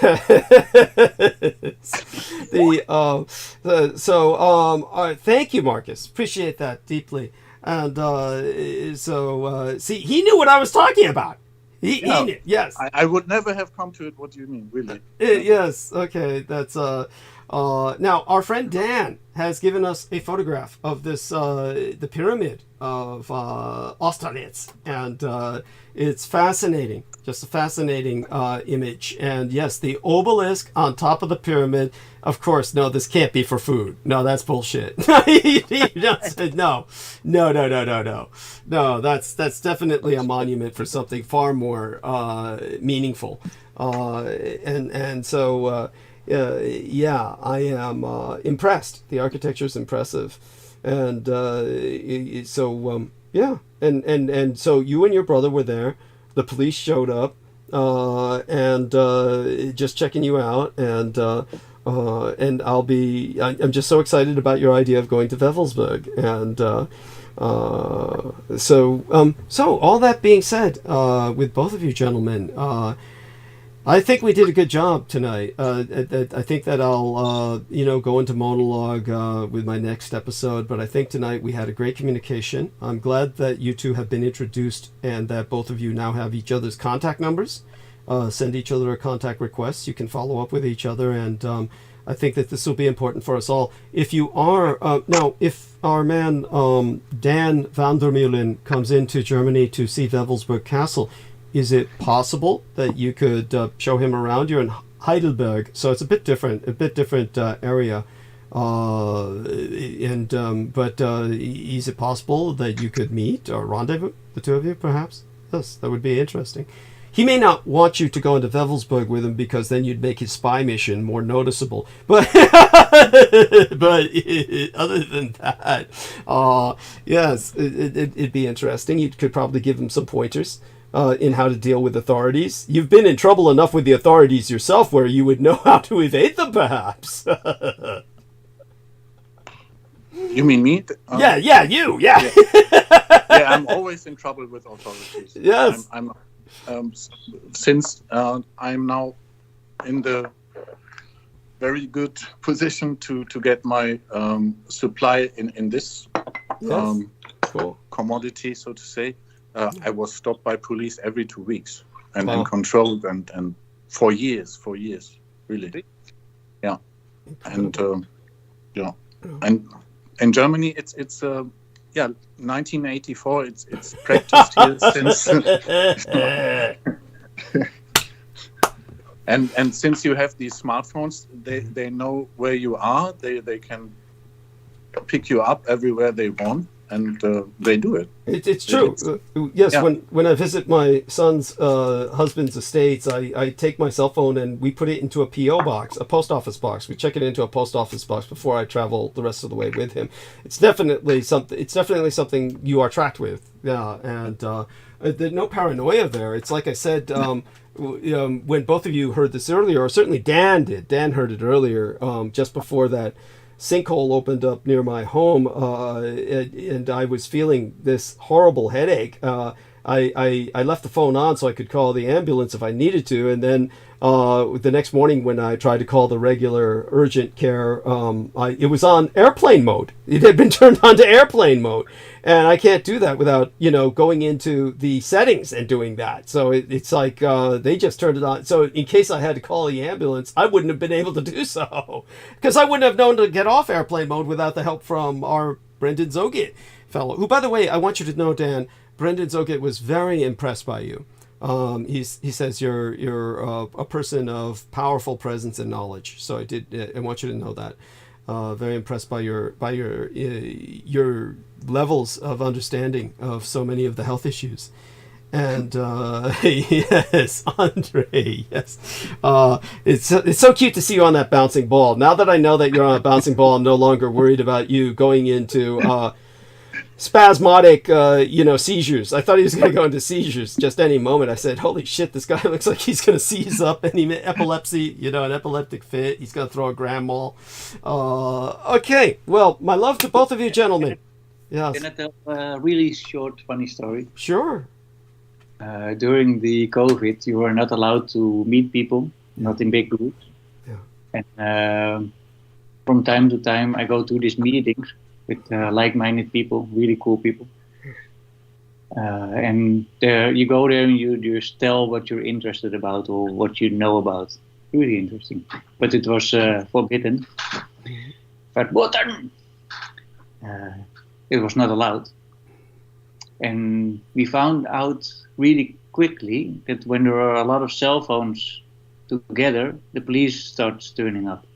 Thank you, Marcus. Appreciate that deeply. And see, he knew what I was talking about. He knew. Yes. I would never have come to it. What do you mean, really? Yes. Okay. That's Now, our friend Dan has given us a photograph of this, the pyramid of Austerlitz, and it's fascinating, just a fascinating image. And yes, the obelisk on top of the pyramid. Of course, no, this can't be for food. No, that's bullshit. No, that's definitely a monument for something far more meaningful. And so. Yeah, I am impressed. The architecture is impressive, and yeah, and so you and your brother were there. The police showed up, and just checking you out, and I'm just so excited about your idea of going to Wewelsburg, and so all that being said, with both of you gentlemen. I think we did a good job tonight. I think that I'll, go into monologue with my next episode. But I think tonight we had a great communication. I'm glad that you two have been introduced and that both of you now have each other's contact numbers. Send each other a contact request. You can follow up with each other. And I think that this will be important for us all. If you are, now, if our man Dan van der Meulen comes into Germany to see Wewelsburg Castle, is it possible that you could show him around? You're in Heidelberg, so it's a bit different area. But is it possible that you could meet or rendezvous, the two of you, perhaps? Yes, that would be interesting. He may not want you to go into Wewelsburg with him because then you'd make his spy mission more noticeable. But other than that, yes, it'd be interesting. You could probably give him some pointers. In how to deal with authorities. You've been in trouble enough with the authorities yourself where you would know how to evade them, perhaps. You mean me? Yeah, you, yeah. I'm always in trouble with authorities. Yes. I'm since I'm now in the very good position to get my supply in this cool. commodity, so to say. I was stopped by police every 2 weeks and controlled and for years, really. Yeah. And and in Germany it's 1984. It's practiced here since. and since you have these smartphones, they know where you are. They can pick you up everywhere they want. And they do it. It's true. Yes, yeah. When I visit my son's husband's estates, I take my cell phone and we put it into a P.O. box, a post office box. We check it into a post office box before I travel the rest of the way with him. It's definitely something you are tracked with. Yeah, and there's no paranoia there. It's like I said, when both of you heard this earlier, or certainly Dan did. Dan heard it earlier, just before that sinkhole opened up near my home, and I was feeling this horrible headache. I left the phone on so I could call the ambulance if I needed to, and then the next morning when I tried to call the regular urgent care, it was on airplane mode. It had been turned on to airplane mode, and I can't do that without going into the settings and doing that. So it's like they just turned it on. So in case I had to call the ambulance, I wouldn't have been able to do so because I wouldn't have known to get off airplane mode without the help from our Brendan Zogit fellow, who, by the way, I want you to know, Dan, Brendan Zogit was very impressed by you. He says you're a person of powerful presence and knowledge. So I want you to know that. Very impressed by your levels of understanding of so many of the health issues. And yes, Andre, yes. It's so cute to see you on that bouncing ball. Now that I know that you're on a bouncing ball, I'm no longer worried about you going into spasmodic, seizures. I thought he was going to go into seizures just any moment. I said, holy shit, this guy looks like he's going to seize up any epilepsy, an epileptic fit. He's going to throw a grand mal. Okay, well, my love to both of you gentlemen. Yes. Can I tell a really short, funny story? Sure. During the COVID, you were not allowed to meet people, not in big groups. Yeah. And from time to time, I go to these meetings with like-minded people, really cool people. And there, you go there and you just tell what you're interested about or what you know about. really interesting. But it was forbidden. Verboten! It was not allowed. And we found out really quickly that when there are a lot of cell phones together, the police starts turning up.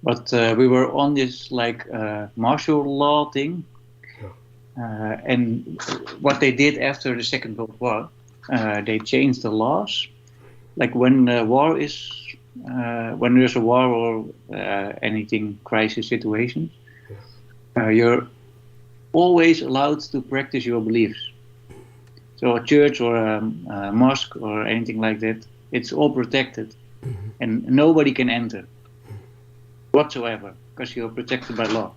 But we were on this like martial law thing. And what they did after the Second World War, they changed the laws. Like when war is, when there's a war or anything crisis situation, you're always allowed to practice your beliefs. So a church or a mosque or anything like that, it's all protected, and nobody can enter whatsoever because you're protected by law.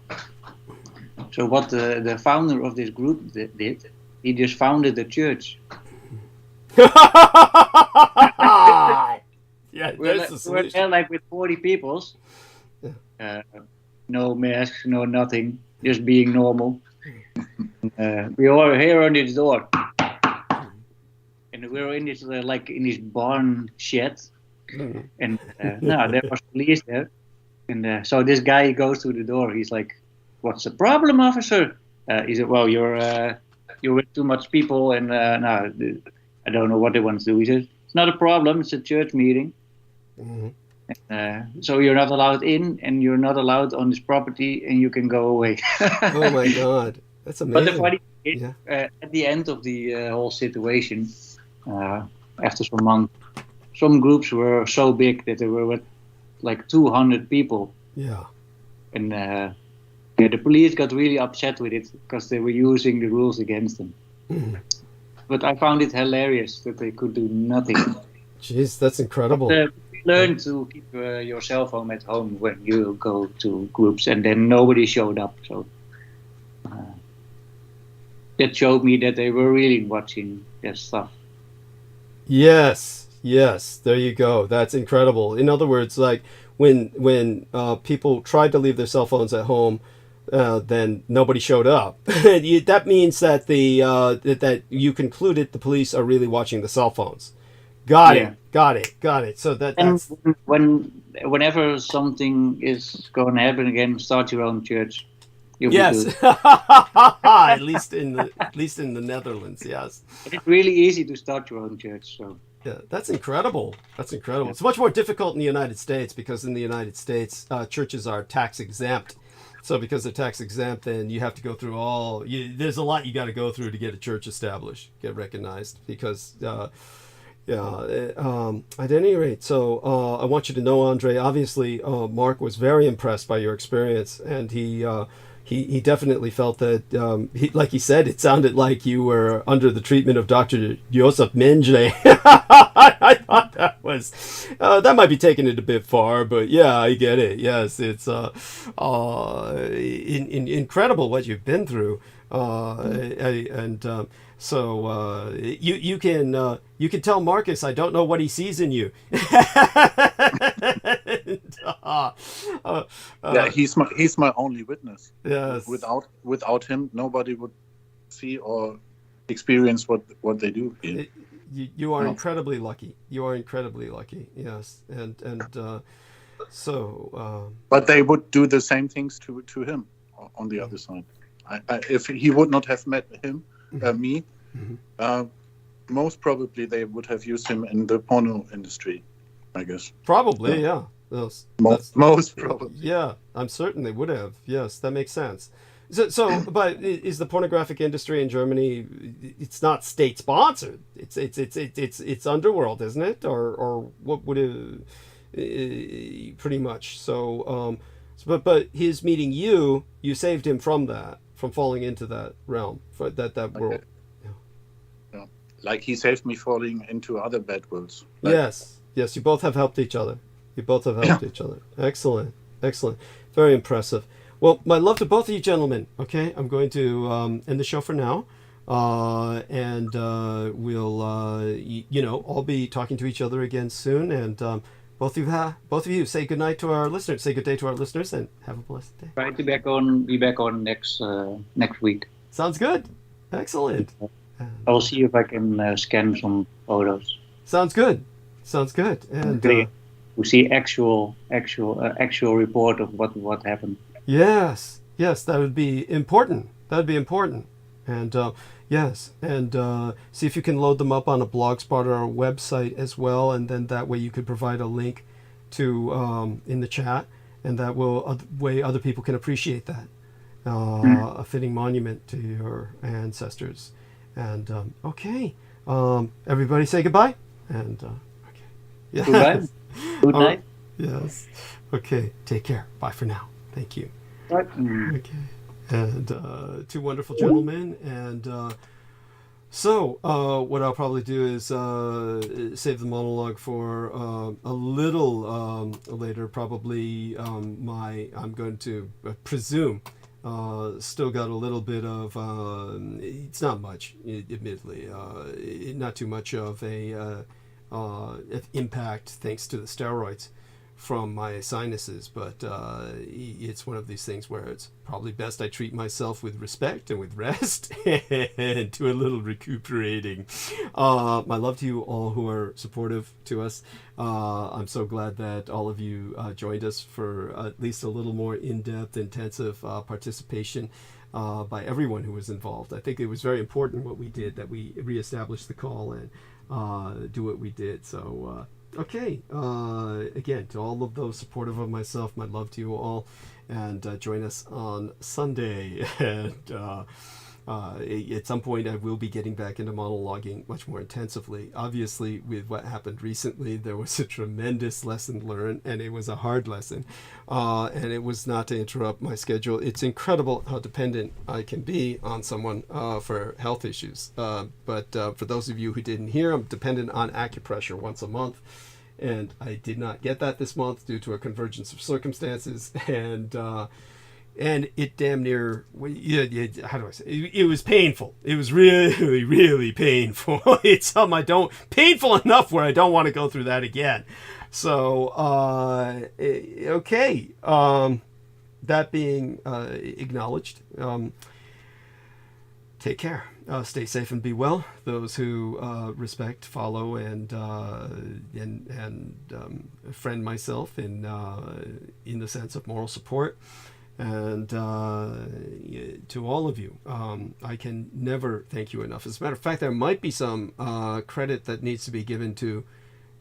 So what the founder of this group did, he just founded a church. Yeah, we're there like with 40 people. No masks, no nothing, just being normal. We are here on this door, and we were in this like in this barn shed, and there was police there, and so this guy goes to the door. He's like, "What's the problem, officer?" He said, "Well, you're with too much people, and I don't know what they want to do." He says, "It's not a problem. It's a church meeting." So you're not allowed in, and you're not allowed on this property, and you can go away. Oh my God, that's amazing. But the funny thing is, at the end of the whole situation, after some months, some groups were so big that there were like 200 people. Yeah. And the police got really upset with it because they were using the rules against them. But I found it hilarious that they could do nothing. Jeez, that's incredible. But, learn to keep your cell phone at home when you go to groups, and then nobody showed up. So that showed me that they were really watching their stuff. Yes, there you go. That's incredible. In other words, like when people tried to leave their cell phones at home, then nobody showed up. That means that that you concluded the police are really watching the cell phones. Got it. So that's whenever something is going to happen again, start your own church. You'll yes, be good. at least in the Netherlands. Yes, it's really easy to start your own church. So yeah, that's incredible. Yeah. It's much more difficult in the United States because in the United States, churches are tax exempt. So because they're tax exempt, then you have to go through there's a lot you got to go through to get a church established, get recognized, because. At any rate, so I want you to know, Andre, obviously Mark was very impressed by your experience, and he definitely felt that, like he said, it sounded like you were under the treatment of Dr. ̵CHUª NGGYUÁNJIÉ. I thought that might be taking it a bit far, but yeah, I get it. Yes, it's incredible what you've been through, so you can tell Marcus I don't know what he sees in you. Yeah, he's my only witness. Yes. Without him, nobody would see or experience what they do here. You are incredibly lucky. You are incredibly lucky. Yes, and so. But they would do the same things to him on the other side. If he would not have met me, most probably they would have used him in the porno industry, I guess. Probably, yeah. Most probably. Yeah, I'm certain they would have. Yes, that makes sense. So, but is the pornographic industry in Germany? It's not state sponsored. It's underworld, isn't it? Or what would it? Pretty much. So, but his meeting you saved him from falling into that realm, for that world. Yeah. Like he saved me falling into other bad worlds. Yes. You both have helped each other. Each other. Excellent. Very impressive. Well, my love to both of you gentlemen. Okay, I'm going to end the show for now, and we'll all be talking to each other again soon. And both of you say good night to our listeners. Say good day to our listeners, and have a blessed day. Try to be back on next week. Sounds good. Excellent. I will see if I can scan some photos. Sounds good. And to see actual report of what happened. Yes, that would be important. That would be important. And yes, and see if you can load them up on a Blogspot or a website as well, and then that way you could provide a link to in the chat, and that way other people can appreciate that. A fitting monument to your ancestors. And okay, everybody say goodbye. And okay, yes. Goodbye. Good night. Yes. Okay. Take care. Bye for now. Thank you. Right. Okay. And two wonderful gentlemen. And so what I'll probably do is save the monologue for a little later. Probably I'm going to presume still got a little bit of it's not much, admittedly, not too much of a impact thanks to the steroids from my sinuses, but it's one of these things where it's probably best I treat myself with respect and with rest and do a little recuperating. My love to you all who are supportive to us. I'm so glad that all of you joined us for at least a little more in-depth, intensive participation by everyone who was involved. I think it was very important what we did, that we reestablished the call and do what we did. So okay, again, to all of those supportive of myself, my love to you all, and join us on Sunday. And at some point I will be getting back into monologuing much more intensively. Obviously, with what happened recently, there was a tremendous lesson learned, and it was a hard lesson, and it was not to interrupt my schedule. It's incredible how dependent I can be on someone for health issues, but for those of you who didn't hear, I'm dependent on acupressure once a month, and I did not get that this month due to a convergence of circumstances, and it damn near, how do I say, it was painful. It was really, really painful. It's something painful enough where I don't want to go through that again. So, okay. That being acknowledged, take care. Stay safe and be well. Those who respect, follow, and friend myself in the sense of moral support. And to all of you, I can never thank you enough. As a matter of fact, there might be some credit that needs to be given to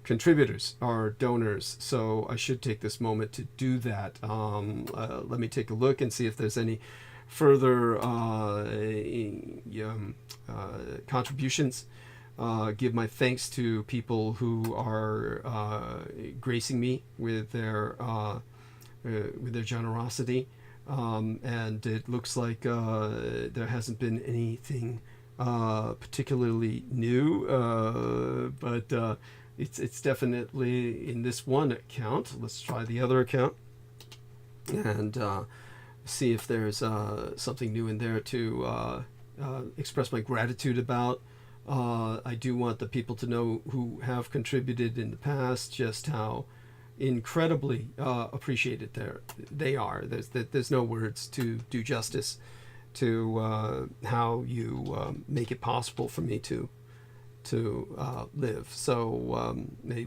contributors or donors, so I should take this moment to do that. Let me take a look and see if there's any further contributions. Give my thanks to people who are gracing me with their generosity. And it looks like there hasn't been anything particularly new, but it's definitely in this one account. Let's try the other account and see if there's something new in there to express my gratitude about. I do want the people to know who have contributed in the past just how incredibly appreciated they are. There's no words to do justice to how you make it possible for me to live. So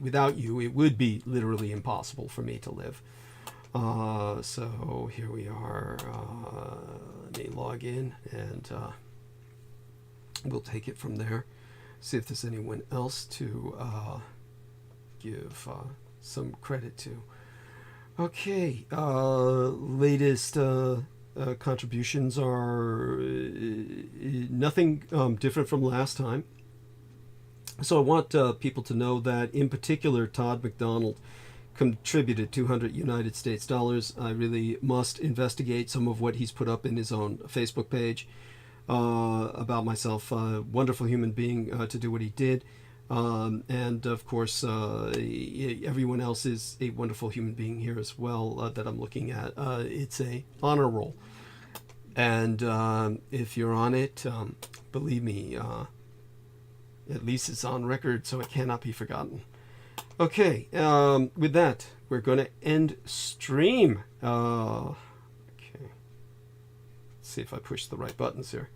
without you, it would be literally impossible for me to live. So here we are. Let me log in, and we'll take it from there. See if there's anyone else to give some credit to. Okay, latest contributions are nothing different from last time. So I want people to know that, in particular, Todd McDonald contributed 200 United States dollars. I really must investigate some of what he's put up in his own Facebook page about myself. Wonderful human being to do what he did. And of course, everyone else is a wonderful human being here as well that I'm looking at. It's a honor roll. And if you're on it, believe me, at least it's on record, so it cannot be forgotten. Okay, with that, we're going to end stream. Okay. Let's see if I push the right buttons here.